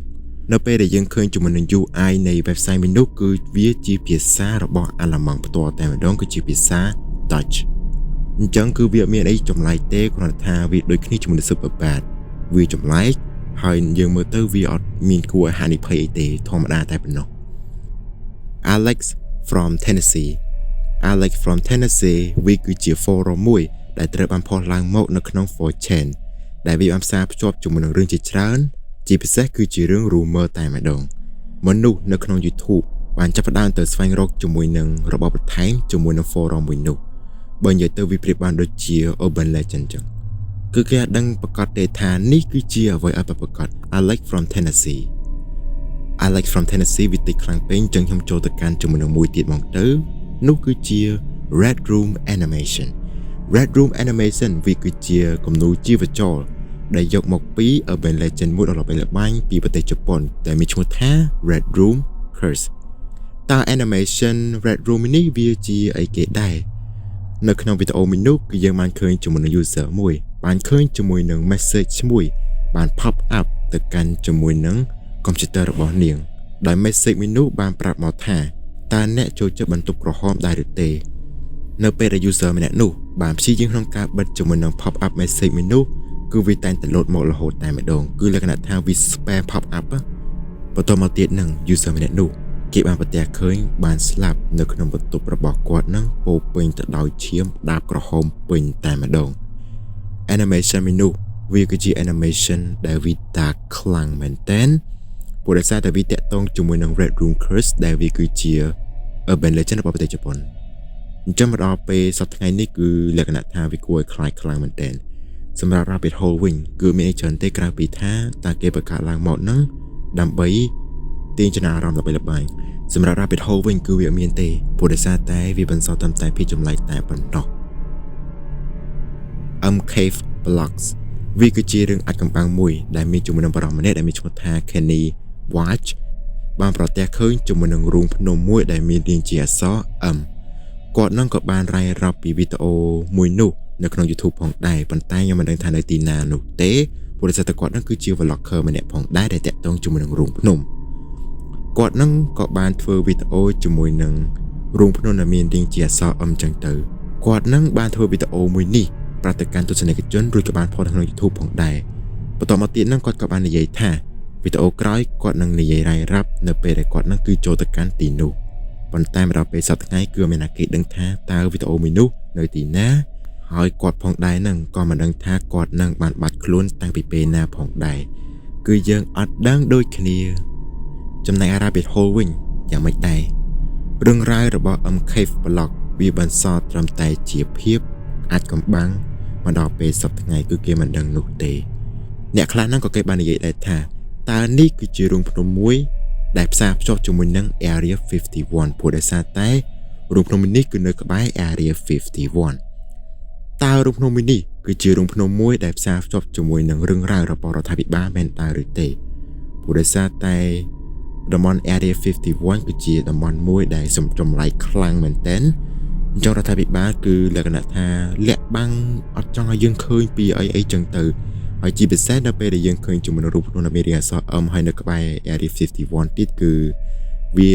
នៅពេលដែលយើងឃើញជាមួយនឹង UI នៃ website មួយនោះគឺវាជាភាសារបស់អាល្លឺម៉ង់ផ្ទាល់តែម្ដងគឺជាភាសា Dutch អញ្ចឹងគឺវាមានអីចម្លែកទេគ្រាន់តែថាវាដូចគ្នាជាមួយនឹង Superbad វាចម្លែកហើយយើងមើលទៅវាអត់មានគួរឲ្យហានិភ័យអីទេធម្មតាតែប៉ុណ្ណោះ Alex from Tennessee Alex from Tennessee វាគឺជា forum មួយដែលត្រូវបានផុសឡើងមកនៅក្នុង 4chan ដែលវាបានផ្សារភ្ជាប់ជាមួយនឹងរឿងជាច្រើនជាពិសេសគឺជារឿង rumor តែម្ដងមនុស្សនៅក្នុង YouTube បានចាប់ផ្ដើមទៅស្វែងរកជាមួយនឹងរបបបន្ថែមជាមួយនឹង forum មួយនោះបើនិយាយទៅវាប្រៀបបានដូចជា urban legend ចឹងគឺគេអាចដឹងប្រកាសទេថានេះគឺជាអ្វីឲ្យប្រកាស Alex from Tennessee Alex from Tennessee វាតិចខ្លាំងពេកចឹងខ្ញុំចូលទៅកាន់ជាមួយនឹងមួយទៀតមកទៅនោះគឺជា Red Room Animation Red Room Animation វាគឺជាគំនូរជីវចលដែលយកមកពី urban legend មួយដ៏ល្បីល្បាញពីប្រទេសជប៉ុនដែលមានឈ្មោះថា Red Room Curse តើ animation Red Room នេះវាជាអីគេដែរនៅក្នុងវីដេអូមួយនោះគឺយើងបានឃើញជាមួយនឹង user មួយបានឃើញជាមួយនឹង message មួយបាន pop up ទៅកាន់ជាមួយនឹង computer របស់នាងដោយ message មួយនោះបានប្រាប់មកថាតើអ្នកចូលចិត្តបន្ទប់ក្រហមដែរឬទេនៅពេលដែល user ម្នាក់នោះបានព្យាយាមក្នុងការបិទជាមួយនឹង pop up message មួយនោះគឺវាតែងតែលោតមករហូតតែម្ដងគឺលក្ខណៈថាវា spam pop up បន្តមកទៀតនឹង user ម្នាក់នោះគេបានប្រទះឃើញបានស្លាប់នៅក្នុងបន្ទប់របស់គាត់នឹងពោពេញទៅដោយឈាមដាបក្រហមពេញតែម្ដង animation មួយនោះវាគឺជា animation ដែលវាតាខ្លាំងមែនតើព្រោះដោយសារតែវាតាក់ទងជាមួយនឹង Red Room Curse ដែលវាគឺជា urban legend របស់ប្រទេសជប៉ុនអញ្ចឹងមកដល់ពេលសប្តាហ៍ថ្ងៃនេះគឺលក្ខណៈថាវាគួរឲ្យខ្លាចខ្លាំងមែនតើសម្រាប់ Rabbit Hole វិញគឺមានអីច្រើនទេក្រៅពីថាតើគេបង្កើតឡើងមកហ្នឹងដើម្បីទាញចំណាប់អារម្មណ៍ល្បីៗសម្រាប់ Rabbit Hole វិញគឺវាមានទេព្រោះដោយសារតែវាបន្សល់ត្រឹមតែភាពចម្លែកតែប៉ុណ្ណោះ Cave Blocks វាគឺជារឿងអាចកំបាំងមួយដែលមានជាមួយនឹងបរិសម្នាក់ដែលមានឈ្មោះថា Kenny Watch បានប្រទះឃើញជាមួយនឹងរូងភ្នំមួយដែលមានរាងជាអក្សរ M គាត់នឹងក៏បានរាយរាប់ពីវីដេអូមួយនោះនៅក្នុង YouTube ផងដែរប៉ុន្តែខ្ញុំមិនដឹងថានៅទីណានោះទេព្រោះតែគាត់នឹងគឺជា vlogger ម្នាក់ផងដែរដែលតាក់ទងជាមួយនឹងរូងភ្នំគាត់នឹងក៏បានធ្វើវីដេអូជាមួយនឹងរូងភ្នំដែលមានរាងជាអក្សរ M ចឹងទៅគាត់នឹងបានធ្វើវីដេអូមួយនេះប្រាប់ទៅកាន់ទស្សនិកជនរួចក៏បានផុសក្នុង YouTube ផងដែរបន្តមកទៀតនឹងគាត់ក៏បាននិយាយថាវីដេអូក្រោយគាត់នឹងនិយាយរាយរាប់នៅពេលដែលគាត់នឹងគឺចូលទៅកាន់ទីនោះប៉ុន្តែមកដល់ពេលសប្តាហ៍ថ្ងៃគឺមានអ្នកគេដឹងថាតើវីដេអូមួយនោះនៅទីណាហើយគាត់ផងដែរនឹងក៏មិនដឹងថាគាត់នឹងបានបាត់ខ្លួនតាំងពីពេលណាផងដែរគឺយើងអត់ដឹងដូចគ្នាចំណែក Rabbit Hole វិញយ៉ាងម៉េចដែររឿងរ៉ាវរបស់ Cave Block វាបន្សល់ត្រឹមតែជាភាពអាចកំបាំងមកដល់ពេលសប្តាហ៍ថ្ងៃគឺគេមិនដឹងនោះទេអ្នកខ្លះហ្នឹងក៏គេបាននិយាយដែរថាតើនេះគឺជារូងភ្នំមួយដែលផ្សារភ្ជាប់ជាមួយនឹង Area 51ព្រោះដោយសារតែរូងភ្នំនេះគឺនៅក្បែរ Area 51តើរូងភ្នំនេះគឺជារូងភ្នំមួយដែលផ្សារភ្ជាប់ជាមួយនឹងរឿងរ៉ាវរបស់រដ្ឋាភិបាលមែនតើឬទេព្រោះដោយសារតែតំបន់ Area 51គឺជាតំបន់មួយដែលចម្លែកខ្លាំងមែនទែនអញ្ចឹងរដ្ឋាភិបាលគឺលក្ខណៈថាលាក់បាំងអត់ចង់ឲ្យយើងឃើញពីអីចឹងទៅហើយជាពិសេសនៅពេលដែលយើងឃើញជាមួយនឹងរូបភ្នំនៃរាងអក្សរ M ហើយនៅក្បែរ Area 51ទៀតគឺវា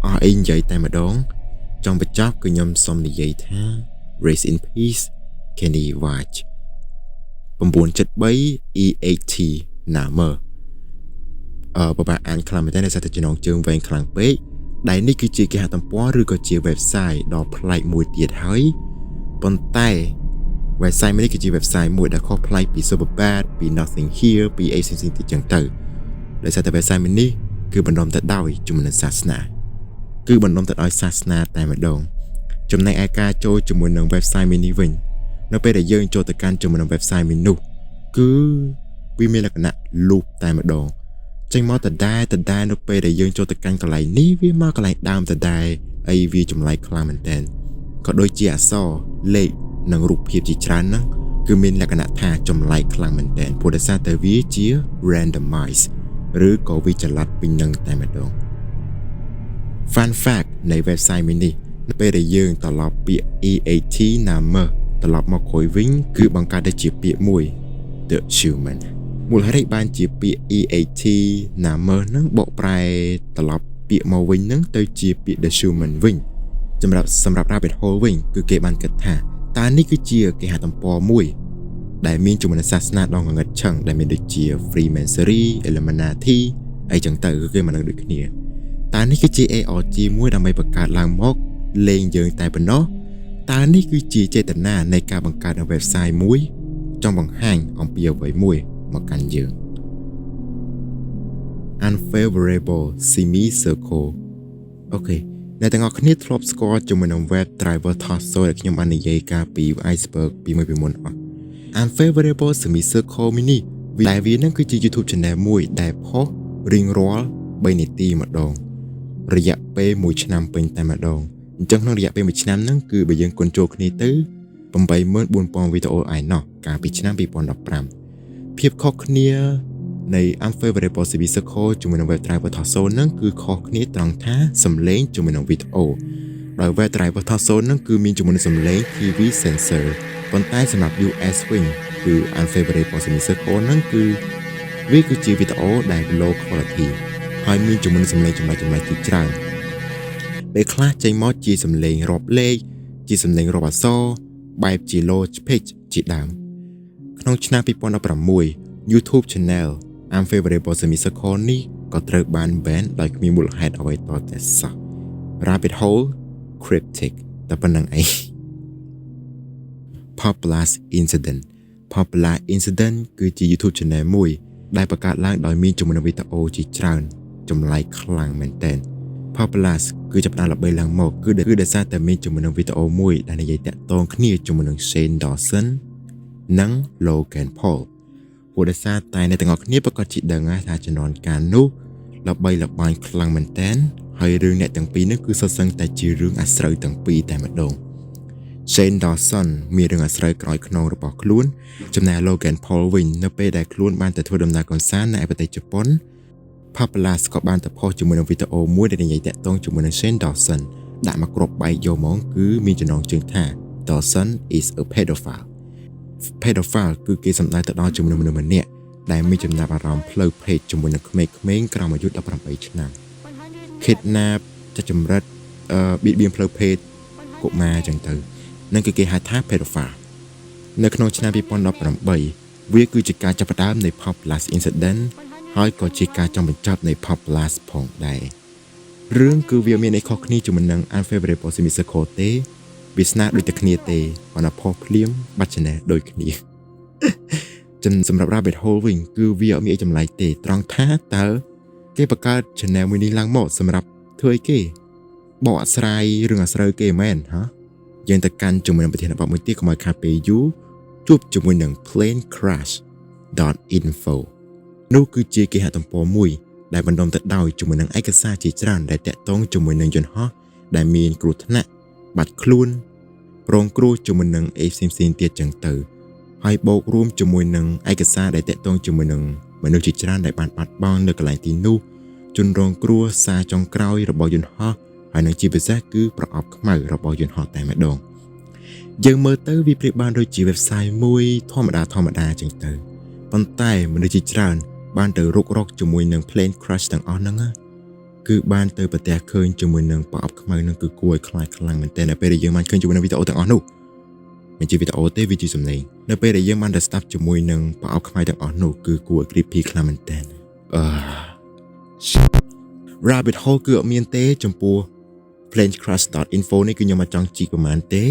អស់អីនិយាយតែម្ដងចង់បញ្ចប់គឺខ្ញុំសូមនិយាយថា Rest in peace Kenny Watch 973 EHT Namer បបាអានខ្លាំងមែនតើដោយសារតែចំណងជើងវែងខ្លាំងពេកដែលនេះគឺជាគេហទំព័រឬក៏ជា website ដ៏ប្លែកមួយទៀតហើយប៉ុន្តែ website នេះគឺជា website មួយដែលខុសប្លែកពី Superbad ពី Nothing Here ពី ACC ទៀតចឹងទៅដោយសារតែ website នេះគឺបណ្ដុំទៅដោយជំនឿសាសនាគឺបណ្ដុំទៅដោយសាសនាតែម្ដងចំណែកឯការចូលជាមួយនឹង website នេះវិញនៅពេលដែលយើងចូលទៅកាន់ជាមួយនឹង website នោះគឺវាមានលក្ខណៈ loop តែម្ដងចេញមកដដែលនៅពេលដែលយើងចូលទៅកាន់កន្លែងនេះវាមកកន្លែងដើមដដែលអីវាចម្លែកខ្លាំងមែនតើក៏ដូចជាអក្សរលេខនិងរូបភាពជាច្រើនហ្នឹងគឺមានលក្ខណៈថាចម្លែកខ្លាំងមែនតើព្រោះដោយសារតែវាជា randomize ឬក៏វាចល័តពីនឹងតែម្ដង Fun fact នៃ website មួយនេះនៅពេលដែលយើងត្រឡប់ពាក្យ EAT number ត្រឡប់មកក្រោយវិញគឺបង្កើតទៅជាពាក្យមួយ The Human មូលហេតុបានជាពាក្យ EAT number នឹងបកប្រែត្រឡប់ពាក្យមកវិញនឹងទៅជាពាក្យ The Human វិញសម្រាប់ Rabbit Hole វិញគឺគេបានគិតថាតើនេះគឺជាគេហទំព័រមួយដែលមានជំនឿសាសនាដ៏ងងឹតឆឹងដែលមានដូចជា Freemasonry Illuminati អីចឹងទៅគឺគេមិននឹងដូចគ្នាតើនេះគឺជា ARG មួយដើម្បីបង្កើតឡើងមកលេងយើងតែប៉ុណ្ណោះតើនេះគឺជាចេតនានៃការបង្កើតនៅ website មួយចង់បង្ហាញអំពីអ្វីមួយមកកាន់យើង Unfavorable Semicircle អូខេអ្នកទាំងអស់គ្នាធ្លាប់ស្គាល់ជាមួយនឹង web driver Torso ដែលខ្ញុំបាននិយាយកាលពី Iceberg ពីមុនអស់ Unfavorable Semicircle នេះដែលវានឹងគឺជា YouTube channel មួយដែលផុសរៀងរាល់3នាទីម្ដងរយៈពេល1ឆ្នាំពេញតែម្ដងអញ្ចឹងក្នុងរយៈពេល1ឆ្នាំហ្នឹងគឺបើយើងគុណចូលគ្នាទៅ 84,000 វីដេអូឯណោះកាលពីឆ្នាំ2015ភាពខុសគ្នានៃ Unfavorable Semicircle ជាមួយនឹង Web Driver Torso ហ្នឹងគឺខុសគ្នាត្រង់ថាសំឡេងជាមួយនឹងវីដេអូដោយ Web Driver Torso ហ្នឹងគឺមានជាមួយនឹងសំឡេង TV sensor ប៉ុន្តែសម្រាប់ US វិញគឺ Unfavorable Semicircle ហ្នឹងគឺវាគឺជាវីដេអូដែល low quality ហើយមានជាមួយនឹងសំឡេងចម្លែកជាច្រើនពេលខ្លះចេញមកជាសំឡេងរាប់លេខជាសំឡេងរាប់អក្សរបែបជា low pitch ជាដើមក្នុងឆ្នាំ2016 YouTube channel Unfavorable Semicircle នេះក៏ត្រូវបាន ban ដោយគ្មានមូលហេតុអ្វីតតែសោះ Rabbit Hole Cryptic តែប៉ុណ្្នឹងឯង Popular Incident គឺជា YouTube channel មួយដែលបង្កើតឡើងដោយមានជាមួយនឹងវីដេអូជាច្រើនចម្លែកខ្លាំងមែនទែន Popular គឺចាប់ផ្ដើមល្បីឡើងមកគឺដោយសារតែមានជាមួយនឹងវីដេអូមួយដែលនិយាយតាក់ទងគ្នាជាមួយនឹង Shane Dawson និង Logan Paul ព្រោះដោយសារតែអ្នកទាំងអស់គ្នាប្រកាសជាដឹងថាជំនាន់កាលនោះល្បីល្បាញខ្លាំងមែនទែនហើយរឿងអ្នកទាំងពីរនេះគឺសុទ្ធសឹងតែជារឿងអាស្រូវទាំងពីរតែម្ដង Shane Dawson មានរឿងអាស្រូវក្រោយខ្នងរបស់ខ្លួនចំណែក Logan Paul វិញនៅពេលដែលខ្លួនបានទៅធ្វើដំណើរកម្សាន្តនៅប្រទេសជប៉ុន Popular ក៏បានទៅផុសជាមួយនឹងវីដេអូមួយដែលនិយាយតាក់ទងជាមួយនឹង Shane Dawson ដាក់មកគ្របបែកយកមកគឺមានចំណងជើងថា Dawson is a pedophile គឺគេសំដៅទៅដល់ជាមួយនឹងមនុស្សម្នាក់ដែលមានចំណាប់អារម្មណ៍ផ្លូវភេទជាមួយនឹងក្មេងៗក្រោមអាយុ18ឆ្នាំ Kidnap ចាត់ចម្រិតបៀតបៀនផ្លូវភេទកុមារចឹងទៅនឹងគឺគេហៅថា pedophile នៅក្នុងឆ្នាំ2018វាគឺជាការចាប់ផ្ដើមនៃ Popular Incident ហើយក៏ជាការចំបញ្ចប់នៃ Popular ផងដែររឿងគឺវាមានអីខុសគ្នាជាមួយនឹង Unfavorable Semicircle ទេវាស្នាដូចតែគ្នាទេប៉ុន្តែផុសភ្លាមបាត់ channel ដូចគ្នាសម្រាប់ Rabbit Hole វិញគឺវាអត់មានអីចម្លែកទេត្រង់ថាតើគេបង្កើត channel មួយនេះឡើងមកសម្រាប់ធ្វើអីគេបកស្រាយរឿងអាស្រូវគេមែនហ៎យើងទៅកាន់ជាមួយនឹងប្រធានបទមួយទៀតកុំឲ្យខាតពេលយូរជួបជាមួយនឹង planecrash.info នោះគឺជាគេហទំព័រមួយដែលបណ្ដុំទៅដោយជាមួយនឹងឯកសារជាច្រើនដែលតាក់ទងជាមួយនឹងយន្តហោះដែលមានគ្រោះថ្នាក់បាត់ខ្លួនរងគ្រោះជាមួយនឹងអេផ្សេងៗទៀតចឹងទៅហើយបូករួមជាមួយនឹងឯកសារដែលតាក់ទងជាមួយនឹងមនុស្សជាច្រើនដែលបានបាត់បង់នៅកន្លែងទីនោះជនរងគ្រោះសារចុងក្រោយរបស់យន្តហោះហើយនឹងជាពិសេសគឺប្រអប់ខ្មៅរបស់យន្តហោះតែម្ដងយើងមើលទៅវាប្រៀបបានដូចជា website មួយធម្មតាចឹងទៅប៉ុន្តែមនុស្សជាច្រើនបានទៅរុករកជាមួយនឹង plane crash ទាំងអស់ហ្នឹងគឺបានទៅប្រទះឃើញជាមួយនឹងប្រអប់ខ្មៅហ្នឹងគឺគួរឲ្យខ្លាចខ្លាំងមែនទែននៅពេលដែលយើងបានឃើញជាមួយនឹងវីដេអូទាំងអស់នោះមិនជាវីដេអូទេវាជាសំឡេងនៅពេលដែលយើងបានទៅស្ដាប់ជាមួយនឹងប្រអប់ខ្មៅទាំងអស់នោះគឺគួរឲ្យ creepy ខ្លាំងមែនទែនRabbit Hole គឺអត់មានទេចំពោះ planecrash.info នេះគឺខ្ញុំអត់ចង់ជីកប្រហែលទេ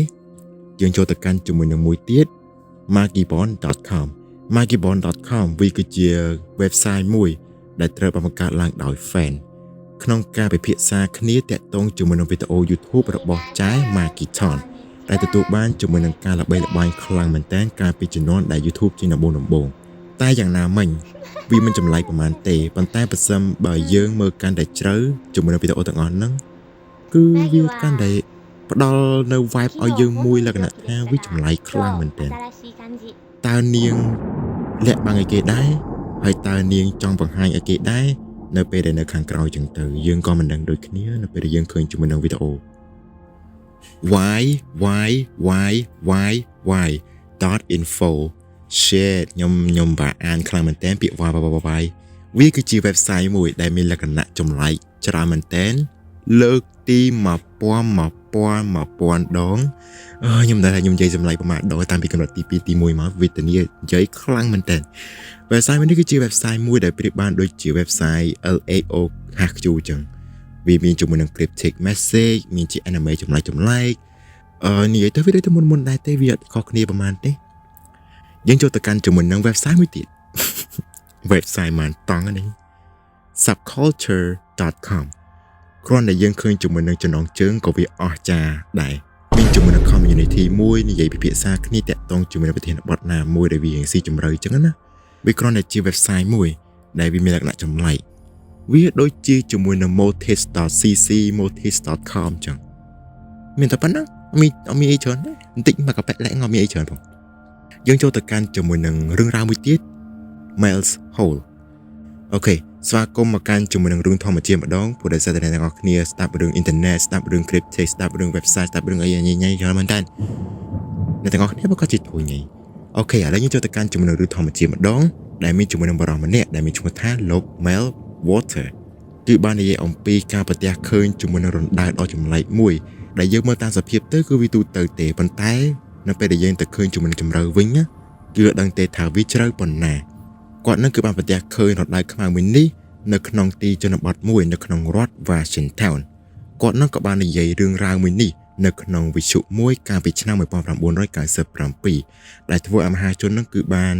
យើងចូលទៅកាន់ជាមួយនឹងមួយទៀត magibond.com magibond.com វាគឺជា website មួយដែលត្រូវបានបង្កើតឡើងដោយ fan ក្នុងការពិភាក្សាគ្នាតាក់ទងជាមួយនឹងវីដេអូ YouTube របស់ចែ Makiton ដែលទទួលបានជាមួយនឹងការល្បីល្បាញខ្លាំងមែនទែនកាលពីជំនាន់ដែល YouTube ជាដំបូងតែយ៉ាងណាមិញវាមិនចម្លែកប្រហែលទេប៉ុន្តែប្រសិនបើយើងមើលកាន់តែជ្រៅជាមួយនឹងវីដេអូទាំងអស់ហ្នឹងគឺវាកាន់តែផ្ដល់នៅ vibe ឲ្យយើងមួយលក្ខណៈថាវាចម្លែកខ្លាំងមែនទែនតើនាងលាក់បាំងឲ្យគេដែរហើយតើនាងចង់បង្ហាញឲ្យគេដែរ នៅពេលដែលនៅខាងក្រោយចឹងទៅយើងក៏មិនដឹងដូចគ្នានៅពេលដែលយើងឃើញជាមួយនឹងវីដេអូ why.info share ខ្ញុំបាទអានខ្លាំងមែនតើពាក្យ why វាគឺជា website មួយដែលមានលក្ខណៈចម្លែកច្រើនមែនតើលើកទី1000ដងខ្ញុំដឹងថាខ្ញុំនិយាយចម្លែកប្រមាណដងតាមពីកម្រិតទី2ទី1មកវេទនានិយាយខ្លាំងមែនតើ website នេះគឺជា website មួយដែលប្រៀបបានដូចជា website LAOHQ ចឹងវាមានជាមួយនឹង cryptic message មានជា anime ចម្លែកនិយាយទៅវាដូចទៅមុនដែរទេវាអត់ខុសគ្នាប្រហែលទេយើងចូលទៅកាន់ជាមួយនឹង website មួយទៀត website មិនតង់នេះ subculture.com គ្រាន់តែយើងឃើញជាមួយនឹងចំណងជើងក៏វាអស្ចារ្យដែរមានជាមួយនឹង community មួយនិយាយពិភាក្សាគ្នាតាក់ទងជាមួយនឹងប្រធានបទណាមួយដែលវារៀងស៊ីជម្រៅចឹងណាវាគ្រាន់តែជា website មួយដែលវាមានលក្ខណៈចម្លែកវាដូចជាជាមួយនឹង motis.cc motis.com ចឹងមានតែប៉ុណ្ណឹងមានអីច្រើនបន្តិចមកកប៉ែលែងមានអីច្រើនផងយើងចូលទៅកាន់ជាមួយនឹងរឿងរ៉ាវមួយទៀត Mails Hole អូខេស្វាគមន៍មកកាន់ជាមួយនឹងរឿងធម្មជាតិម្ដងព្រោះដែលសិស្សទាំងអស់គ្នាស្ដាប់រឿងអ៊ីនធឺណិតស្ដាប់រឿង cryptic ស្ដាប់រឿង website ស្ដាប់រឿងអីញ៉ៃច្រើនមែនតើអ្នកទាំងអស់គ្នាក៏ជាទួយញ៉ៃអូខេឥឡូវយើងចូលទៅកាន់ជាមួយនឹងរឿងធម្មជាតិម្ដងដែលមានជាមួយនឹងបរិសម្នាក់ដែលមានឈ្មោះថាលោក Mel Water គឺបាននិយាយអំពីការប្រទះឃើញជាមួយនឹងរណ្ដៅដ៏ចម្លែកមួយដែលយើងមើលតាមសភាពទៅគឺវាទូទៅទេប៉ុន្តែនៅពេលដែលយើងទៅឃើញជាមួយនឹងជំរឿវិញណាគឺអត់ដឹងទេថាវាជ្រៅប៉ុណ្ណាគាត់នឹងគឺបានប្រទះឃើញរណ្ដៅខ្មៅមួយនេះនៅក្នុងទីជនបទមួយនៅក្នុងរដ្ឋ Washington គាត់នឹងក៏បាននិយាយរឿងរ៉ាវមួយនេះនៅក្នុងវិទ្យុមួយកាលពីឆ្នាំ1997ដែលធ្វើឲ្យមហាជននឹងគឺបាន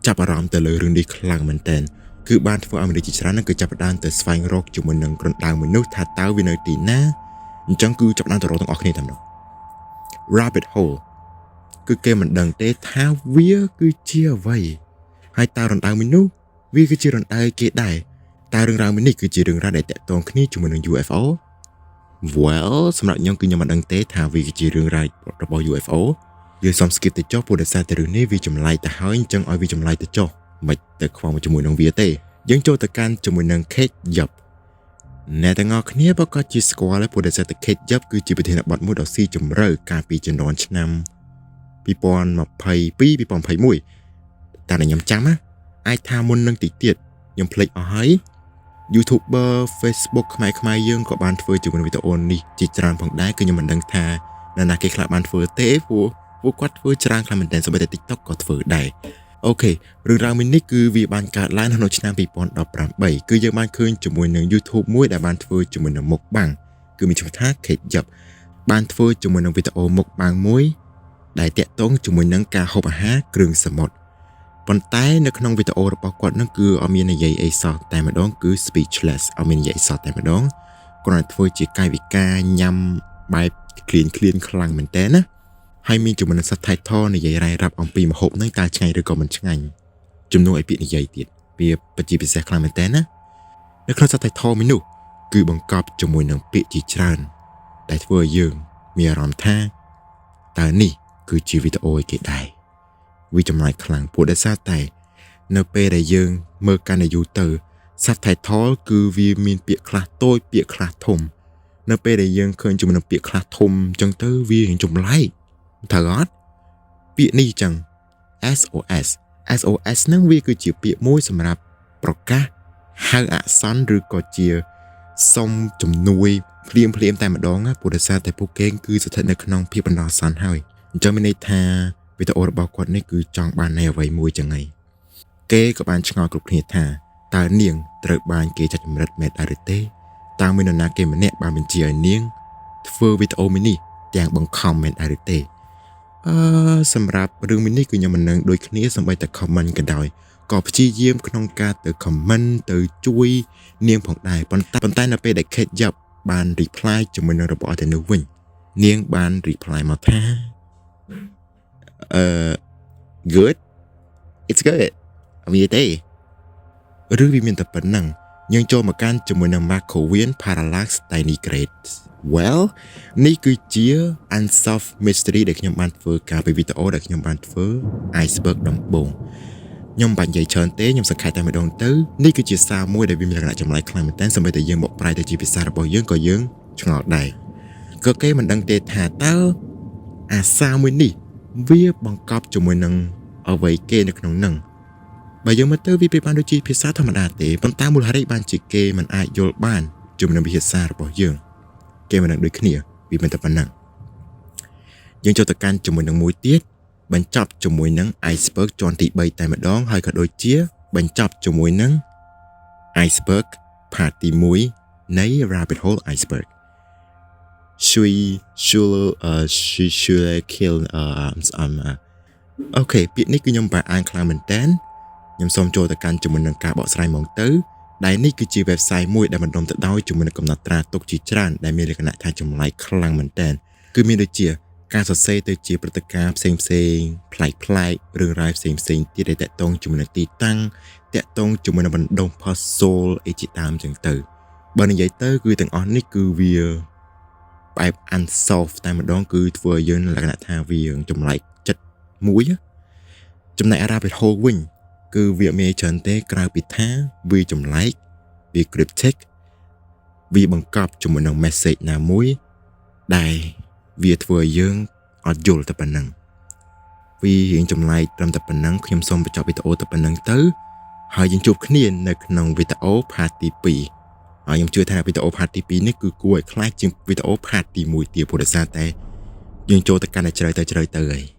ចាប់អារម្មណ៍ទៅលើរឿងនេះខ្លាំងមែនទែនគឺបានធ្វើឲ្យមនុស្សជាច្រើននឹងគឺចាប់ផ្ដើមទៅស្វែងរកជាមួយនឹងរណ្ដៅមួយនោះថាតើវានៅទីណាអញ្ចឹងគឺចាប់ផ្ដើមទៅរកទាំងអស់គ្នាតែម្ដង Rabbit Hole គឺគេមិនដឹងទេថាវាគឺជាអ្វីហើយតើរណ្ដៅមួយនោះវាគឺជារណ្ដៅគេដែរតើរឿងរ៉ាវមួយនេះគឺជារឿងរ៉ាវដែលតាក់ទងគ្នាជាមួយនឹង UFO Well សម្រាប់ខ្ញុំគឺខ្ញុំមិនដឹងទេថាវាគឺជារឿងរ៉ាវរបស់ UFO យើងសុំ skip ទៅចុះព្រោះដោយសារតែរឿងនេះវាចម្លែកទៅហើយអញ្ចឹងឲ្យវាចម្លែកទៅចុះមិនទៅខ្វល់ជាមួយនឹងវាទេយើងចូលទៅកាន់ជាមួយនឹង Kate Yap អ្នកទាំងអស់គ្នាប្រកាសជាស្គាល់ហើយព្រោះដោយសារតែ Kate Yap គឺជាប្រធានបទមួយដ៏ស៊ីជម្រៅកាលពីជំនាន់ឆ្នាំ2022 2021តែខ្ញុំចាំណាអាចថាមុននឹងតិចទៀតខ្ញុំភ្លេចអស់ហើយ YouTuber Facebook ខ្មែរយើងក៏បានធ្វើជាមួយវីដេអូនេះជាច្រើនផងដែរគឺខ្ញុំមិនដឹងថានរណាគេខ្លះបានធ្វើទេព្រោះគាត់ធ្វើច្រើនខ្លាំងមែនទែនសូម្បីតែ TikTok ក៏ធ្វើដែរអូខេរឿងរ៉ាវមួយនេះគឺវាបានកើតឡើងនៅឆ្នាំ2018គឺយើងបានឃើញជាមួយនឹង YouTube មួយដែលបានធ្វើជាមួយនឹងមុខបាំងគឺមានឈ្មោះថា Kate Yap បានធ្វើជាមួយនឹងវីដេអូមុខបាំងមួយដែលតាក់ទងជាមួយនឹងការហូបអាហារគ្រឿងសមុទ្រប៉ុន្តែនៅក្នុងវីដេអូរបស់គាត់នឹងគឺអត់មាននិយាយអីសោះតែម្ដងគឺ speechless អត់មាននិយាយសោះតែម្ដងគាត់ធ្វើជាកាយវិការញ៉ាំបែបឃ្លានខ្លាំងមែនតើណាហើយមានជាមួយនឹង subtitle និយាយរ៉ាយរ៉ាប់អំពីម្ហូបហ្នឹងតើឆ្ងាញ់ឬក៏មិនឆ្ងាញ់ជំនួសឲ្យពាក្យនិយាយទៀតវាពិតជាពិសេសខ្លាំងមែនតើណានៅក្នុង subtitle មួយនោះគឺបង្កប់ជាមួយនឹងពាក្យជាច្រើនដែលធ្វើឲ្យយើងមានអារម្មណ៍ថាតើនេះគឺជាវីដេអូឯគេដែរវាចម្លែកខ្លាំងព្រោះដោយសារតែនៅពេលដែលយើងមើលកាន់តែយូរទៅ subtitle គឺវាមានពាក្យខ្លះតូចពាក្យខ្លះធំនៅពេលដែលយើងឃើញជាមួយនឹងពាក្យខ្លះធំអញ្ចឹងទៅវាចម្លែកត្រូវអត់ពាក្យនេះអញ្ចឹង SOS ហ្នឹងវាគឺជាពាក្យមួយសម្រាប់ប្រកាសហៅអាសន្នឬក៏ជាសុំជំនួយភ្លាមតែម្ដងព្រោះដោយសារតែពួកគេគឺស្ថិតនៅក្នុងភាពបណ្ដោះអាសន្នហើយអញ្ចឹងមានន័យថាវីដេអូរបស់គាត់នេះគឺចង់បាននៃអ្វីមួយចឹងហើយគេក៏បានឆ្ងល់គ្រប់គ្នាថាតើនាងត្រូវបានគេចាត់ចម្រិតមែនដែរឬទេតើមាននរណាគេម្នាក់បានបញ្ជាឲ្យនាងធ្វើវីដេអូមួយនេះទាំងបង្ខំមែនដែរឬទេសម្រាប់រឿងមួយនេះគឺខ្ញុំមិននឹងដូចគ្នាសូម្បីតែ comment ក៏ដោយក៏ព្យាយាមក្នុងការទៅ comment ទៅជួយនាងផងដែរប៉ុន្តែនៅពេលដែល Kate Yap បាន reply ជាមួយនឹងរបស់ទៅនោះវិញនាងបាន reply មកថាgood it's good វាទេឬវាមានតែប៉ុណ្ណឹងយើងចូលមកកាន់ជាមួយនឹង Markovian Parallax Tiny Grades well នេះគឺជា unsolved mystery ដែលខ្ញុំបានធ្វើកាលពីវីដេអូដែលខ្ញុំបានធ្វើ iceberg ដំបូង ខ្ញុំបាញ់និយាយច្រើនទេខ្ញុំសង្ខេបតែម្ដងទៅនេះគឺជាសារមួយដែលវាមានលក្ខណៈចម្លែកខ្លាំងមែនទែនសូម្បីតែយើងបកប្រែទៅជាភាសារបស់យើងក៏យើងឆ្ងល់ដែរក៏គេមិនដឹងទេថាតើអាសារមួយនេះវាបង្កប់ជាមួយនឹងអ្វីគេនៅក្នុងនឹងបើយើងមើលទៅវាប្រៀបបានដូចជាភាសាធម្មតាទេប៉ុន្តែមូលហេតុបានជាគេមិនអាចយល់បានជាមួយនឹងភាសារបស់យើងគេមិនដឹងដូចគ្នាវាមិនតែប៉ុណ្ណឹងយើងចូលទៅកាន់ជាមួយនឹងមួយទៀតបញ្ចប់ជាមួយនឹង iceberg ជាន់ទី3តែម្ដងហើយក៏ដូចជាបញ្ចប់ជាមួយនឹង iceberg part ទី1នៃ rabbit hole iceberg should kill អូខេពាក្យនេះគឺខ្ញុំបានអានខ្លាំងមែនតើខ្ញុំសូមចូលទៅកាន់ជាមួយនឹងការបកស្រាយហ្មងទៅដែលនេះគឺជា website មួយដែលបណ្ដុំទៅដោយជាមួយនឹងកំណត់ត្រាទុកជាច្រើនដែលមានលក្ខណៈថាចម្លែកខ្លាំងមែនតើគឺមានដូចជាការសរសេរទៅជាព្រឹត្តិការណ៍ផ្សេងប្លែករឿងរ៉ាវផ្សេងទៀតដែលតាក់ទងជាមួយនឹងទីតាំងតាក់ទងជាមួយនឹងបណ្ដុំ puzzle អីជាដើមចឹងទៅបើនិយាយទៅគឺទាំងអស់នេះគឺវាបែប unsolved តែម្ដងគឺធ្វើឲ្យយើងលក្ខណៈថាវាចម្លែកចិត្តមួយចំណែក rabbit hole វិញគឺវាមានច្រើនទេក្រៅពីថាវាចម្លែកវា cryptic វាបង្កប់ជាមួយនឹង message ណាមួយដែលវាធ្វើឲ្យយើងអត់យល់តែប៉ុណ្ណឹងវារៀងចម្លែកត្រឹមតែប៉ុណ្ណឹងខ្ញុំសូមបញ្ចប់វីដេអូតែប៉ុណ្ណឹងទៅហើយយើងជួបគ្នានៅក្នុងវីដេអូ part ទី2ហើយខ្ញុំជឿថាវីដេអូ part ទី2នេះគឺគួរឲ្យខ្លាចជាងវីដេអូ part ទី1ទៀតព្រោះដោយសារតែយើងចូលទៅកាន់តែជ្រៅទៅហើយ